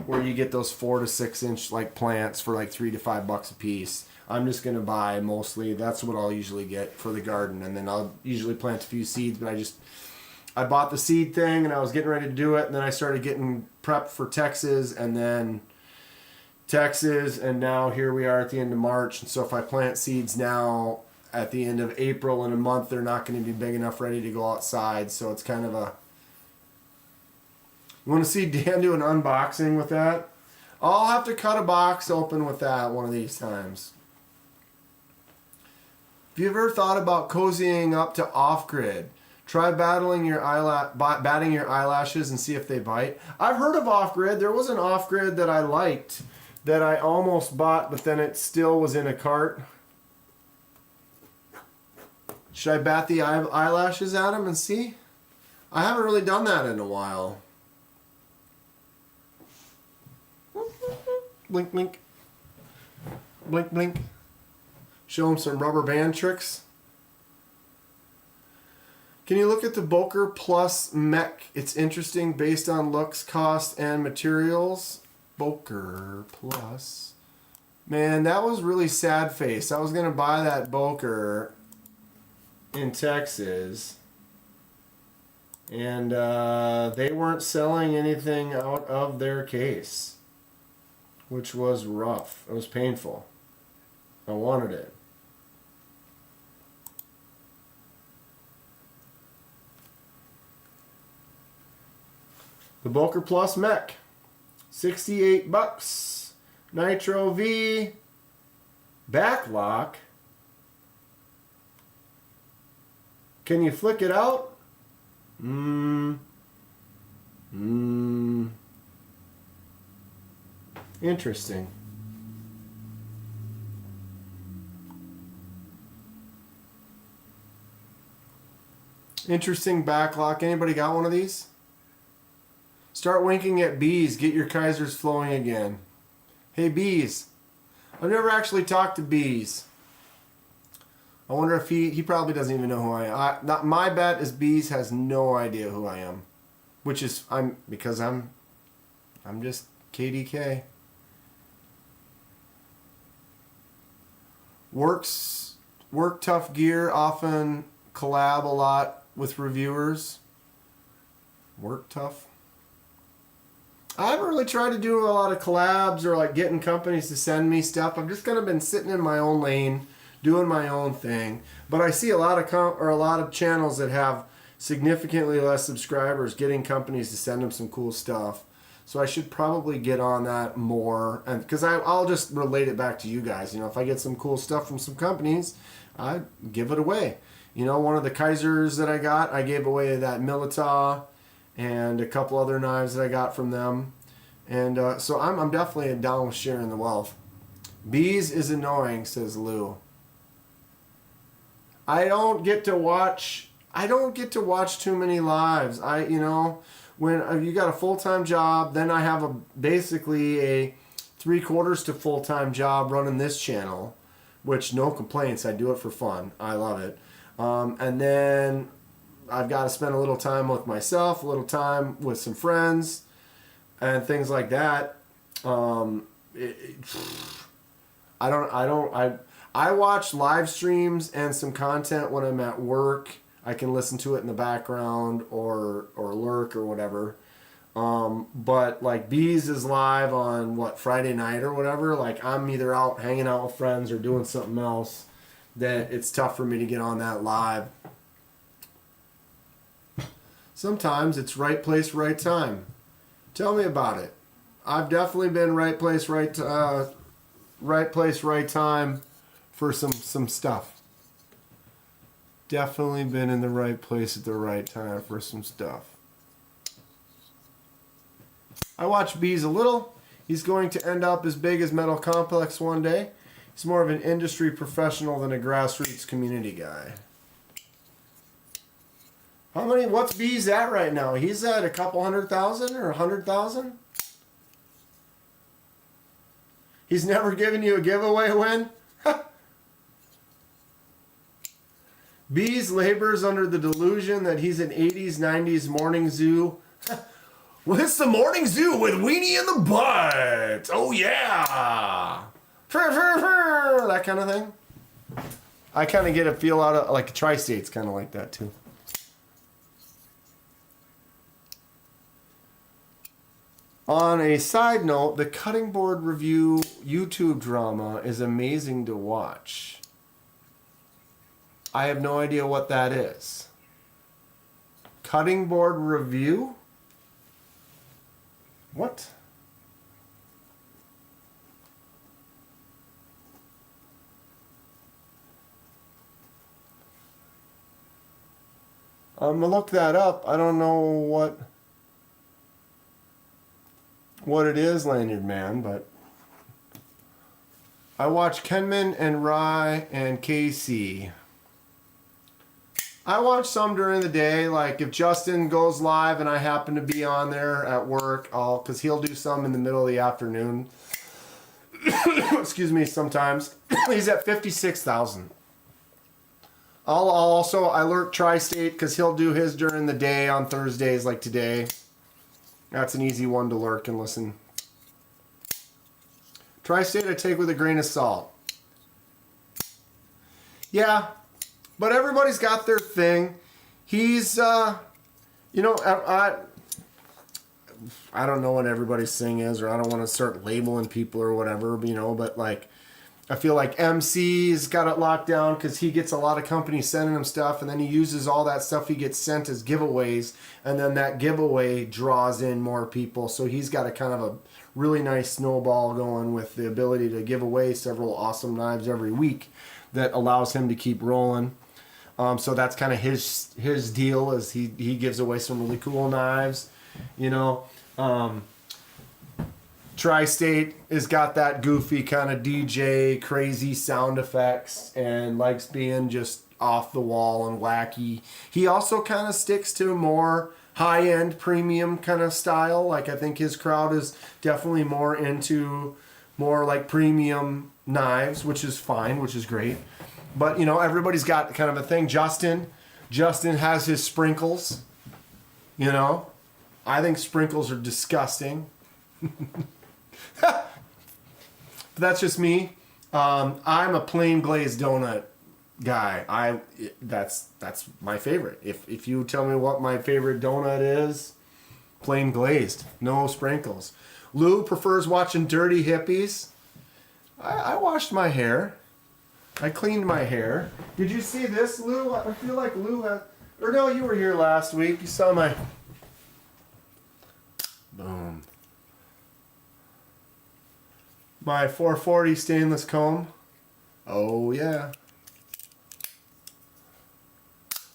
where you get those 4 to 6 inch like plants for like $3 to $5 a piece. I'm just gonna buy mostly. That's what I'll usually get for the garden, and then I'll usually plant a few seeds. But I bought the seed thing, and I was getting ready to do it, and then I started getting prepped for Texas, and then Texas, and now here we are at the end of March. And so if I plant seeds now at the end of April, in a month, they're not going to be big enough ready to go outside. So it's kind of a... You want to see Dan do an unboxing with that? I'll have to cut a box open with that one of these times. Have you ever thought about cozying up to off-grid? Try batting your eyelashes and see if they bite. I've heard of off-grid. There was an off-grid that I liked that I almost bought, but then it still was in a cart. Should I bat the eyelashes at him and see? I haven't really done that in a while. Blink, blink. Blink, blink. Show him some rubber band tricks. Can you look at the Boker Plus mech? It's interesting based on looks, cost, and materials. Boker Plus. Man, that was really sad face. I was going to buy that Boker in Texas. And they weren't selling anything out of their case. Which was rough. It was painful. I wanted it. The Boker Plus mech. $68. Nitro V. Backlock. Can you flick it out? Interesting. Interesting backlock. Anybody got one of these? Start winking at bees. Get your Kaisers flowing again. Hey, bees. I've never actually talked to bees. I wonder if he probably doesn't even know who I am. My bet is bees has no idea who I am. Which is, because I'm just KDK. Work Tough Gear often collab a lot with reviewers. Work Tough. I haven't really tried to do a lot of collabs or like getting companies to send me stuff. I've just kind of been sitting in my own lane, doing my own thing. But I see a lot of channels that have significantly less subscribers getting companies to send them some cool stuff. So I should probably get on that more, and because I'll just relate it back to you guys. You know, if I get some cool stuff from some companies, I give it away. You know, one of the Kaisers that I got, I gave away that Milita and a couple other knives that I got from them. And so I'm definitely down with sharing the wealth. Bees is annoying, says Lou. I don't get to watch too many lives. When you got a full-time job, then I have basically a 3/4 to full-time job running this channel, which no complaints. I do it for fun. I love it. And then I've got to spend a little time with myself, a little time with some friends, and things like that. I watch live streams and some content when I'm at work. I can listen to it in the background or lurk or whatever. But like Bees is live on Friday night or whatever. Like I'm either out hanging out with friends or doing something else that it's tough for me to get on that live. Sometimes it's right place, right time. Tell me about it. I've definitely been right place, right place, right time for some stuff. Definitely been in the right place at the right time for some stuff. I watch Bees a little. He's going to end up as big as Metal Complex one day. He's more of an industry professional than a grassroots community guy. What's Bees at right now? He's at a couple 100,000 or 100,000? He's never given you a giveaway win? Bees labors under the delusion that he's an 80s, 90s morning zoo. Well, it's the morning zoo with Weenie in the butt. Oh, yeah. That kind of thing. I kind of get a feel out of, like, Tri-State's kind of like that, too. On a side note, the Cutting Board Review YouTube drama is amazing to watch. I have no idea what that is. Cutting Board Review? What? I'm gonna look that up. I don't know what it is, Lanyard Man, but I watch Kenman and Rye and Casey. I watch some during the day, like if Justin goes live and I happen to be on there at work, because he'll do some in the middle of the afternoon. Excuse me, sometimes. He's at 56,000. I lurk Tri-State because he'll do his during the day on Thursdays like today. That's an easy one to lurk and listen. Tri-State I take with a grain of salt. Yeah, but everybody's got their thing. He's, I don't know what everybody's thing is, or I don't want to start labeling people or whatever, but like, I feel like MC's got it locked down because he gets a lot of companies sending him stuff, and then he uses all that stuff he gets sent as giveaways, and then that giveaway draws in more people. So he's got a kind of a really nice snowball going with the ability to give away several awesome knives every week that allows him to keep rolling. So that's kind of his deal, is he gives away some really cool knives, Tri-State has got that goofy kind of DJ, crazy sound effects, and likes being just off the wall and wacky. He also kind of sticks to more high-end premium kind of style. Like, I think his crowd is definitely more into more like premium knives, which is fine, which is great. But, everybody's got kind of a thing. Justin has his sprinkles, I think sprinkles are disgusting. But that's just me. I'm a plain glazed donut guy. That's my favorite. If you tell me what my favorite donut is, plain glazed, no sprinkles. Lou prefers watching Dirty Hippies. I washed my hair. I cleaned my hair. Did you see this, Lou? I feel like Lou had... Or no, you were here last week. You saw my... Boom. My 440 stainless comb. Oh, yeah.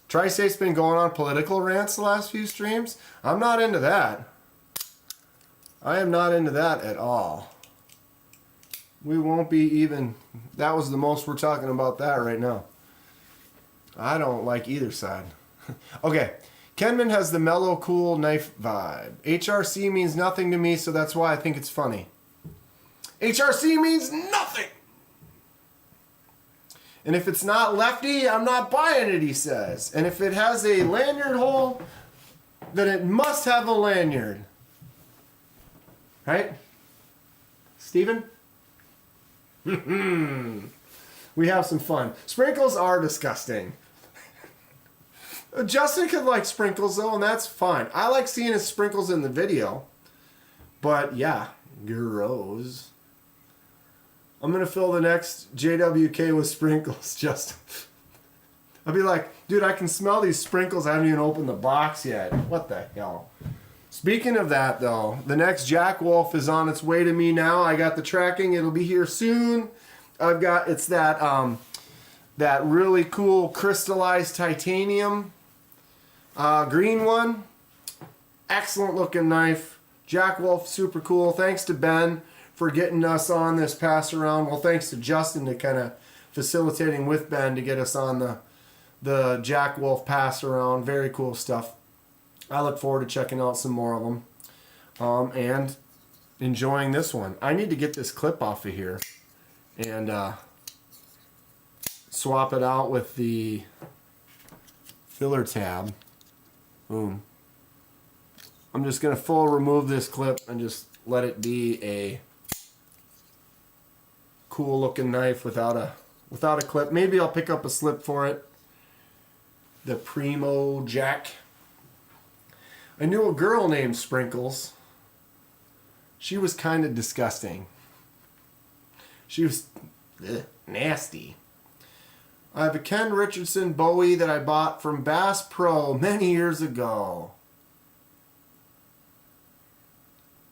Tri-State's been going on political rants the last few streams. I'm not into that. I am not into that at all. We won't be even... That was the most we're talking about that right now. I don't like either side. Okay. Kenman has the mellow, cool knife vibe. HRC means nothing to me, so that's why I think it's funny. HRC means nothing! And if it's not lefty, I'm not buying it, he says. And if it has a lanyard hole, then it must have a lanyard. Right? Steven? We have some fun. Sprinkles are disgusting. Justin could like sprinkles though, and that's fine. I like seeing his sprinkles in the video. But yeah, gross. I'm going to fill the next JWK with sprinkles. Just, I'll be like, dude, I can smell these sprinkles. I haven't even opened the box yet. What the hell? Speaking of that, though, the next Jack Wolf is on its way to me now. I got the tracking. It'll be here soon. It's that really cool crystallized titanium green one. Excellent looking knife. Jack Wolf, super cool. Thanks to Ben for getting us on this pass around. Well, thanks to Justin to kind of facilitating with Ben to get us on the Jack Wolf pass around. Very cool stuff. I look forward to checking out some more of them and enjoying this one. I need to get this clip off of here and swap it out with the filler tab. Boom. I'm just going to full remove this clip and just let it be a cool looking knife without a clip. Maybe I'll pick up a slip for it. The Primo Jack. I knew a girl named Sprinkles. She was kind of disgusting. She was nasty. I have a Ken Richardson Bowie that I bought from Bass Pro many years ago.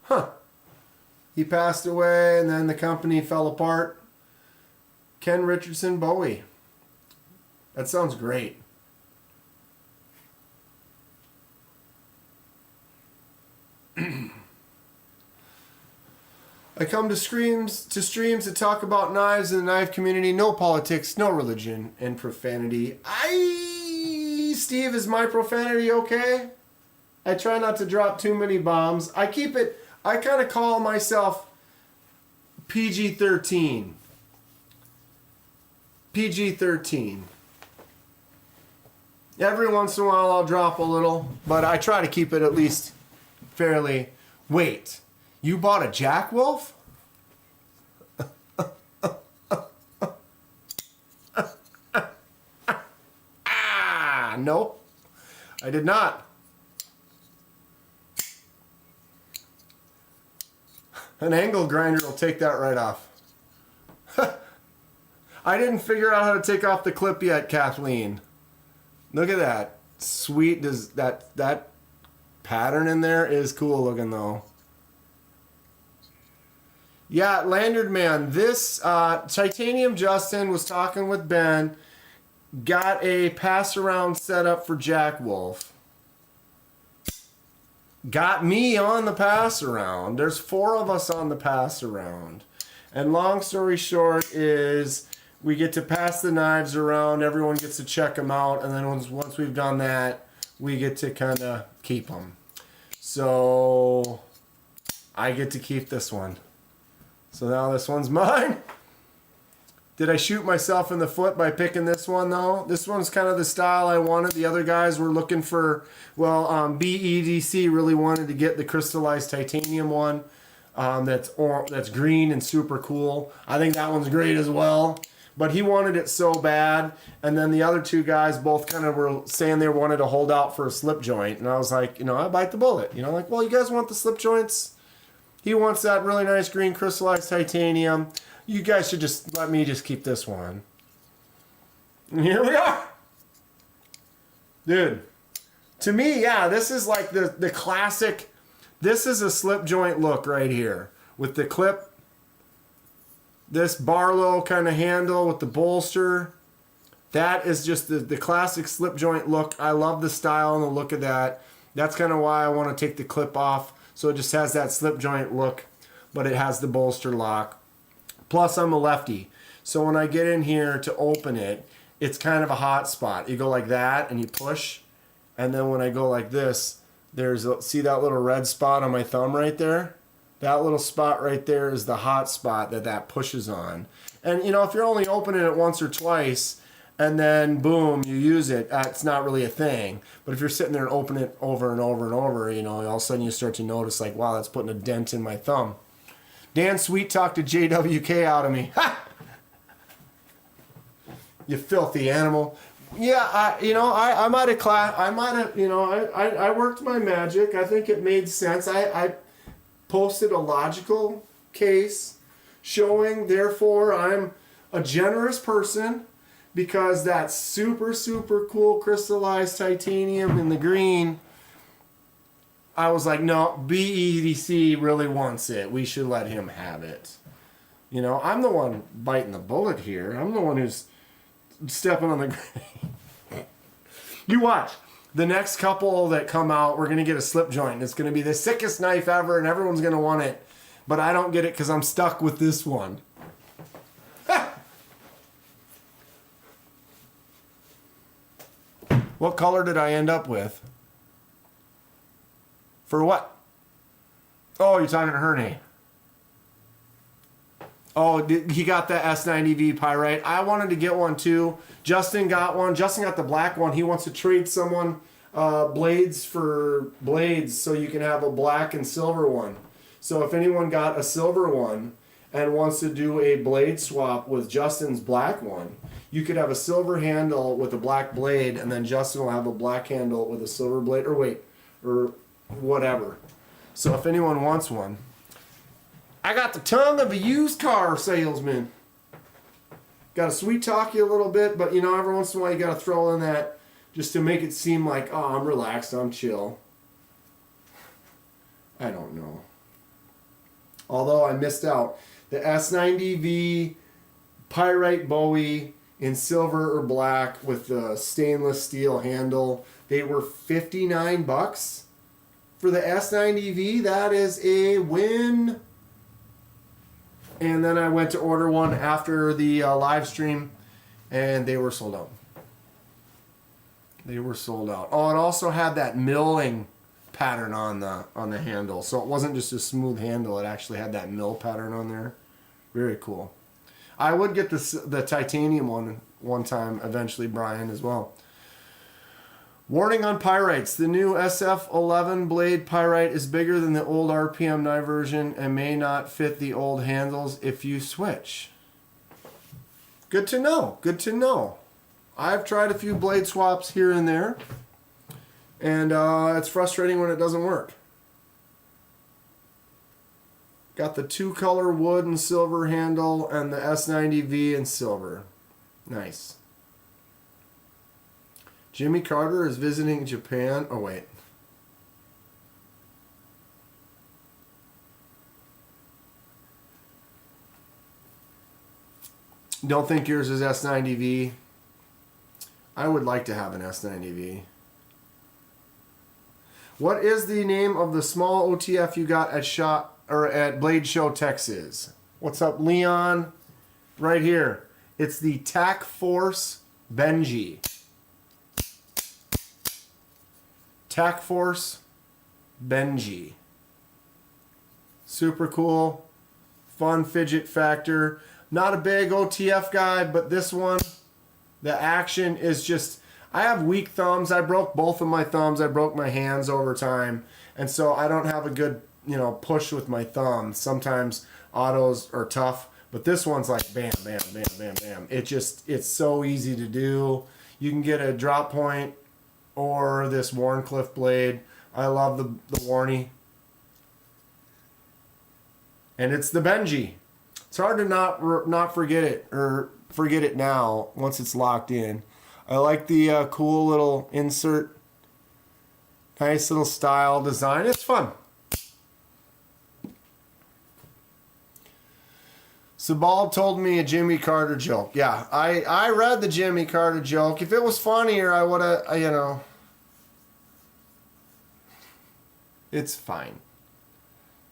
Huh. He passed away and then the company fell apart. Ken Richardson Bowie. That sounds great. I come to streams to talk about knives in the knife community. No politics, no religion, and profanity. Steve, is my profanity okay? I try not to drop too many bombs. I kind of call myself PG-13. PG-13. Every once in a while I'll drop a little, but I try to keep it at least fairly. Wait, you bought a Jack Wolf? Nope, I did not. An angle grinder will take that right off. I didn't figure out how to take off the clip yet, Kathleen. Look at that. Sweet. Does that pattern in there is cool looking though. Yeah, Lanyard Man. This Titanium Justin was talking with Ben. Got a pass around setup for Jack Wolf. Got me on the pass around. There's 4 of us on the pass around. And long story short is we get to pass the knives around. Everyone gets to check them out. And then once we've done that, we get to kind of keep them. So I get to keep this one. So now this one's mine. Did I shoot myself in the foot by picking this one though? This one's kind of the style I wanted. The other guys were looking for, well, BEDC really wanted to get the crystallized titanium one. That's green and super cool. I think that one's great as well. But he wanted it so bad. And then the other 2 guys both kind of were saying they wanted to hold out for a slip joint. And I was like, I bite the bullet. Like, well, you guys want the slip joints? He wants that really nice green crystallized titanium. You guys should just let me just keep this one. And here we are. Dude, to me, yeah, this is like the classic. This is a slip joint look right here. With the clip. This Barlow kind of handle with the bolster. That is just the classic slip joint look. I love the style and the look of that. That's kind of why I want to take the clip off. So it just has that slip joint look. But it has the bolster lock. Plus, I'm a lefty. So when I get in here to open it, it's kind of a hot spot. You go like that and you push. And then when I go like this, see that little red spot on my thumb right there? That little spot right there is the hot spot that pushes on. And, if you're only opening it once or twice, and then, boom, you use it, it's not really a thing. But if you're sitting there and open it over and over and over, all of a sudden you start to notice, like, wow, that's putting a dent in my thumb. Dan Sweet talked to JWK out of me. Ha! You filthy animal. Yeah, I might have I worked my magic. I think it made sense. I posted a logical case showing, therefore, I'm a generous person because that super, super cool crystallized titanium in the green, I was like, no, BEDC really wants it. We should let him have it. I'm the one biting the bullet here. I'm the one who's stepping on the ground. You watch. The next couple that come out, we're going to get a slip joint. It's going to be the sickest knife ever, and everyone's going to want it. But I don't get it because I'm stuck with this one. What color did I end up with? For what? Oh, you're talking to Herne. Oh, he got the S90V Pyrite. I wanted to get one too. Justin got one. Justin got the black one. He wants to trade someone blades for blades so you can have a black and silver one. So if anyone got a silver one and wants to do a blade swap with Justin's black one, you could have a silver handle with a black blade, and then Justin will have a black handle with a silver blade, or whatever. So if anyone wants one, I got the tongue of a used car salesman. Got to sweet talk you a little bit, but you know, every once in a while you got to throw in that just to make it seem like, oh, I'm relaxed, I'm chill. I don't know. Although I missed out. The S90V Pyrite Bowie in silver or black with the stainless steel handle. They were $59 for the S90V. That is a win. And then I went to order one after the live stream, and they were sold out. They were sold out. Oh, it also had that milling pattern on the handle, so it wasn't just a smooth handle. It actually had that mill pattern on there. Very cool. I would get the titanium one time eventually, Brian, as well. Warning on pyrites. The new SF11 blade pyrite is bigger than the old RPM9 version and may not fit the old handles if you switch. Good to know. Good to know. I've tried a few blade swaps here and there, and it's frustrating when it doesn't work. Got the 2-color wood and silver handle and the S90V in silver. Nice. Jimmy Carter is visiting Japan. Oh, wait. Don't think yours is S90V. I would like to have an S90V. What is the name of the small OTF you got at Blade Show Texas? What's up, Leon? Right here. It's the Tac Force Benji. Tac Force Benji. Super cool. Fun fidget factor. Not a big OTF guy, but this one, the action is just... I have weak thumbs. I broke both of my thumbs. I broke my hands over time. And so I don't have a good, push with my thumbs. Sometimes autos are tough. But this one's like bam, bam, bam, bam, bam. It's so easy to do. You can get a drop point or this Wharncliffe blade. I love the Warney. And it's the Benji. It's hard to not forget it, or forget it now once it's locked in. I like the cool little insert. Nice little style design. It's fun. Sebald told me a Jimmy Carter joke. Yeah, I read the Jimmy Carter joke. If it was funnier, I would have, It's fine.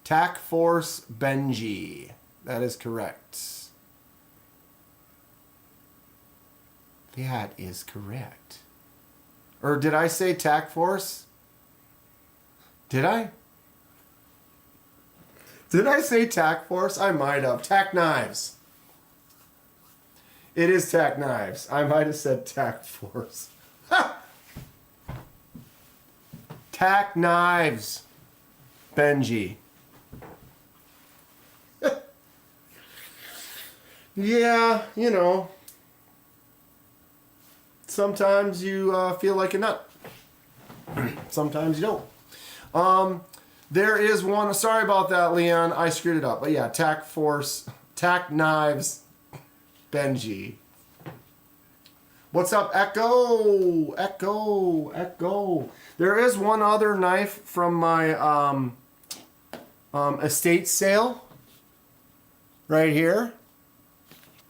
Tac Force Benji. That is correct. That is correct. Or did I say Tac Force? Did I? Did I say Tac Force? I might have. Tac Knives. It is Tac Knives. I might have said Tac Force. Ha! Tac Knives. Benji. Yeah, sometimes you feel like a nut. Sometimes you don't. There is one. Sorry about that, Leon. I screwed it up. But yeah, Tac Force, Tac Knives, Benji. What's up, Echo? Echo. There is one other knife from my estate sale. Right here.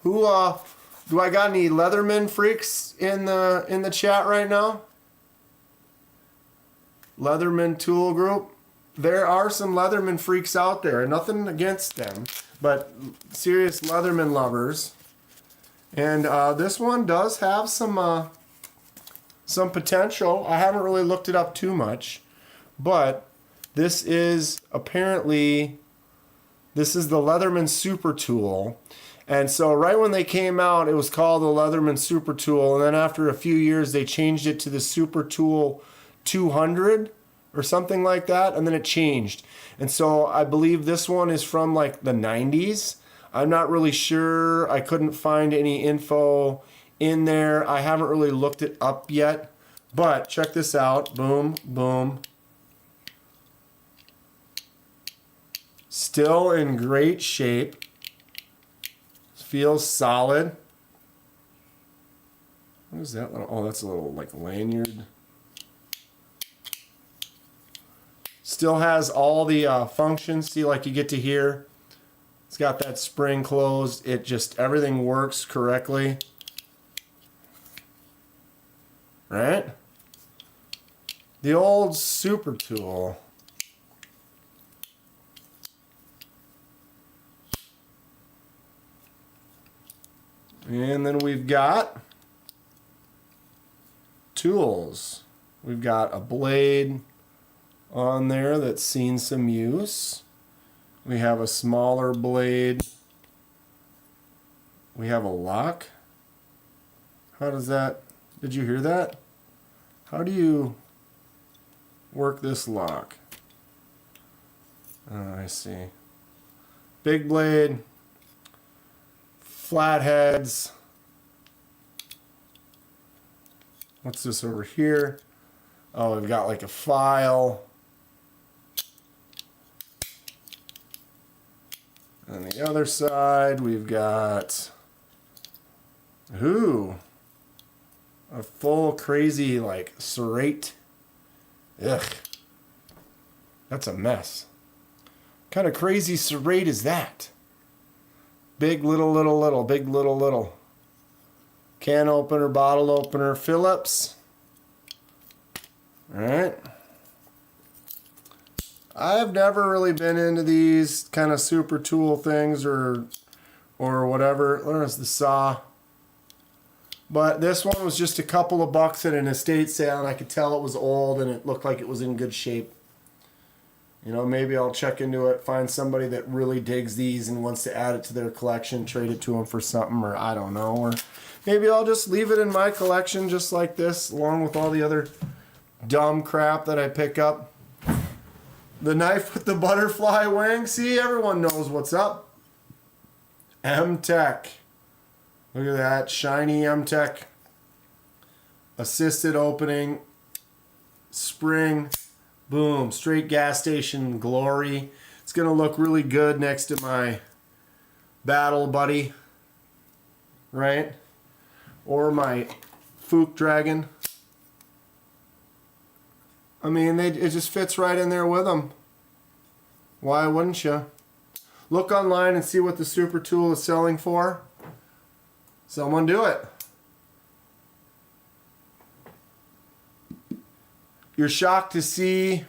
Who do I got any Leatherman freaks in the chat right now? Leatherman Tool Group. There are some Leatherman freaks out there. Nothing against them, but serious Leatherman lovers. And this one does have some potential. I haven't really looked it up too much, but this is apparently This is the Leatherman Super Tool. And so right when they came out, it was called the Leatherman Super Tool. And then after a few years, they changed it to the Super Tool 200 or something like that. And then it changed. And so I believe this one is from like the 90s. I'm not really sure. I couldn't find any info in there. I haven't really looked it up yet. But check this out. Boom, boom. Still in great shape. Feels solid. What is that little? Oh, that's a little like lanyard. Still has all the functions. See, like you get to here. It's got that spring closed. It just, everything works correctly. Right? The old Super Tool. And then we've got tools. We've got a blade on there that's seen some use. We have a smaller blade. We have a lock. How does that, did you hear that? How do you work this lock? Oh, I see. Big blade. Flatheads. What's this over here? Oh, we've got like a file. On the other side, we've got, ooh, a full crazy like serrate. Ugh, that's a mess. What kind of crazy serrate is that? Big, little, little, little. Big, little, little. Can opener, bottle opener, Phillips. Alright. I've never really been into these kind of super tool things or whatever. There's the saw. But this one was just a couple of bucks at an estate sale, and I could tell it was old and it looked like it was in good shape. You know, maybe I'll check into it, find somebody that really digs these and wants to add it to their collection, trade it to them for something, or I don't know. Or maybe I'll just leave it in my collection just like this, along with all the other dumb crap that I pick up. The knife with the butterfly wing. See, everyone knows what's up. M-Tech. Look at that, shiny M-Tech. Assisted opening. Spring. Boom, straight gas station glory. It's going to look really good next to my Battle Buddy, right? Or my Fook Dragon. I mean, it just fits right in there with them. Why wouldn't you? Look online and see what the Super Tool is selling for. Someone do it. You're shocked to see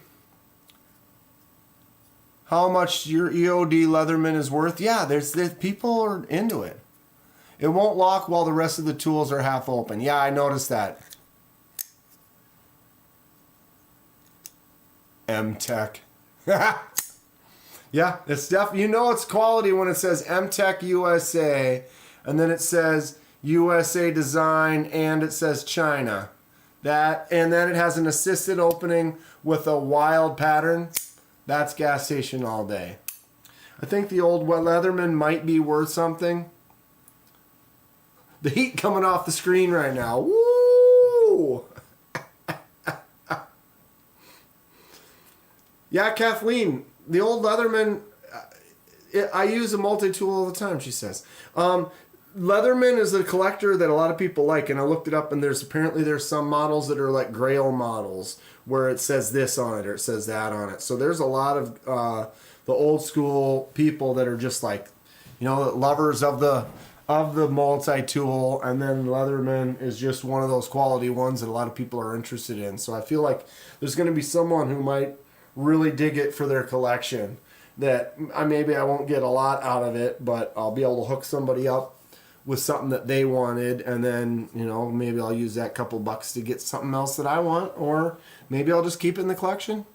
how much your EOD Leatherman is worth. Yeah, there's people are into it. It won't lock while the rest of the tools are half open. Yeah, I noticed that. M-Tech. Yeah, it's you know it's quality when it says M-Tech USA and then it says USA design and it says China. That, and then it has an assisted opening with a wild pattern. That's gas station all day. I think the old Leatherman might be worth something. The heat coming off the screen right now. Woo! Yeah, Kathleen, the old Leatherman, I use a multi-tool all the time, she says. Leatherman is a collector that a lot of people like, and I looked it up, and there's some models that are like Grail models where it says this on it or it says that on it. So there's a lot of the old school people that are just like, you know, lovers of the multi-tool, and then Leatherman is just one of those quality ones that a lot of people are interested in. So I feel like there's going to be someone who might really dig it for their collection that maybe I won't get a lot out of it, but I'll be able to hook somebody up with something that they wanted, and then, you know, maybe I'll use that couple bucks to get something else that I want, or maybe I'll just keep it in the collection.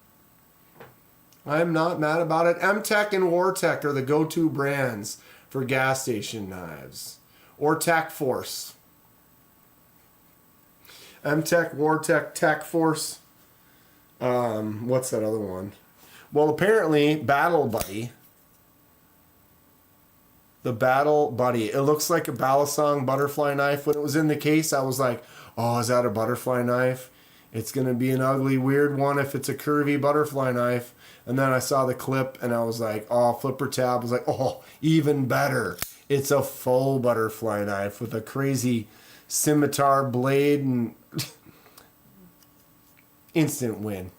I'm not mad about it. M-Tech and Wartech are the go-to brands for gas station knives. Or Tech Force. M-Tech, Wartech, Tech Force. What's that other one? Well, apparently, Battle Buddy. The Battle Buddy. It looks like a Balisong butterfly knife. When it was in the case, I was like, oh, is that a butterfly knife? It's going to be an ugly, weird one if it's a curvy butterfly knife. And then I saw the clip and I was like, oh, Flipper Tab was like, oh, even better. It's a full butterfly knife with a crazy scimitar blade and instant win.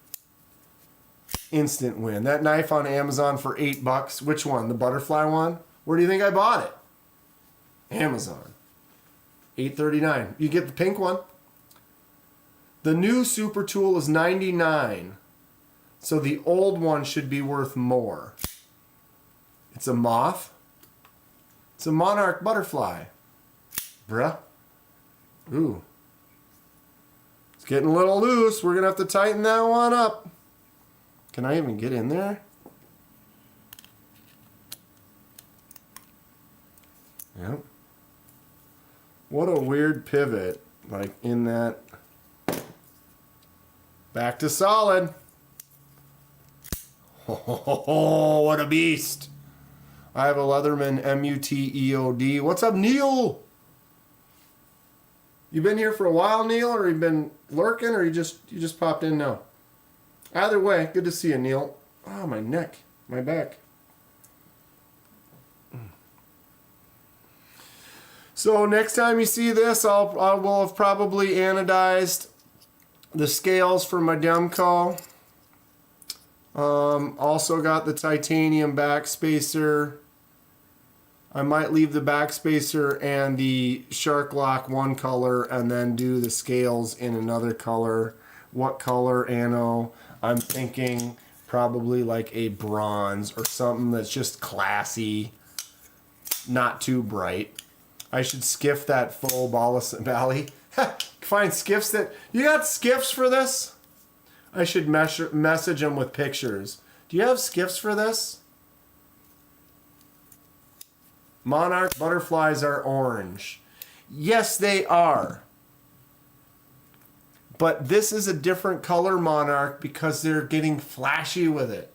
Instant win. That knife on Amazon for $8. Which one? The butterfly one? Where do you think I bought it? Amazon. $8.39. You get the pink one. The new Super Tool is $99. So the old one should be worth more. It's a moth. It's a monarch butterfly. Bruh. Ooh. It's getting a little loose. We're going to have to tighten that one up. Can I even get in there? Yep. What a weird pivot. Like in that. Back to solid. Oh, what a beast. I have a Leatherman MUTEOD. What's up, Neil? You been here for a while, Neil, or you been lurking, or you just popped in now? Either way, good to see you, Neil. Oh, my neck, my back. So next time you see this, I will have probably anodized the scales for my Demco. Also got the titanium backspacer. I might leave the backspacer and the Shark Lock one color and then do the scales in another color. What color, Anno? I'm thinking probably like a bronze or something that's just classy, not too bright. I should skiff that full Valley. Find skiffs that... You got skiffs for this? I should message them with pictures. Do you have skiffs for this? Monarch butterflies are orange. Yes, they are. But this is a different color Monarch because they're getting flashy with it.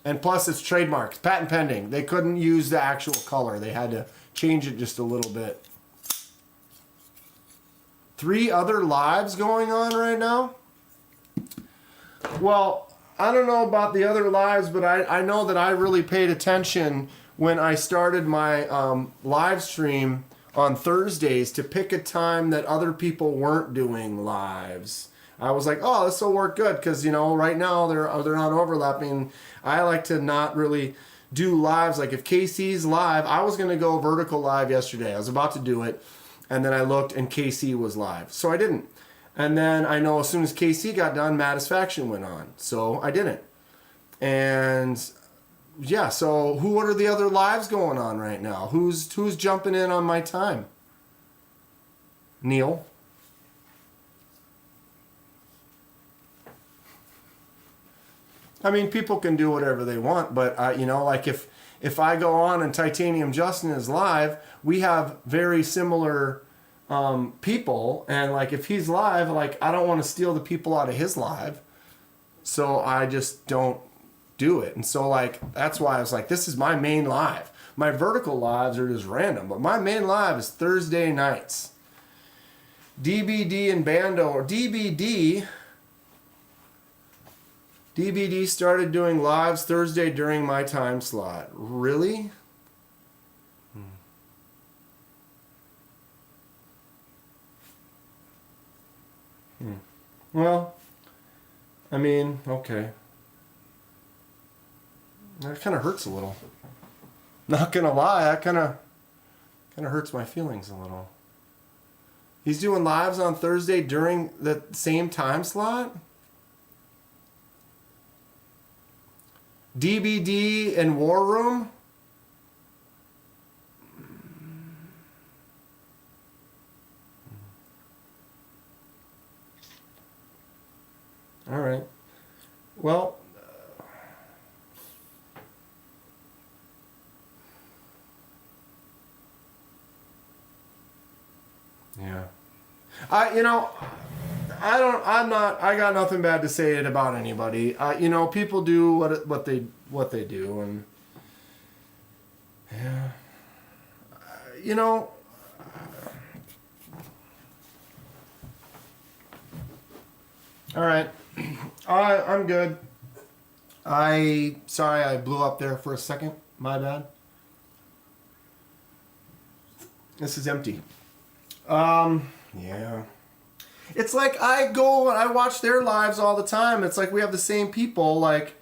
And plus it's trademarked, patent pending. They couldn't use the actual color. They had to change it just a little bit. 3 other lives going on right now? Well, I don't know about the other lives, but I know that I really paid attention when I started my live stream on Thursdays to pick a time that other people weren't doing lives. I was like, oh, this will work good because, you know, right now they're not overlapping. I like to not really do lives. Like if KC's live, I was going to go vertical live yesterday. I was about to do it. And then I looked and KC was live. So I didn't. And then I know as soon as KC got done, Mattisfaction went on. So I didn't. And yeah, so what are the other lives going on right now? Who's jumping in on my time? Neil? I mean, people can do whatever they want, but you know, like if I go on and Titanium Justin is live, we have very similar people, and like if he's live, like I don't want to steal the people out of his live, so I just don't do it. And so like that's why I was like, this is my main live. My vertical lives are just random, but my main live is Thursday nights. DBD and Bando, or DBD started doing lives Thursday during my time slot. Really? Well, I mean, okay. That kind of hurts a little. Not gonna lie, that kind of hurts my feelings a little. He's doing lives on Thursday during the same time slot? DBD and War Room? All right. Well, Yeah. I got nothing bad to say about anybody. People do what they do, and yeah. All right. I'm good. Sorry I blew up there for a second. My bad. This is empty. Yeah. It's like I go and I watch their lives all the time. It's like we have the same people, like.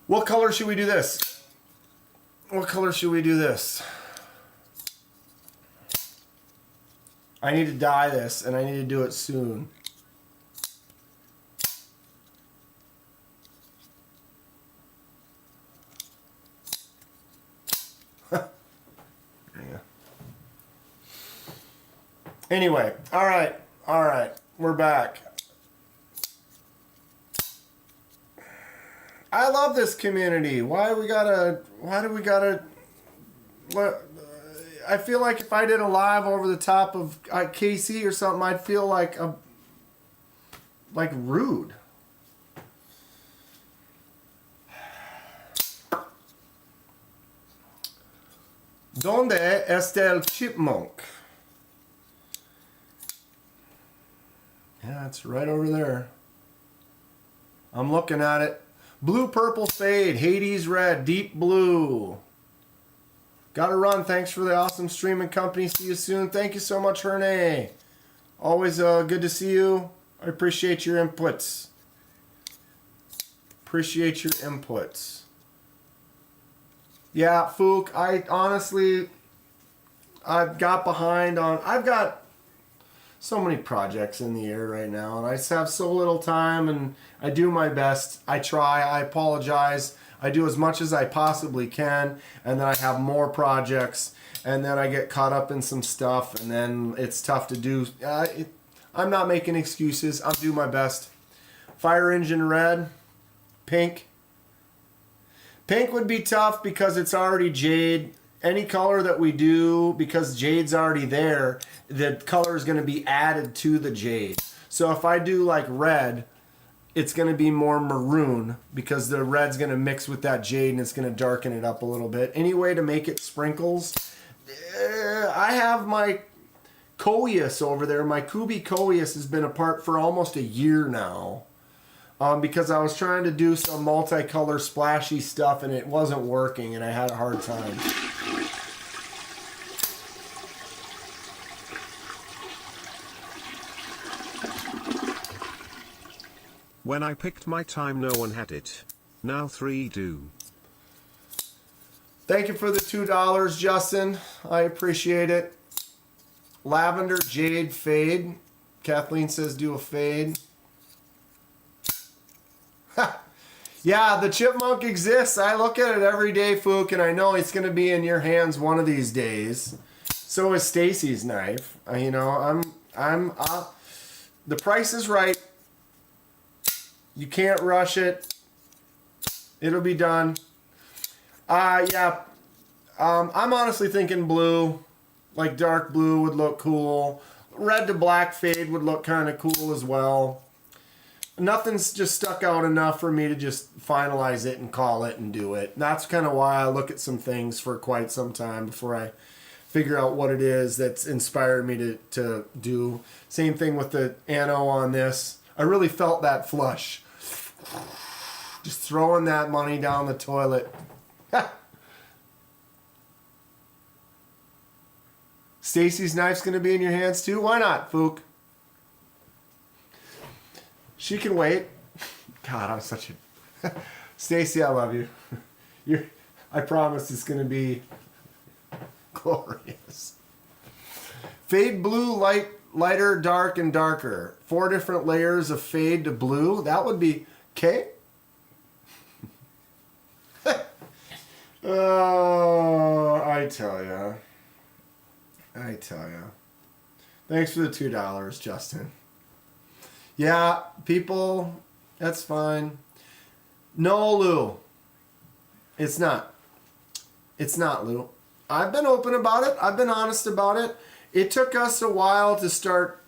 What color should we do this? What color should we do this? I need to dye this, and I need to do it soon. Yeah. Anyway, all right, we're back. I love this community. Why do we gotta? What? I feel like if I did a live over the top of KC or something, I'd feel like rude. ¿Dónde está el chipmunk? Yeah, it's right over there. I'm looking at it. Blue, purple, fade, Hades red, deep blue. Gotta run. Thanks for the awesome streaming company. See you soon. Thank you so much, Herne. Always good to see you. I appreciate your inputs. Appreciate your inputs. Yeah, Fook, I've got behind on... I've got so many projects in the air right now, and I just have so little time, and I do my best. I try. I apologize. I do as much as I possibly can, and then I have more projects, and then I get caught up in some stuff, and then it's tough to do. I'm not making excuses. I'll do my best. Fire engine red, pink. Pink would be tough because it's already jade. Any color that we do, because jade's already there, the color is going to be added to the jade. So if I do like red, it's going to be more maroon because the red's going to mix with that jade and it's going to darken it up a little bit. Any way to make it sprinkles? I have my Coeus over there. My Kubi Coeus has been apart for almost a year now. Because I was trying to do some multicolor splashy stuff and it wasn't working and I had a hard time. When I picked my time, no one had it. Now 3 do. Thank you for the $2, Justin. I appreciate it. Lavender Jade Fade. Kathleen says do a fade. Yeah, the chipmunk exists. I look at it every day, Fook, and I know it's going to be in your hands one of these days. So is Stacy's knife. The price is right. You can't rush it. It'll be done. Yeah. I'm honestly thinking blue. Like dark blue would look cool. Red to black fade would look kind of cool as well. Nothing's just stuck out enough for me to just finalize it and call it and do it. And that's kind of why I look at some things for quite some time before I figure out what it is that's inspired me to do. Same thing with the Anno on this. I really felt that flush. Just throwing that money down the toilet. Stacy's knife's going to be in your hands too? Why not, Fook? She can wait. God, I'm such a... Stacy, I love you. I promise it's going to be glorious. Fade blue, lighter, dark, and darker. 4 different layers of fade to blue. That would be... Okay. Oh, I tell ya. Thanks for the $2, Justin. Yeah, people, that's fine. No, Lou. It's not. It's not, Lou. I've been open about it. I've been honest about it. It took us a while to start.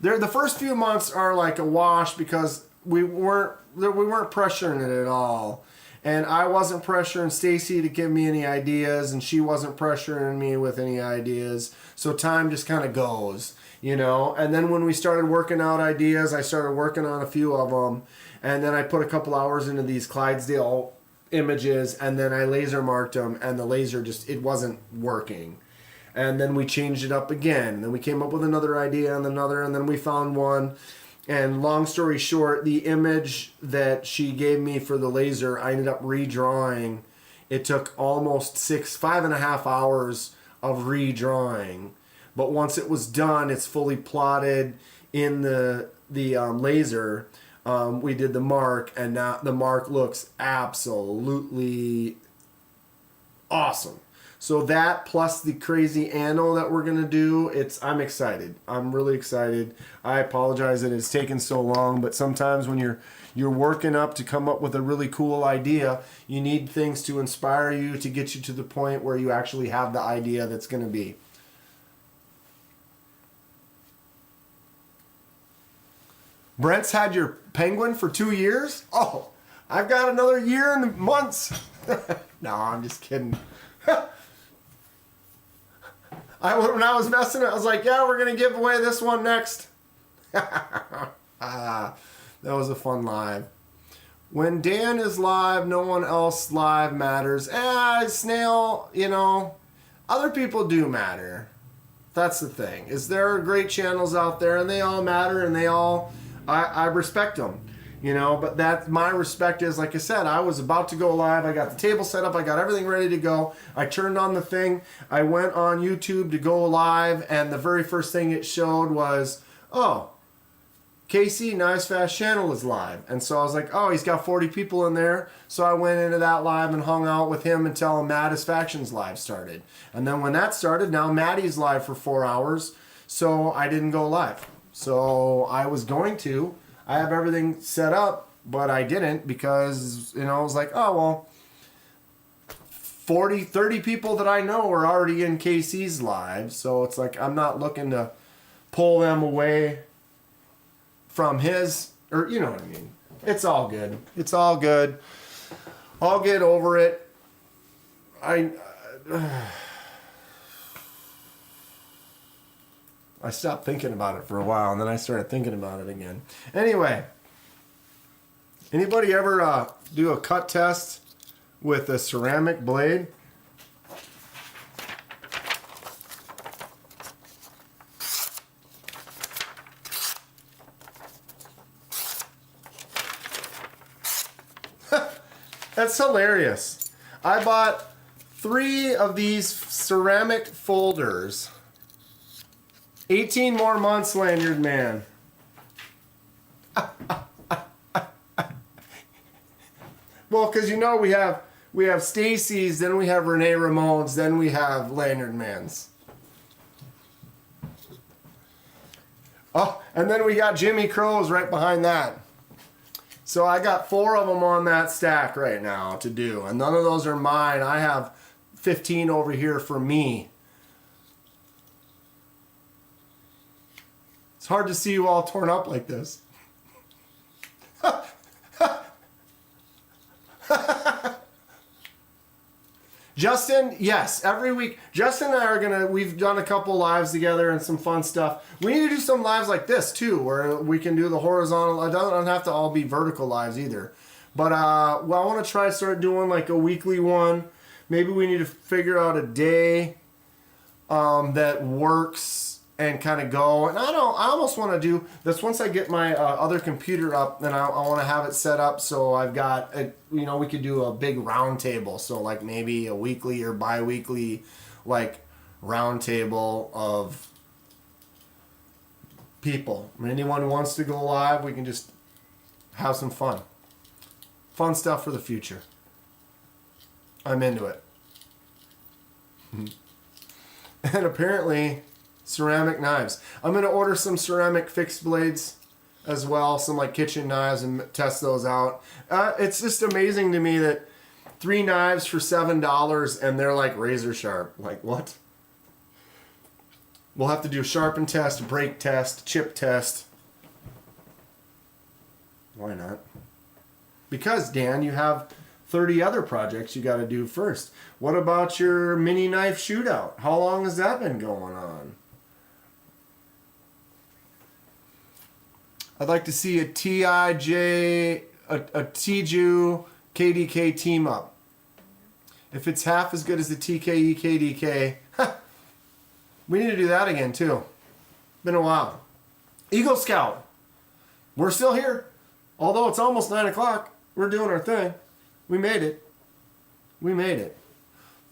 The first few months are like a wash because we weren't pressuring it at all. And I wasn't pressuring Stacy to give me any ideas, and she wasn't pressuring me with any ideas. So time just kind of goes, you know. And then when we started working out ideas, I started working on a few of them. And then I put a couple hours into these Clydesdale images, and then I laser marked them, and the laser it wasn't working. And then we changed it up again. And then we came up with another idea and another, and then we found one. And long story short, the image that she gave me for the laser, I ended up redrawing. It took almost 5.5 hours of redrawing. But once it was done, it's fully plotted in the laser. We did the mark, and now the mark looks absolutely awesome. So that plus the crazy anno that we're gonna do, I'm excited. I'm really excited. I apologize that it's taken so long, but sometimes when you're working up to come up with a really cool idea, you need things to inspire you to get you to the point where you actually have the idea that's gonna be. Brent's had your penguin for 2 years? Oh, I've got another year and months. No, I'm just kidding. When I was messing it, I was like, yeah, we're going to give away this one next. That was a fun live. When Dan is live, no one else live matters. Snail, you know, other people do matter. That's the thing. Is there are great channels out there, and they all matter, and I respect them. You know, but that my respect is, like I said, I was about to go live. I got the table set up. I got everything ready to go. I turned on the thing. I went on YouTube to go live, and the very first thing it showed was, oh, KC Knives Fast channel is live. And so I was like, oh, he's got 40 people in there. So I went into that live and hung out with him until Maddie's Factions live started. And then when that started, now Maddie's live for 4 hours. So I didn't go live. So I was going to. I have everything set up, but I didn't because, you know, I was like, oh, well, 30 people that I know are already in KC's live. So it's like, I'm not looking to pull them away from his, or you know what I mean. It's all good. It's all good. I'll get over it. I stopped thinking about it for a while, and then I started thinking about it again. Anyway, anybody ever do a cut test with a ceramic blade? That's hilarious. I bought 3 of these ceramic folders. 18 more months, Lanyard Man. Well, because you know we have Stacy's, then we have Renee Ramon's, then we have Lanyard Man's. Oh, and then we got Jimmy Crow's right behind that. So I got 4 of them on that stack right now to do, and none of those are mine. I have 15 over here for me. It's hard to see you all torn up like this. Justin, yes, every week. Justin and I are we've done a couple lives together and some fun stuff. We need to do some lives like this too, where we can do the horizontal. It doesn't have to all be vertical lives either. But well, I want to try to start doing like a weekly one. Maybe we need to figure out a day that works and kind of go. And I almost want to do this once I get my other computer up. Then I want to have it set up so I've got we could do a big round table. So like maybe a weekly or bi-weekly like round table of people. I mean, anyone who wants to go live, we can just have some fun. Fun stuff for the future. I'm into it. And apparently ceramic knives. I'm going to order some ceramic fixed blades as well, some like kitchen knives, and test those out. It's just amazing to me that 3 knives for $7 and they're like razor sharp. Like, what? We'll have to do sharpen test, break test, chip test. Why not? Because, Dan, you have 30 other projects you got to do first. What about your mini knife shootout? How long has that been going on? I'd like to see a TIJ, a Tiju KDK team up. If it's half as good as the TKE KDK, we need to do that again too. Been a while. Eagle Scout. We're still here. Although it's almost 9 o'clock, we're doing our thing. We made it. We made it.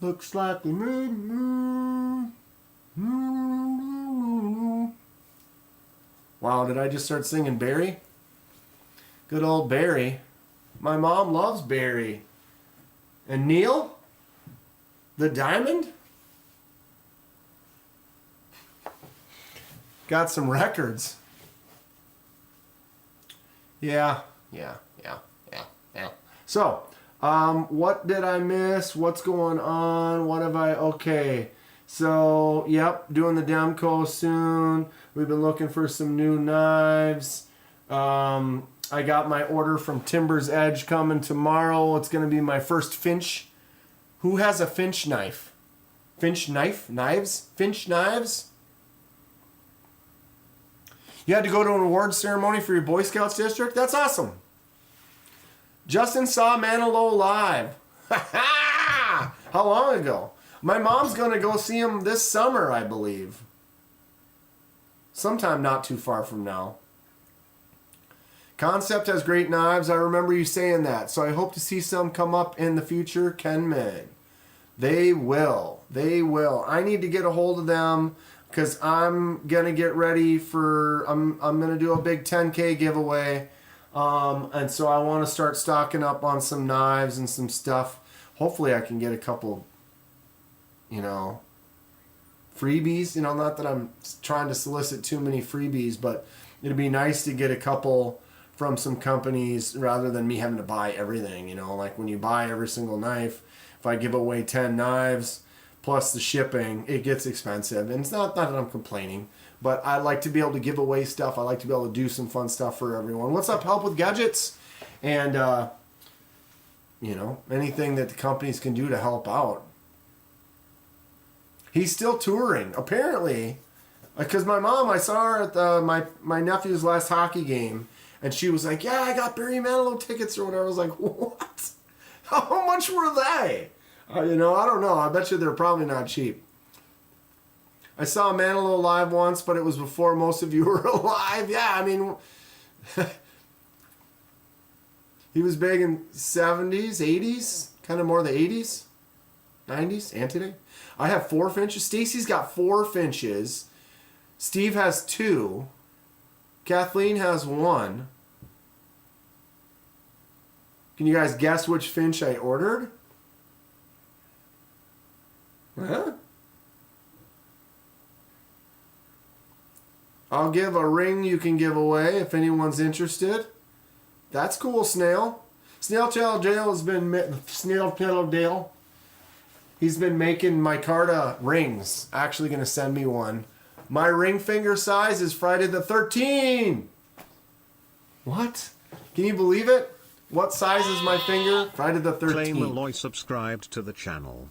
Looks like we made it. Wow, did I just start singing Barry? Good old Barry. My mom loves Barry. And Neil? The Diamond? Got some records. Yeah. So, what did I miss? What's going on? What have I... Okay. So, yep, doing the Demco soon. We've been looking for some new knives. I got my order from Timber's Edge coming tomorrow. It's going to be my first Finch. Who has a Finch knife? Finch knife? Knives? Finch knives? You had to go to an awards ceremony for your Boy Scouts district? That's awesome. Justin saw Manilow live. How long ago? My mom's going to go see him this summer, I believe. Sometime not too far from now. Concept has great knives. I remember you saying that. So I hope to see some come up in the future. Ken Meg. They will. They will. I need to get a hold of them because I'm going to get ready for... I'm going to do a big 10K giveaway. And so I want to start stocking up on some knives and some stuff. Hopefully I can get a couple, freebies. Not that I'm trying to solicit too many freebies, but it'd be nice to get a couple from some companies rather than me having to buy everything. Like when you buy every single knife, if I give away 10 knives plus the shipping, it gets expensive. And it's not that I'm complaining, but I like to be able to give away stuff. I like to be able to do some fun stuff for everyone. What's up, Help with Gadgets? And, anything that the companies can do to help out. He's still touring, apparently. Because my mom, I saw her at my nephew's last hockey game, and she was like, yeah, I got Barry Manilow tickets or whatever. I was like, what? How much were they? I don't know. I bet you they're probably not cheap. I saw Manilow live once, but it was before most of you were alive. Yeah, I mean, he was big in 70s, 80s, kind of more the 80s, 90s, and today. I have 4 Finches. Stacy's got 4 Finches. Steve has 2. Kathleen has 1. Can you guys guess which Finch I ordered? Huh? I'll give a ring you can give away if anyone's interested. That's cool, Snail. Snail Dale has been... Snail Dale. He's been making micarta rings. Actually going to send me one. My ring finger size is Friday the 13th. What? Can you believe it? What size is my finger? Friday the 13th. Clay Malloy subscribed to the channel.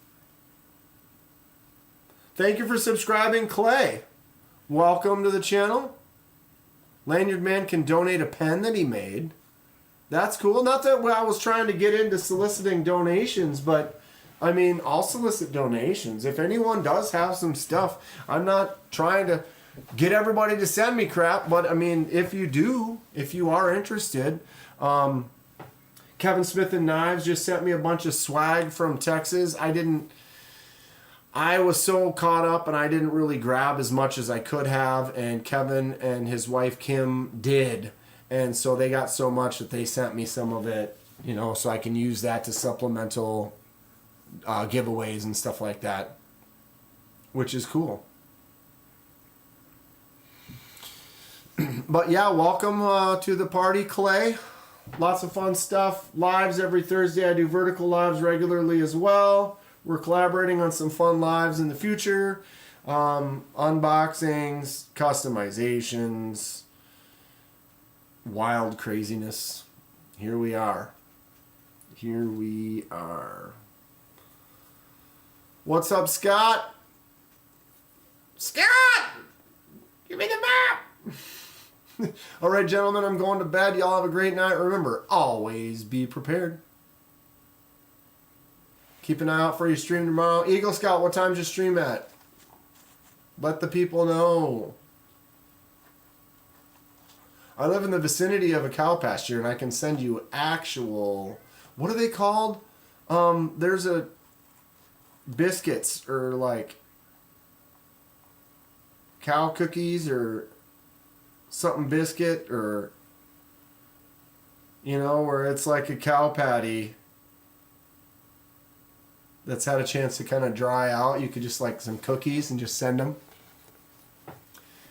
Thank you for subscribing, Clay. Welcome to the channel. Lanyard Man can donate a pen that he made. That's cool. Not that I was trying to get into soliciting donations, but I mean, I'll solicit donations. If anyone does have some stuff, I'm not trying to get everybody to send me crap, but I mean, if you do, if you are interested, Kevin Smith and Knives just sent me a bunch of swag from Texas. I was so caught up and I didn't really grab as much as I could have, and Kevin and his wife Kim did. And so they got so much that they sent me some of it, so I can use that to supplemental giveaways and stuff like that, which is cool. But yeah, welcome to the party, Clay. Lots of fun stuff. Lives every Thursday. I do vertical lives regularly as well. We're collaborating on some fun lives in the future. Unboxings, customizations, wild craziness. Here we are. Here we are. What's up, Scott? Scott! Give me the map! All right, gentlemen, I'm going to bed. Y'all have a great night. Remember, always be prepared. Keep an eye out for your stream tomorrow. Eagle Scout, what time's your stream at? Let the people know. I live in the vicinity of a cow pasture, and I can send you actual... What are they called? There's a... biscuits, or like... cow cookies, or... something biscuit, or... you know, where it's like a cow patty... that's had a chance to kind of dry out. You could just like some cookies and just send them.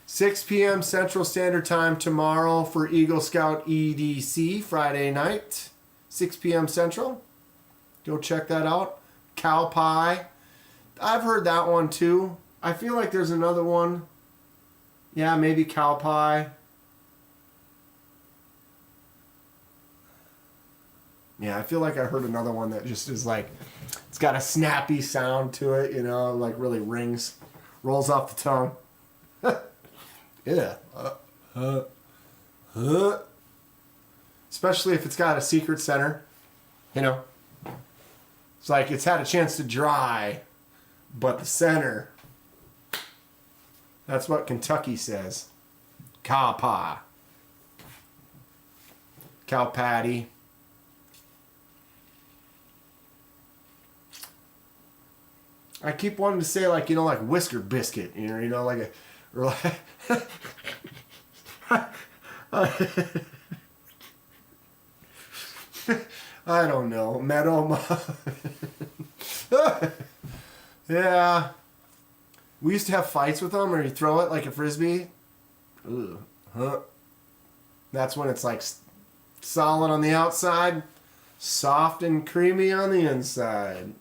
6 p.m. Central Standard Time tomorrow for Eagle Scout EDC Friday night. 6 p.m. Central. Go check that out. Cow pie. I've heard that one too. I feel like there's another one. Yeah, maybe cow pie. Yeah, I feel like I heard another one that just is like, it's got a snappy sound to it, you know, like really rings, rolls off the tongue. Yeah. Especially if it's got a secret center, you know. It's like it's had a chance to dry, but the center, that's what Kentucky says. Cow pie. Cow patty. I keep wanting to say like, you know, like whisker biscuit, you know, like a, or like, I don't know, meadow. Yeah. We used to have fights with them, or you throw it like a frisbee. Ugh. Huh. That's when it's like solid on the outside, soft and creamy on the inside.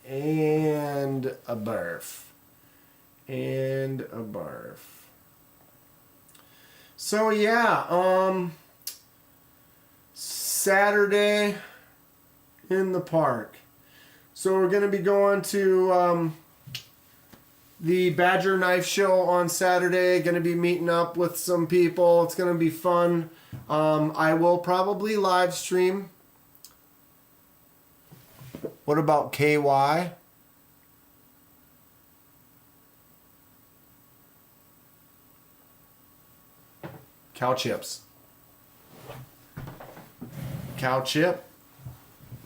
And a barf. And a barf. So yeah, Saturday in the park. So we're gonna be going to the Badger Knife Show on Saturday. Gonna be meeting up with some people. It's gonna be fun. I will probably live stream. What about KY? Cow chips. Cow chip.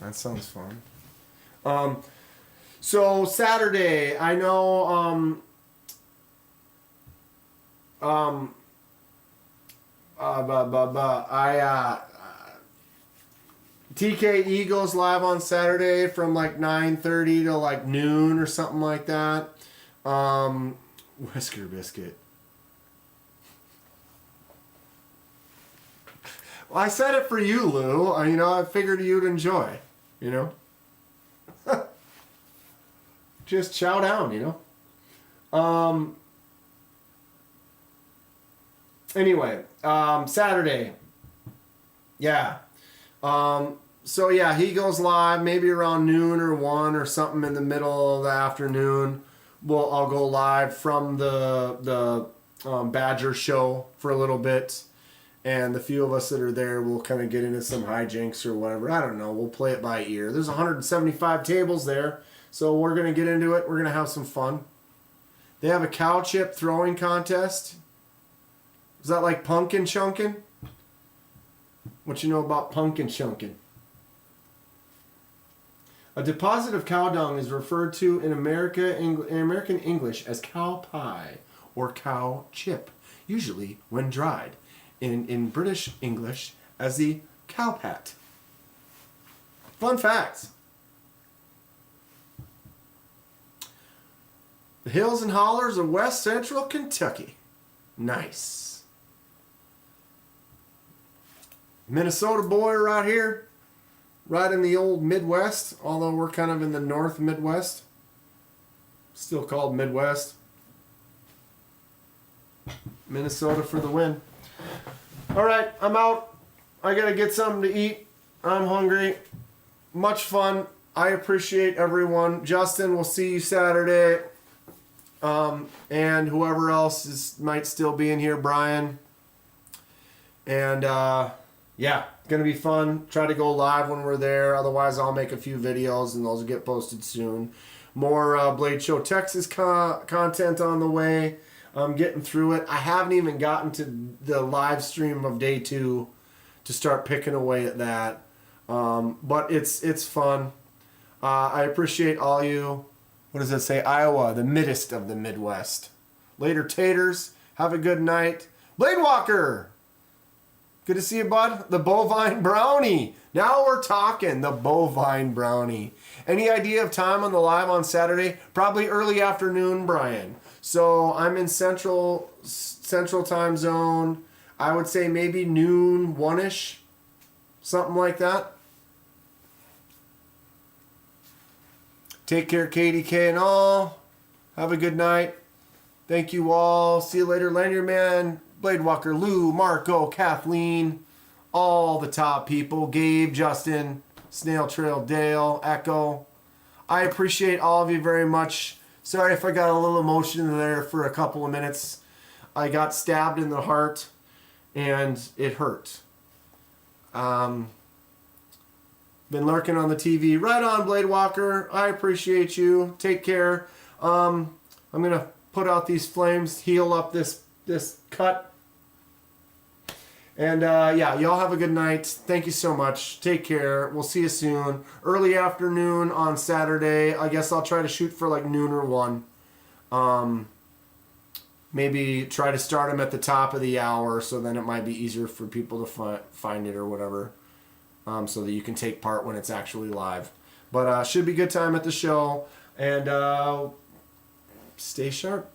That sounds fun. So Saturday, I know TK Eagles live on Saturday from like 9:30 to like noon or something like that. Whisker biscuit. Well, I said it for you, Lou. You know, I figured you'd enjoy. You know? Just chow down, you know? Anyway, Saturday. Yeah. So yeah, he goes live maybe around noon or 1 or something in the middle of the afternoon. I'll go live from the Badger show for a little bit, and the few of us that are there will kind of get into some hijinks or whatever. I don't know. We'll play it by ear. There's 175 tables there, so we're gonna get into it. We're gonna have some fun. They have a cow chip throwing contest. Is that like pumpkin chunking? What you know about pumpkin chunking? A deposit of cow dung is referred to in American English as cow pie or cow chip, usually when dried. In British English as the cow pat. Fun facts. The hills and hollers of West Central Kentucky. Nice. Minnesota boy right here, right in the old Midwest, although we're kind of in the North Midwest. Still called Midwest. Minnesota for the win. All right, I'm out. I gotta get something to eat. I'm hungry. Much fun. I appreciate everyone. Justin, we'll see you Saturday. And whoever else might still be in here, Brian. And yeah, gonna be fun. Try to go live when we're there. Otherwise, I'll make a few videos and those will get posted soon. More Blade Show Texas content on the way. I'm getting through it. I haven't even gotten to the live stream of day 2 to start picking away at that. But it's fun. I appreciate all you. What does it say? Iowa, the middest of the Midwest. Later, taters. Have a good night. Blade Walker. Good to see you, bud. The bovine brownie. Now we're talking. The bovine brownie. Any idea of time on the live on Saturday? Probably early afternoon, Brian. So I'm in central time zone. I would say maybe noon, 1-ish. Something like that. Take care, KDK and all. Have a good night. Thank you all. See you later, Lanyard Man, Blade Walker, Lou, Marco, Kathleen, all the top people, Gabe, Justin, Snail Trail, Dale, Echo. I appreciate all of you very much. Sorry if I got a little emotion there for a couple of minutes. I got stabbed in the heart and it hurt. Been lurking on the TV. Right on, Blade Walker. I appreciate you. Take care. I'm going to put out these flames, heal up this cut. And yeah, y'all have a good night. Thank you so much. Take care. We'll see you soon. Early afternoon on Saturday. I guess I'll try to shoot for like noon or 1. Maybe try to start them at the top of the hour so then it might be easier for people to find it or whatever. So that you can take part when it's actually live. But should be a good time at the show. And stay sharp.